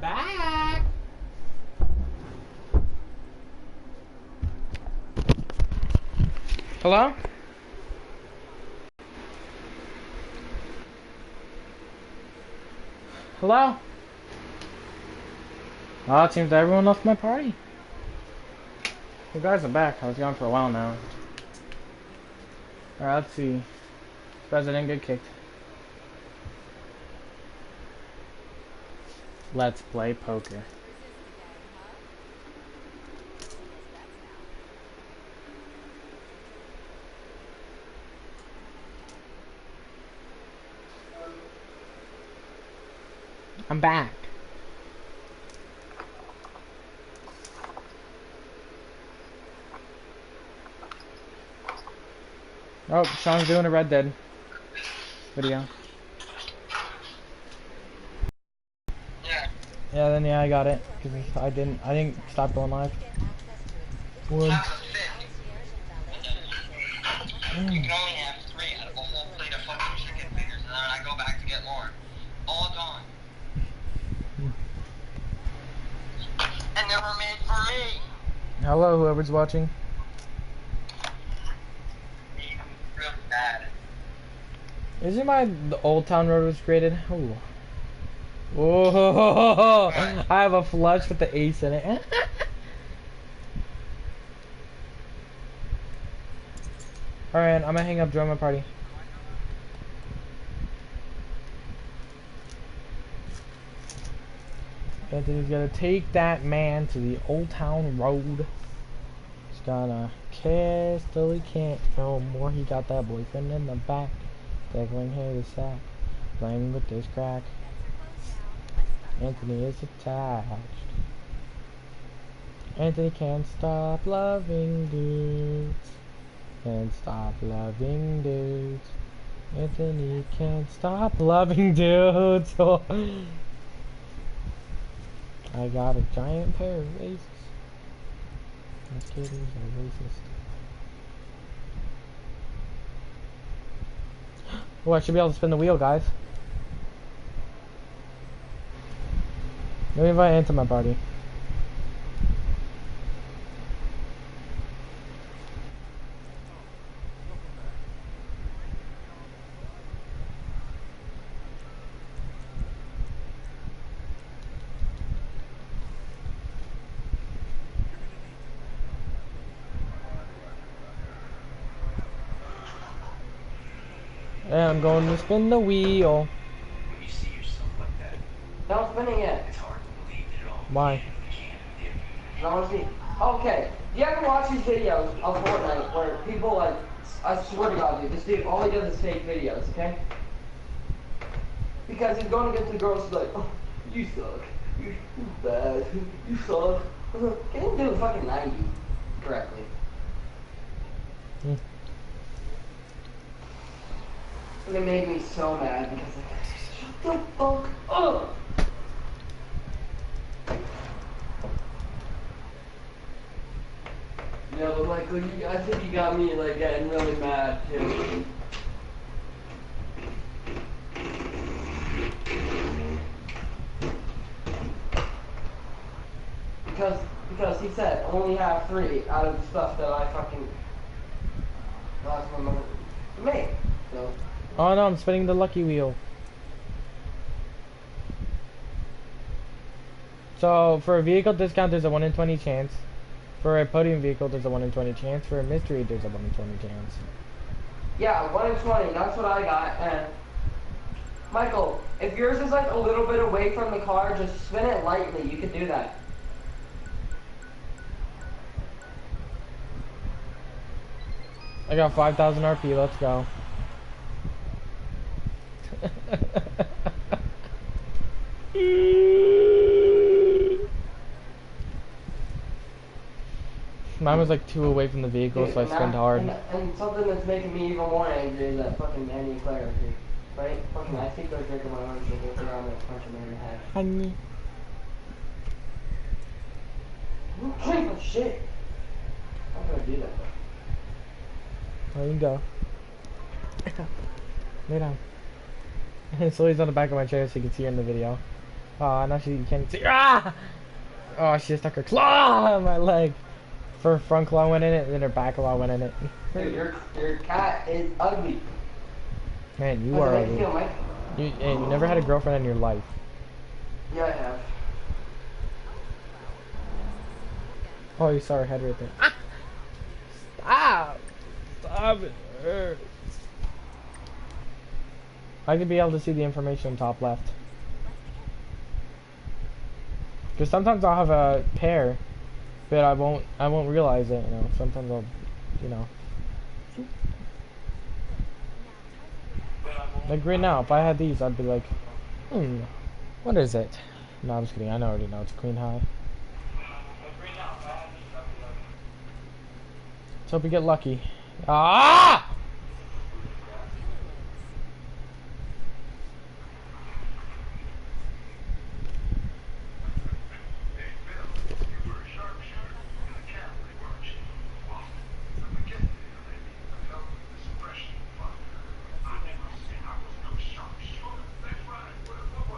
back. Hello? Hello? Oh, it seems everyone left my party. You guys are back. I was gone for a while now. Alright, let's see. President get kicked. Let's play poker. I'm back. Oh, Sean's doing a Red Dead video. Yeah, then I got it. Cause I didn't stop going live. Wood. You can only have 3 out of a whole plate of fucking chicken fingers, and then I go back to get more. All gone. And they were made for me. Hello, whoever's watching. Real bad. Isn't the Old Town Road was created? Ooh. Whoa! I have a flush with the ace in it. Alright, I'm gonna hang up, join my party. Anthony's gonna take that man to the Old Town Road. He's gonna kiss till he can't no more. He got that boyfriend in the back. Dangling hair the sack. Playing with this crack. Anthony is attached. Anthony can't stop loving dudes. Can't stop loving dudes. Anthony can't stop loving dudes. I got a giant pair of aces. These kids are racist. Oh, I should be able to spin the wheel, guys. Let me invite into my party. And I'm going to spin the wheel. When you see yourself like that, Don't spin it yet. it's hard to believe it all. Why? I want to see. Okay, do you ever watch these videos of Fortnite where people like, I swear to God, dude, this dude, all he does is fake videos, okay? Because he's going to get to the girls who's like, oh, you suck. You're bad. You suck. Get him do a fucking 90 correctly. And it made me so mad because like, shut the fuck up. Yeah, but Michael, I think you got me like getting really mad too. Because he said only have 3 out of the stuff that I fucking last one made. So. Oh no, I'm spinning the lucky wheel. So for a vehicle discount, there's a 1 in 20 chance. For a podium vehicle, there's a 1 in 20 chance. For a mystery, there's a 1 in 20 chance. Yeah, 1 in 20. That's what I got. And Michael, if yours is like a little bit away from the car, just spin it lightly. You could do that. I got 5,000 RP. Let's go. Mine was like 2 away from the vehicle, so I spent hard. And something that's making me even more angry is that fucking Annie Claire, right? Fucking, I think they're drinking my orange sugar around and punch him in the head. Honey. You drink my shit. I'm gonna do that though. There you go. Lay down. So he's on the back of my chair so you can see her in the video. Oh, now she can't see. Ah! Oh, she stuck her claw on my leg. Her front claw went in it, and then her back claw went in it. Dude, your cat is ugly. Man, you How's are it make you ugly. feel, Mike? You never had a girlfriend in your life. Yeah, I have. Oh, you saw her head right there. Ah! Stop! Stop it. Hurts. I could be able to see the information top left. Because sometimes I'll have a pair, but I won't realize it, you know. Sometimes I'll, you know. Like right now, if I had these, I'd be like, what is it? No, I'm just kidding. I already know. It's Queen High. Let's hope we get lucky. Ah!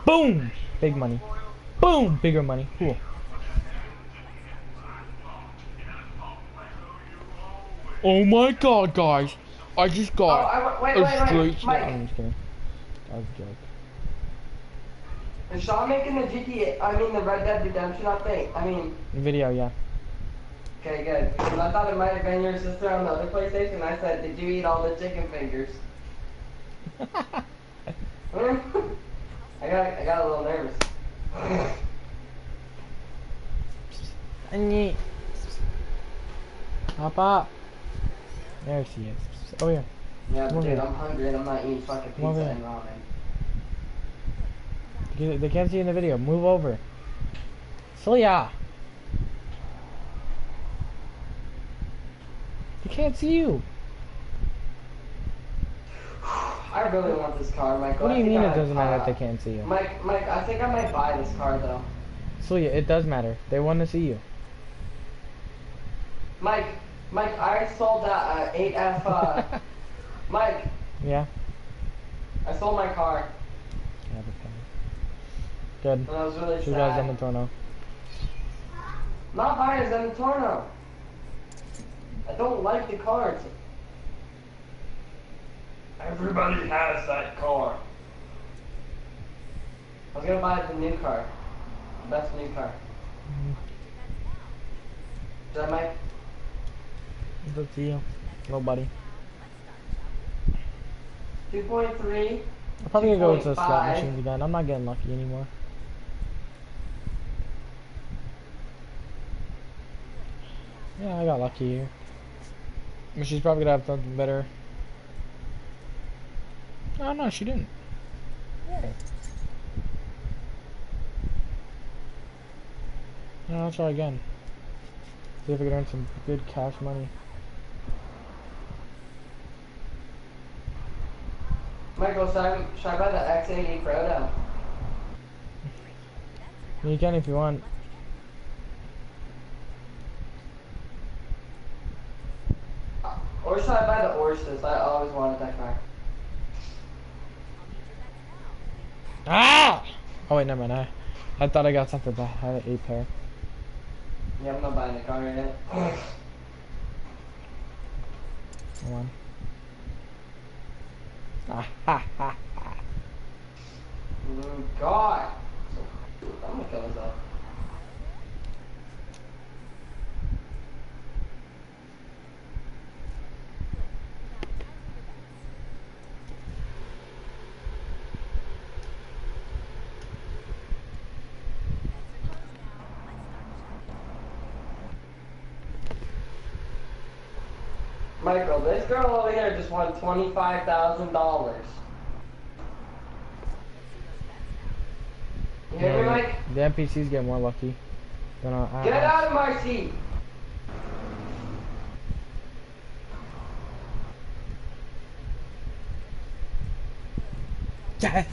Boom! Big money. Boom! Bigger money. Cool. Oh my god, guys. I just got wait, Mike. I'm just kidding. That was a joke. Is Sean making the the Red Dead Redemption update? Video, yeah. Okay, good. Because I thought it might have been your sister on the other PlayStation. I said, did you eat all the chicken fingers? I got a little nervous. Hop up. There she is. Oh yeah. Yeah, Come but over dude, here. I'm hungry and I'm not eating fucking Come over pizza here. and ramen. They can't see you in the video. Move over. Celia! They can't see you. I really want this car, Michael. What do you mean I it doesn't matter if they might, can't see you? Mike, I think I might buy this car though. Celia, it does matter. They want to see you. Mike, I sold that 8F. Mike, Yeah? I sold my car. Good. And I was really She got sad. Zentorno. Not buying a Zentorno. I don't like the cars. Everybody has that car. I was gonna buy the new car. The best new car. Is that Mike? It's up to you. Nobody. 2.3. I'm probably gonna go to the slot 2.5. machines again. I'm not getting lucky anymore. Yeah, I got lucky here. But she's probably gonna have something better. Oh no, she didn't. Yeah. No, I'll try again. See if I can earn some good cash money. Michael, should I buy the X80 Pro now? You can if you want. Or should I buy the Ursus? I always wanted that car. Ah! Oh wait, never mind. I thought I got something, but I had an 8 pair. Yeah, I'm not buying the car yet. Hold on. Ah ha ha ha. God. I'm gonna kill myself. Michael, this girl over here just won $25,000. You hear me, Mike? The NPCs get more lucky than Get out of my seat! Yes!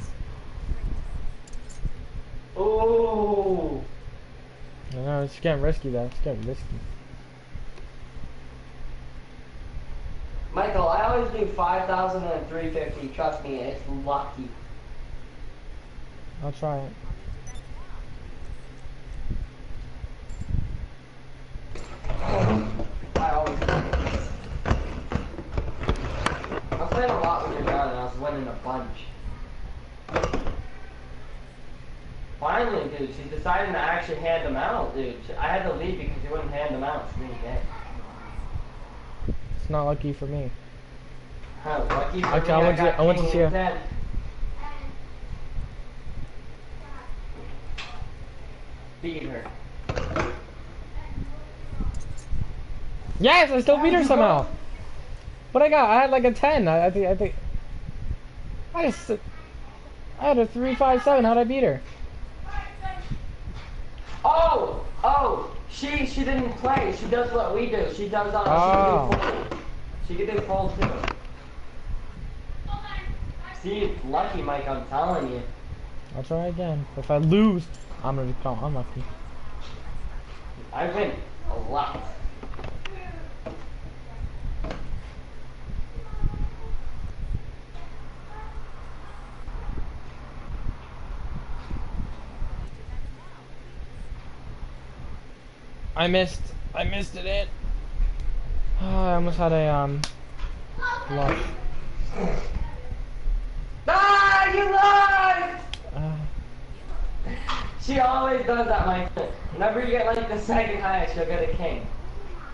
Ooh! I know, it's getting risky though. It's getting risky. Michael, I always do 5,000 and 350. Trust me, it's lucky. I'll try it. winning a bunch. Finally, dude, she's deciding to actually hand them out, dude. I had to leave because she wouldn't hand them out. She didn't get. It's not lucky for me. Huh, lucky for Okay, me, I want to see her. instead. Beat her. Yes, I still beat her somehow. What I got? I had like a 10. I think. I had a 357. How'd I beat her? Oh, she didn't play. She does what we do. She does she can do full too. See, lucky Mike, I'm telling you. I'll try again. If I lose, I'm gonna become unlucky. I win a lot. I missed it in. Oh, I almost had a loss. Ah, you lost! She always does that, Mike. Whenever you get like the second highest, she'll get a king.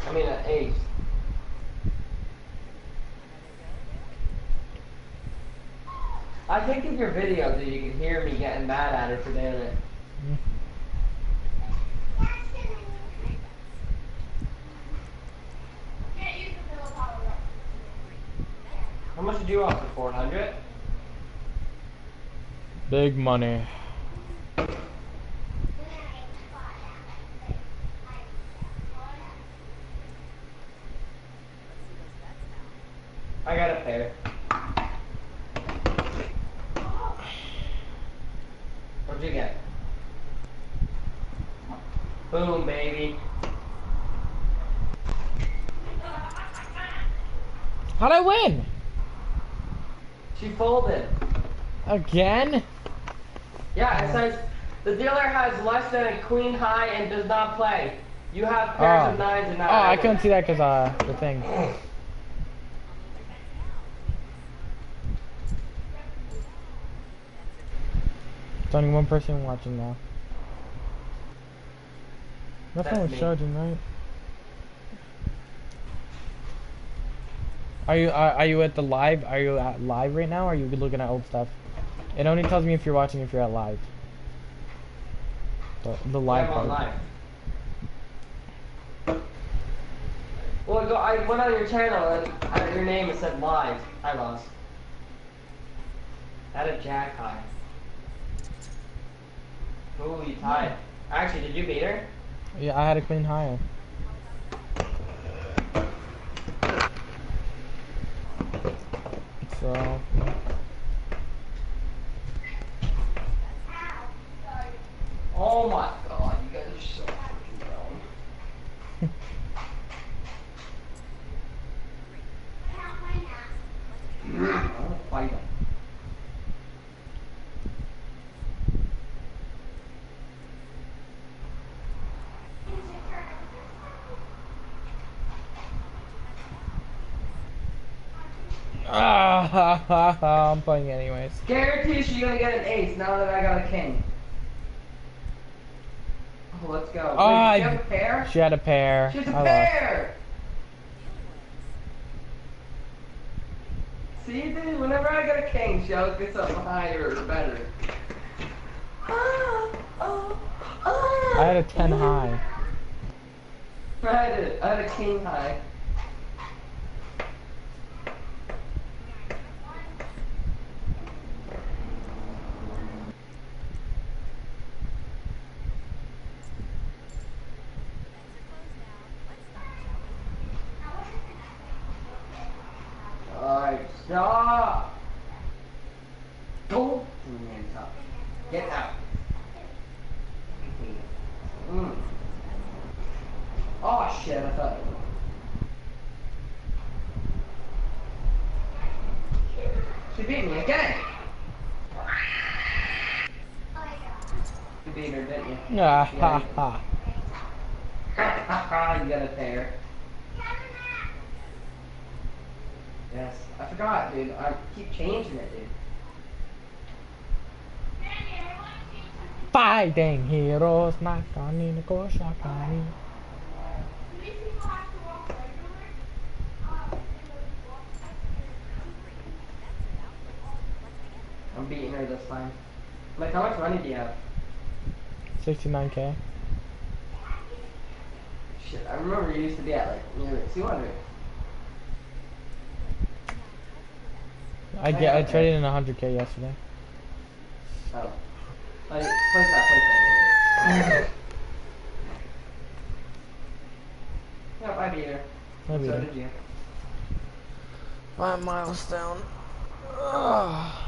I mean an ace. I think in your video, dude, you can hear me getting mad at her for doing it. How much did you offer? 400? Big money. I got a pair. What'd you get? Boom, baby. How'd I win? She folded. Again? Yeah, it says the dealer has less than a queen high and does not play. You have pairs of nines and nines. Oh, I couldn't see that because the thing. It's only one person watching now. My phone was charging, right? Are you at the live? Are you at live right now? Or are you looking at old stuff? It only tells me if you're watching if you're at live. The live part. Live. Well, I went on your channel and under your name it said live. I lost. Had a jack high. Ooh, you tied. Actually, did you beat her? Yeah, I had a queen higher. So. Oh my god, you guys are so freaking dumb. I want to fight him. I'm playing anyways. Guarantee she's gonna get an ace now that I got a king. Oh, let's go. Wait, does she have a pair? She had a pair. She has a pair! See, dude, whenever I get a king, she always gets something higher or better. I had a 10 high. I had a king high. Alright, stop! Don't do me on top. Get out. Oh shit, I thought. She beat me again! You beat her, didn't you? Ah, ha ha. Ha ha ha, you got a pair. Yes. I forgot, dude. I keep changing it, dude. Fighting heroes, Nakani, Nako, Shakani. I'm beating her this time. Like, how much money do you have? 69K. Shit, I remember you used to be at like nearly 200. I traded in 100K yesterday. Oh. Place that. Yep, I beat her. I beat So her. did you. 5 miles down. Ugh.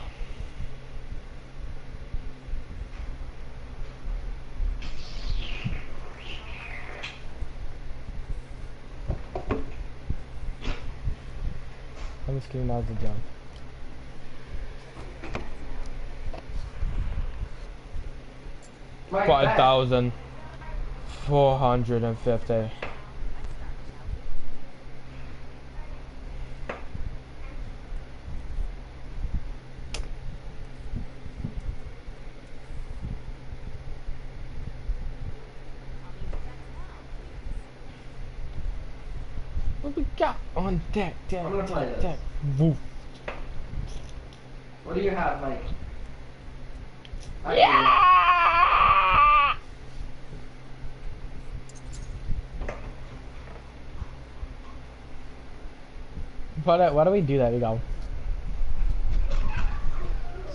I'm just kidding, that was a joke. Right, 5,450. What we got on deck, I'm gonna play this. deck. Woof. What do you have, Mike? Yeah! Why do we do that? We go.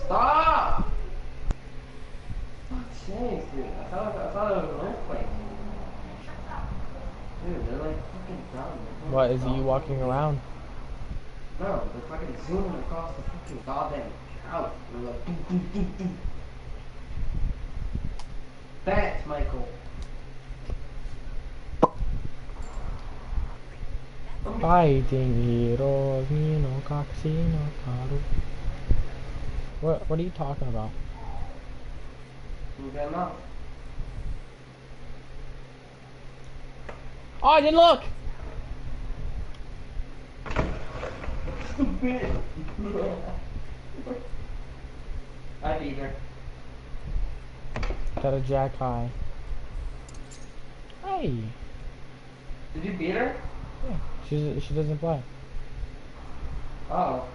Stop! Fuck's sake, dude. I thought it was an earthquake. Dude, they're like fucking dumb. What is you walking around? No, they're fucking zooming across the fucking goddamn couch. They're like, boom, boom, boom, boom. Bats, Michael. Fighting heroes, Nino, Casino, Karu. What are you talking about? You get them out. Oh, I didn't look! Stupid. I beat her. Got a jack high. Hey! Did you beat her? Yeah, she doesn't play. Oh.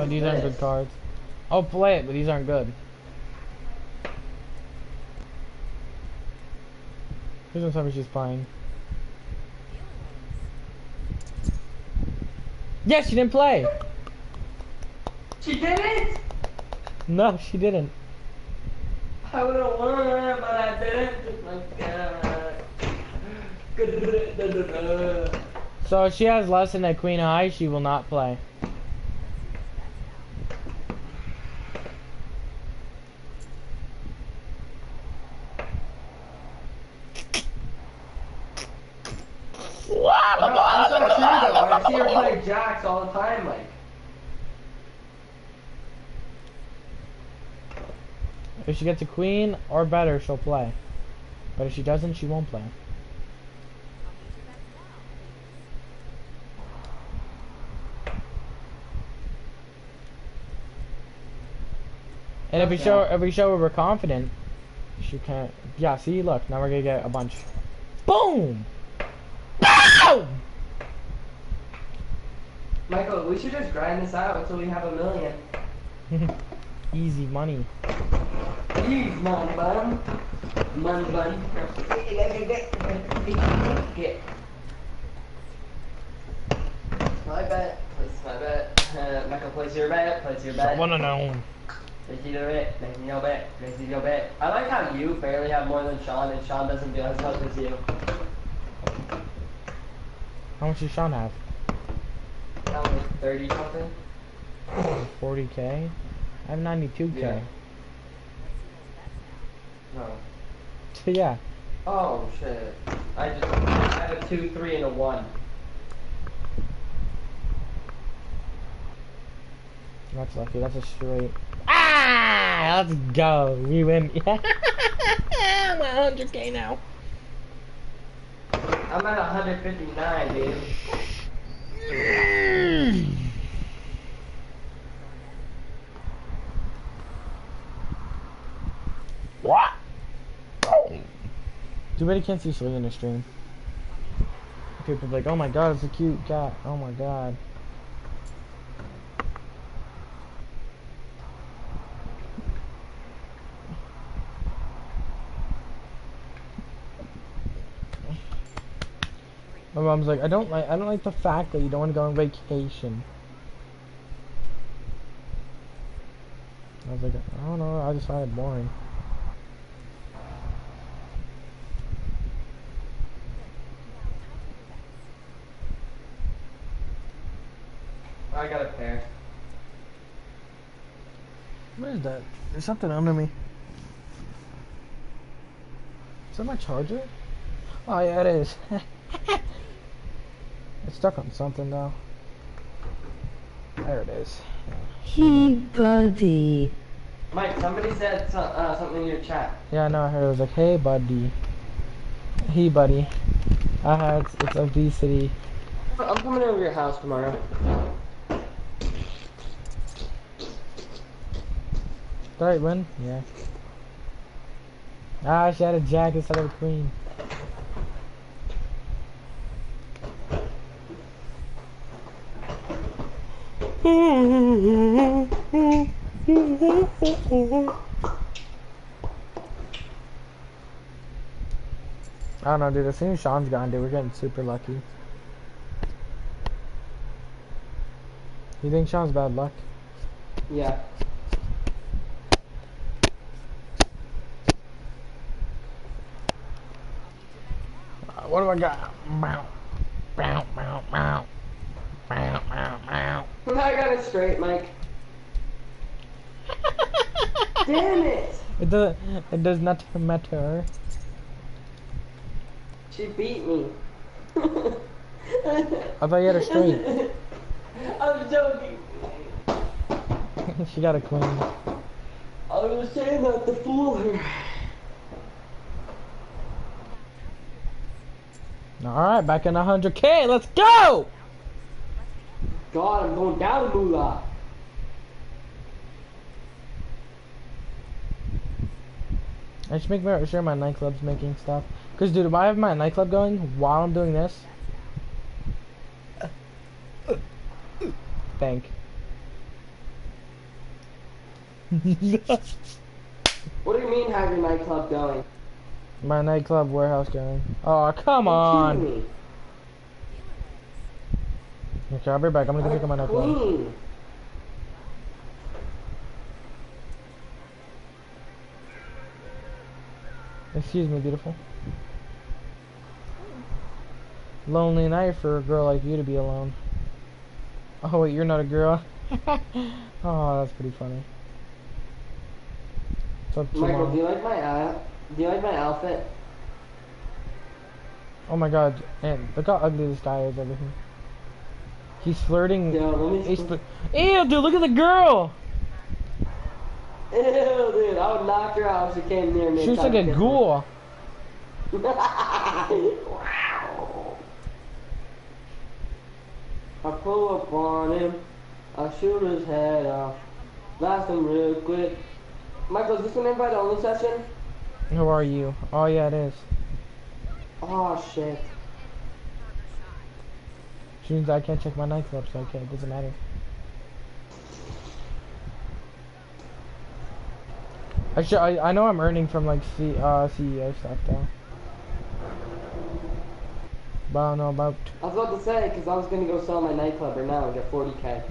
These aren't good cards. I'll play it, but these aren't good. Please don't tell me she's playing. Yes, she didn't play! She didn't? No, she didn't. I would have won, but I didn't. Like, So if she has less than a queen high, she will not play. That's not true though. I see her play jacks all the time, like. If she gets a queen or better, she'll play. But if she doesn't, she won't play. And if we show her we're confident, she can't. Yeah, see, look, now we're gonna get a bunch. Boom! Boom! Michael, we should just grind this out until we have 1 million. Easy money. Easy money, bun. Money, bun. Get. My bet. Place my bet. Michael, place your bet. Place your bet. Someone unknown. Place your bet. Place your bet. Place your bet. I like how you barely have more than Sean, and Sean doesn't do as much as you. How much does Sean have? That was 30 something. 40K? I have 92K. Yeah. No. Yeah. Oh shit. I have a 2, 3, and a 1. That's lucky. That's a straight. Ah! Let's go. We win. I'm at 100K now. I'm at 159, dude. What? Too bad you can't see Slee in the stream. People be like, oh my god, it's a cute cat. Oh my god. My mom's like, I don't like the fact that you don't want to go on vacation. I was like, I don't know, I just find it boring. I got a pair. What is that? There's something under me. Is that my charger? Oh yeah, it is. It's stuck on something though. There it is. Hey, buddy. Mike, somebody said something in your chat. Yeah, I know. I heard it was like, hey, buddy. Hey, buddy. It's obesity. I'm coming over to your house tomorrow. Did I win? Yeah. Ah, she had a jack instead of a queen. I don't know, dude. As soon as Sean's gone, dude, we're getting super lucky. You think Sean's bad luck? Yeah. What do I got? Bow, bow, bow, bow. Bow, bow, bow. I got it straight, Mike. Damn it! It does not matter. She beat me. I thought you had her straight. I'm joking. She got a queen. I was saying that to fool her. Alright, back in 100K, let's go! God, I'm going down, Moolah. I should make sure my nightclub's making stuff. Cause dude, if I have my nightclub going while I'm doing this, think. What do you mean have your nightclub going? My nightclub warehouse going. Oh, come on. Me. Okay, I'll be back. I'm gonna go pick up my nightclub. Queen. Excuse me, beautiful. Lonely night for a girl like you to be alone. Oh wait, you're not a girl. Oh, that's pretty funny. What's up, Michael, Jamal? do you like my outfit? Oh my god, and look how ugly this guy is over here. He's flirting. Yo, let me Ew, dude, look at the girl! Ew, dude, I would knock her out if she came near me. She looks like a ghoul. I pull up on him, I shoot his head off, blast him real quick. Michael, is this an invite only session? Who are you? Oh yeah, it is. Oh shit. Which means I can't check my nightclub, so okay, it doesn't matter. Actually, I know I'm earning from like CEO stuff though. But I don't know about. I was about to say, because I was going to go sell my nightclub right now and get 40K.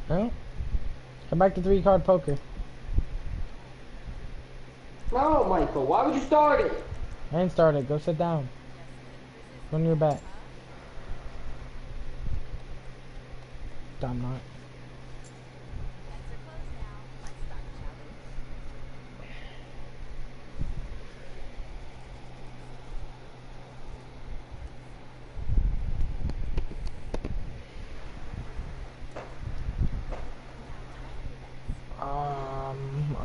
Well, come back to 3-card poker. No, Michael, why would you start it? I ain't started. Go sit down. Go on your back. I'm not.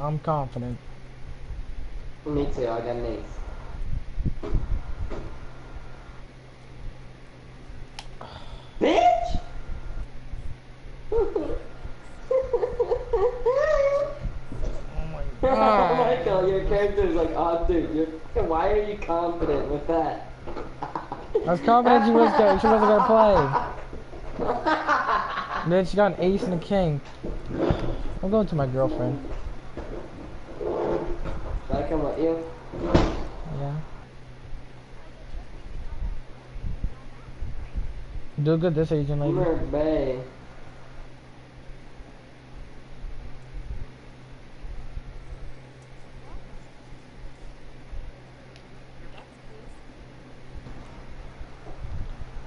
I'm confident. Me too, I got an ace. Bitch! Oh Michael, your character is like, oh dude, why are you confident with that? I was confident she wasn't gonna play. Then she got an ace and a king. I'm going to my girlfriend. Should I come with you? Yeah. Do good this Asian lady. Bay.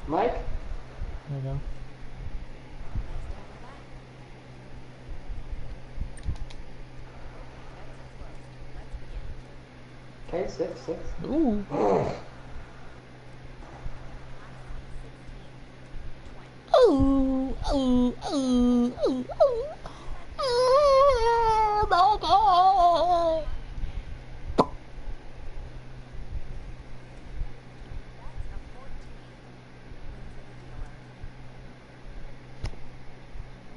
Mike? There you go. Okay, 6. Ooh. Ooh, ooh, ooh, ooh, ooh. Oh my God.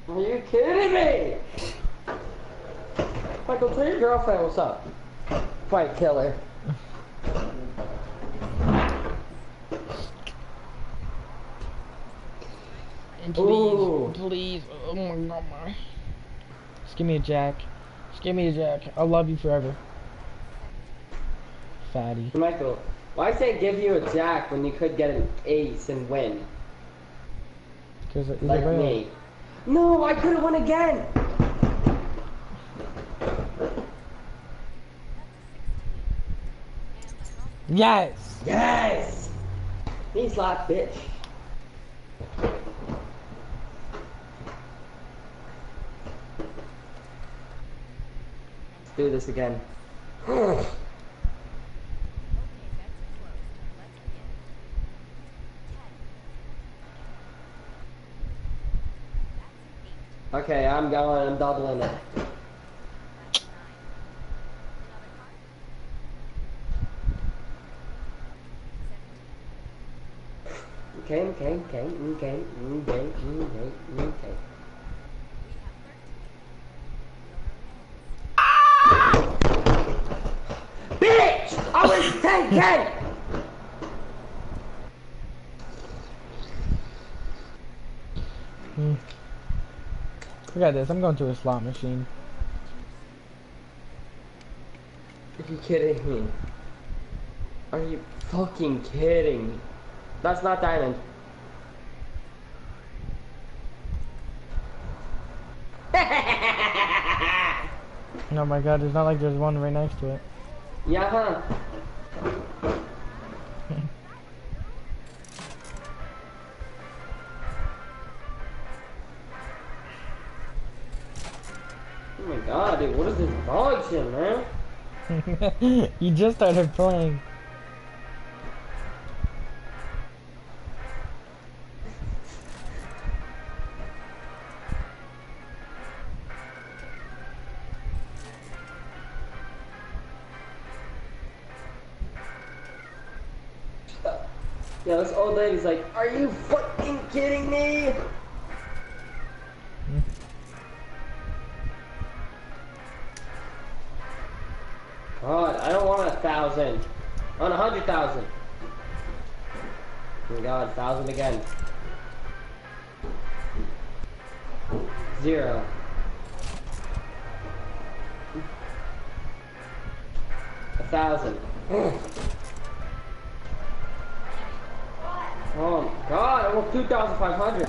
Are you kidding me? Michael, tell your girlfriend what's up. Fight killer. Please, oh my God, my. Just give me a jack. Just give me a jack. I'll love you forever. Fatty. Michael, why say give you a jack when you could get an ace and win? Because like me. No, I could have won again. Yes. Yes. He's like bitch. Let's do this again. Okay, I'm doubling it. Okay. Bitch! I was 10. Look at this. I'm going to a slot machine. Are you kidding me? Are you fucking kidding me? That's not diamond. Oh my God, it's not like there's one right next to it. Yeah, huh? Oh my God, dude, what is this dog shit, man? You just started playing. Yeah, this old lady's like, are you fucking kidding me? God, I don't want 1,000. I want 100,000. Oh my God, 1,000 again. 0. $1,000. Oh my God, almost 2,500.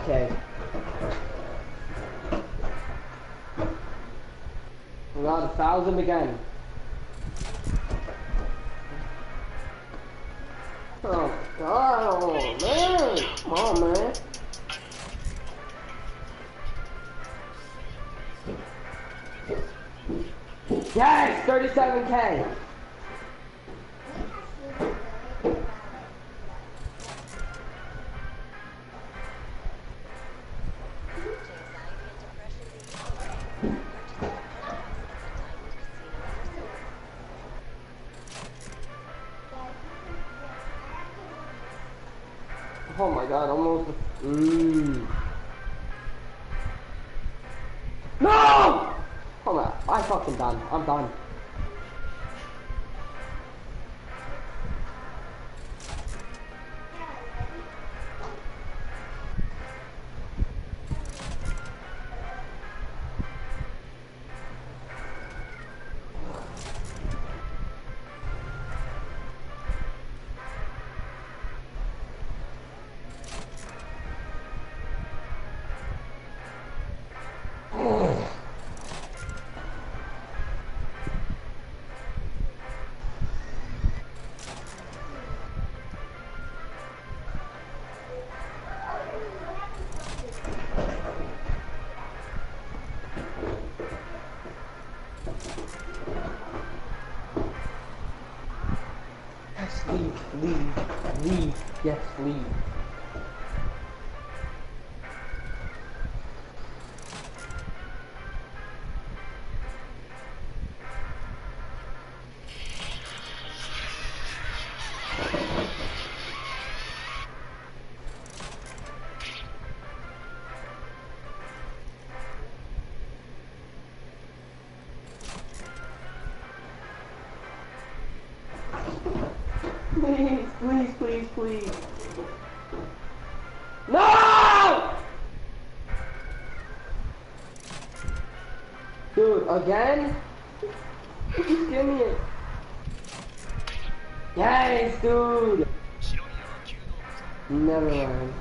Okay. We got 1,000 again. Oh god, oh man. Come on, man. Yes, 37K. Oh my god, almost. No! Hold on, I'm fucking done. I'm done. Yes, leave. Yes, leave. Please. No! Dude, again? Just give me it. Yes, dude! Never mind.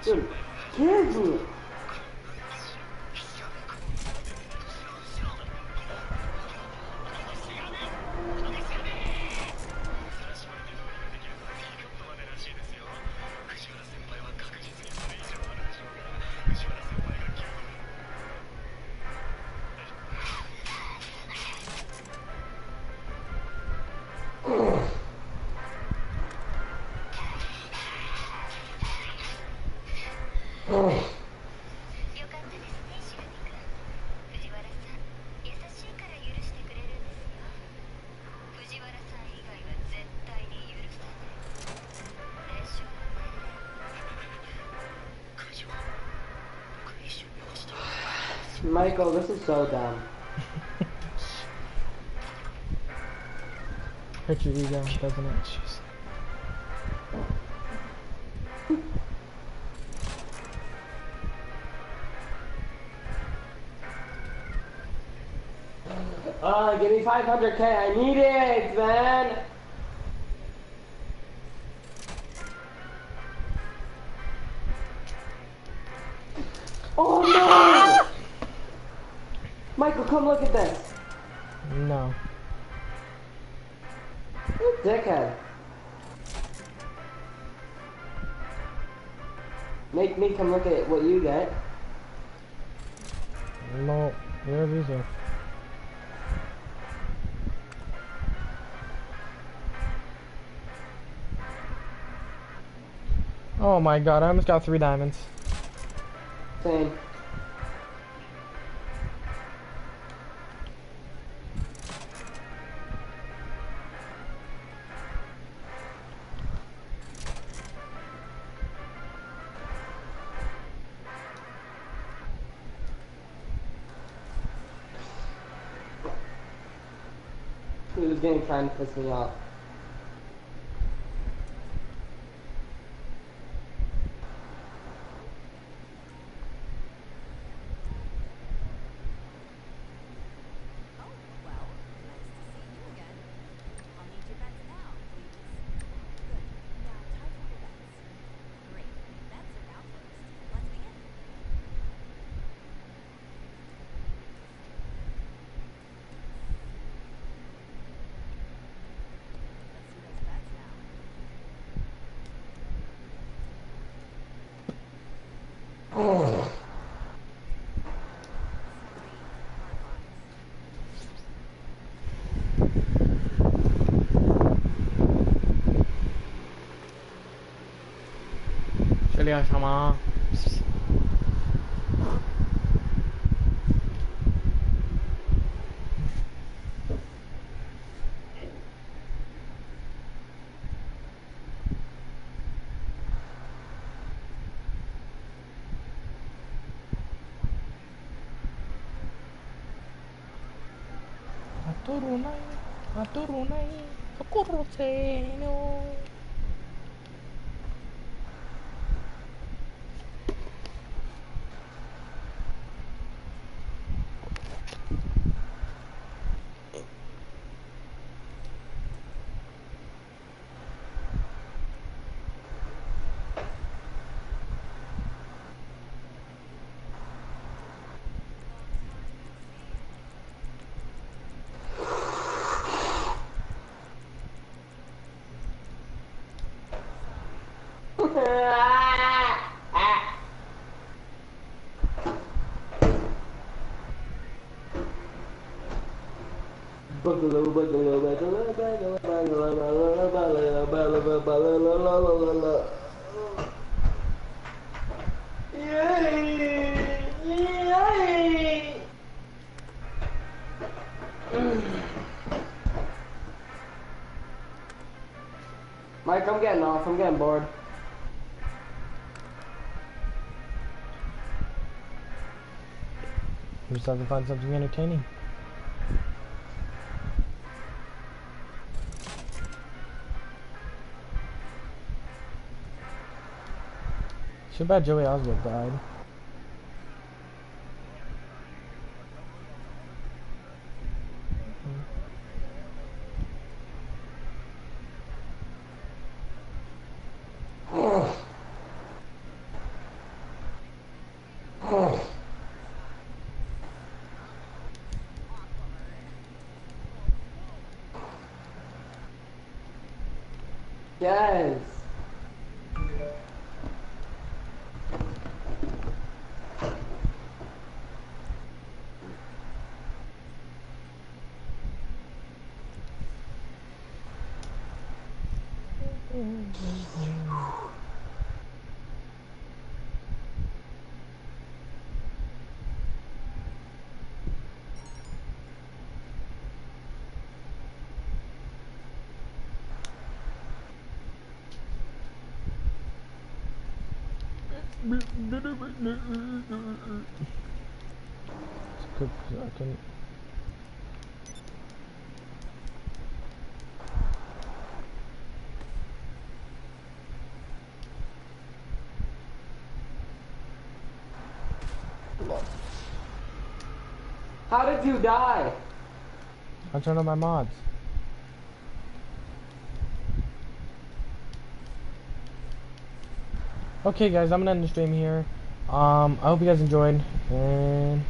Dude, give me it. Michael, this is so dumb. Hurt your ego, doesn't it? Give me 500K, I need it, man! Oh no! Michael, come look at this. No. You dickhead. Make me come look at what you get. No, you're a loser. Oh my god, I almost got 3 diamonds. Same. This game trying to piss me off. 这里要上吗？ Aturunai, akuruseno. Mike, I'm getting off. I'm getting bored. You just have to find something entertaining. Too bad Joey Oswald died. Yes. How did you die? I turned on my mods. Okay guys, I'm gonna end the stream here. I hope you guys enjoyed, and